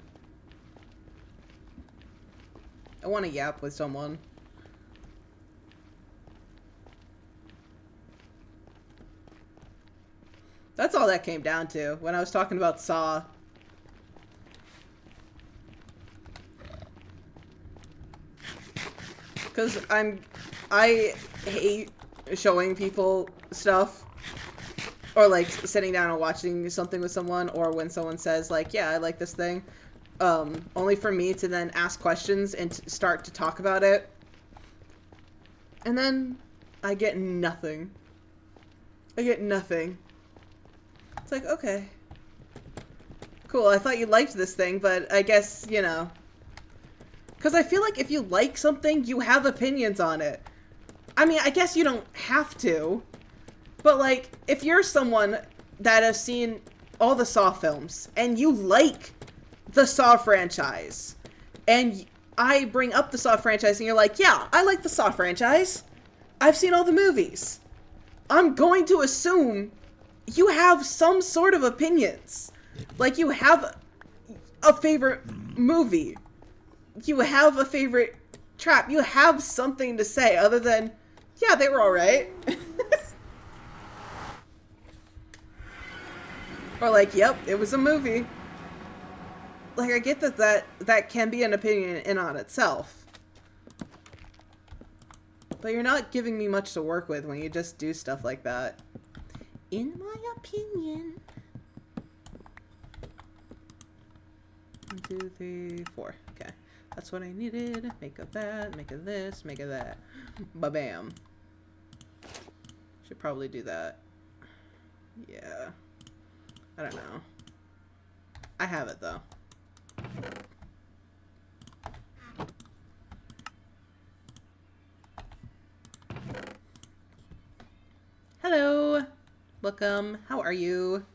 I want to yap with someone. That's all that came down to when I was talking about Saw. Because I hate showing people stuff, or like sitting down and watching something with someone, or when someone says like, yeah, I like this thing, only for me to then ask questions and start to talk about it, and then I get nothing. I get nothing. It's like, okay, cool, I thought you liked this thing, but I guess, you know. Because I feel like if you like something, you have opinions on it. I mean, I guess you don't have to. But, like, if you're someone that has seen all the Saw films, and you like the Saw franchise, and I bring up the Saw franchise and you're like, yeah, I like the Saw franchise. I've seen all the movies. I'm going to assume you have some sort of opinions. Like, you have a favorite movie. You have a favorite trap. You have something to say other than, yeah, they were alright. Or like, yep, it was a movie. Like, I get that can be an opinion in on itself. But you're not giving me much to work with when you just do stuff like that. In my opinion. 1, 2, 3, 4. Okay. That's what I needed. Make of that, make of this, make of that. Ba-bam. Should probably do that. Yeah. I don't know. I have it, though. Hello. Welcome. How are you?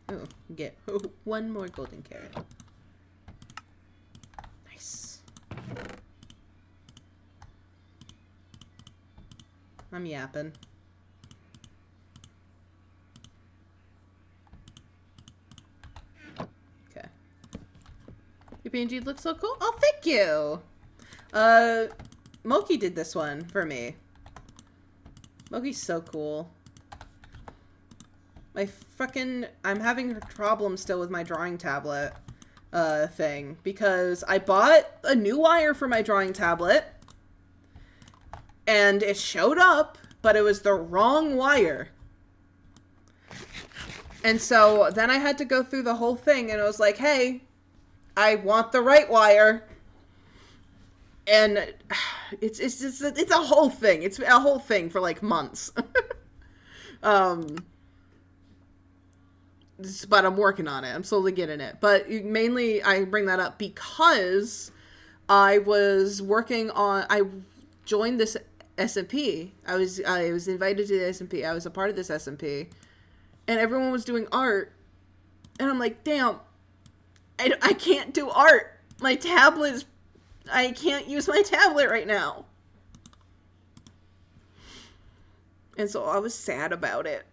Oh, get one more golden carrot. Nice. I'm yapping. Okay. Your PNG looks so cool. Oh, thank you. Moki did this one for me. Moki's so cool. I'm having problems still with my drawing tablet thing because I bought a new wire for my drawing tablet and it showed up, but it was the wrong wire. And so then I had to go through the whole thing and it was like, hey, I want the right wire. And it's a whole thing. It's a whole thing for like months. But I'm working on it. I'm slowly getting it. But mainly I bring that up because I joined this SMP. I was invited to the SMP. I was a part of this SMP. And everyone was doing art. And I'm like, damn, I can't do art. My tablet I can't use my tablet right now. And so I was sad about it.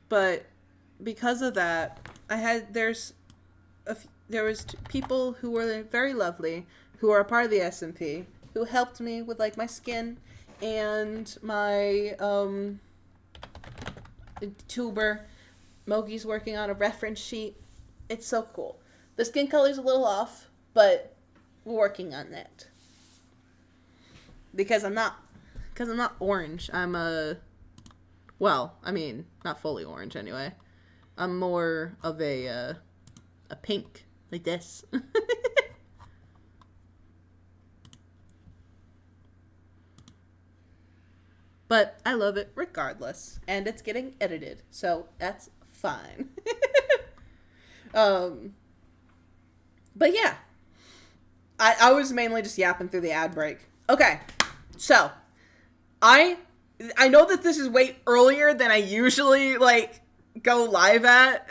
But because of that, there was people who were very lovely, who are a part of the SMP, who helped me with like my skin and my tuber. Mogi's working on a reference sheet. It's so cool. The skin color's a little off, but we're working on that. Because I'm not orange. I'm not fully orange anyway. I'm more of a pink, like this. But I love it regardless. And it's getting edited. So that's fine. But yeah. I was mainly just yapping through the ad break. Okay. So I know that this is way earlier than I usually go live at.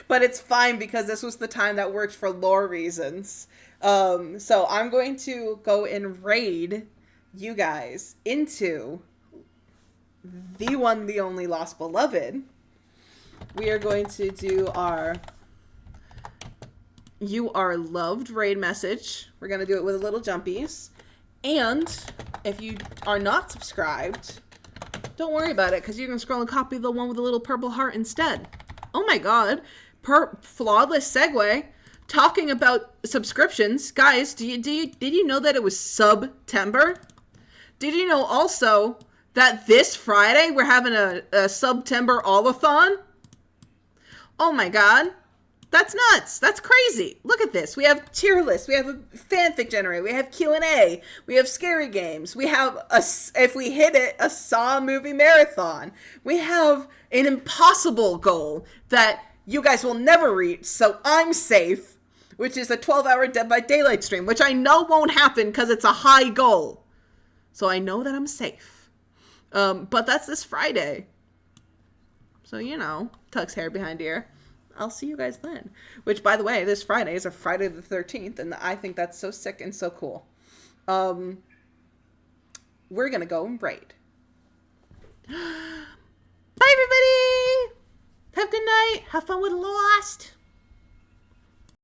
But it's fine because this was the time that worked for lore reasons. So I'm going to go and raid you guys into the one, the only Lost Beloved. We are going to do our You Are Loved raid message. We're going to do it with a little jumpies. And if you are not subscribed, don't worry about it because you're going to scroll and copy the one with the little purple heart instead. Oh my god. Flawless segue. Talking about subscriptions. Guys, did you know that it was September? Did you know also that this Friday we're having a September all-a-thon? Oh my god. That's nuts. That's crazy. Look at this. We have tier lists. We have a fanfic generator. We have Q&A. We have scary games. We have, if we hit it, a Saw movie marathon. We have an impossible goal that you guys will never reach, so I'm safe, which is a 12-hour Dead by Daylight stream, which I know won't happen because it's a high goal. So I know that I'm safe. But that's this Friday. So, you know, tucks hair behind ear. I'll see you guys then. Which, by the way, this Friday is a Friday the 13th, and I think that's so sick and so cool. We're gonna go and raid. Bye, everybody! Have a good night. Have fun with Lost.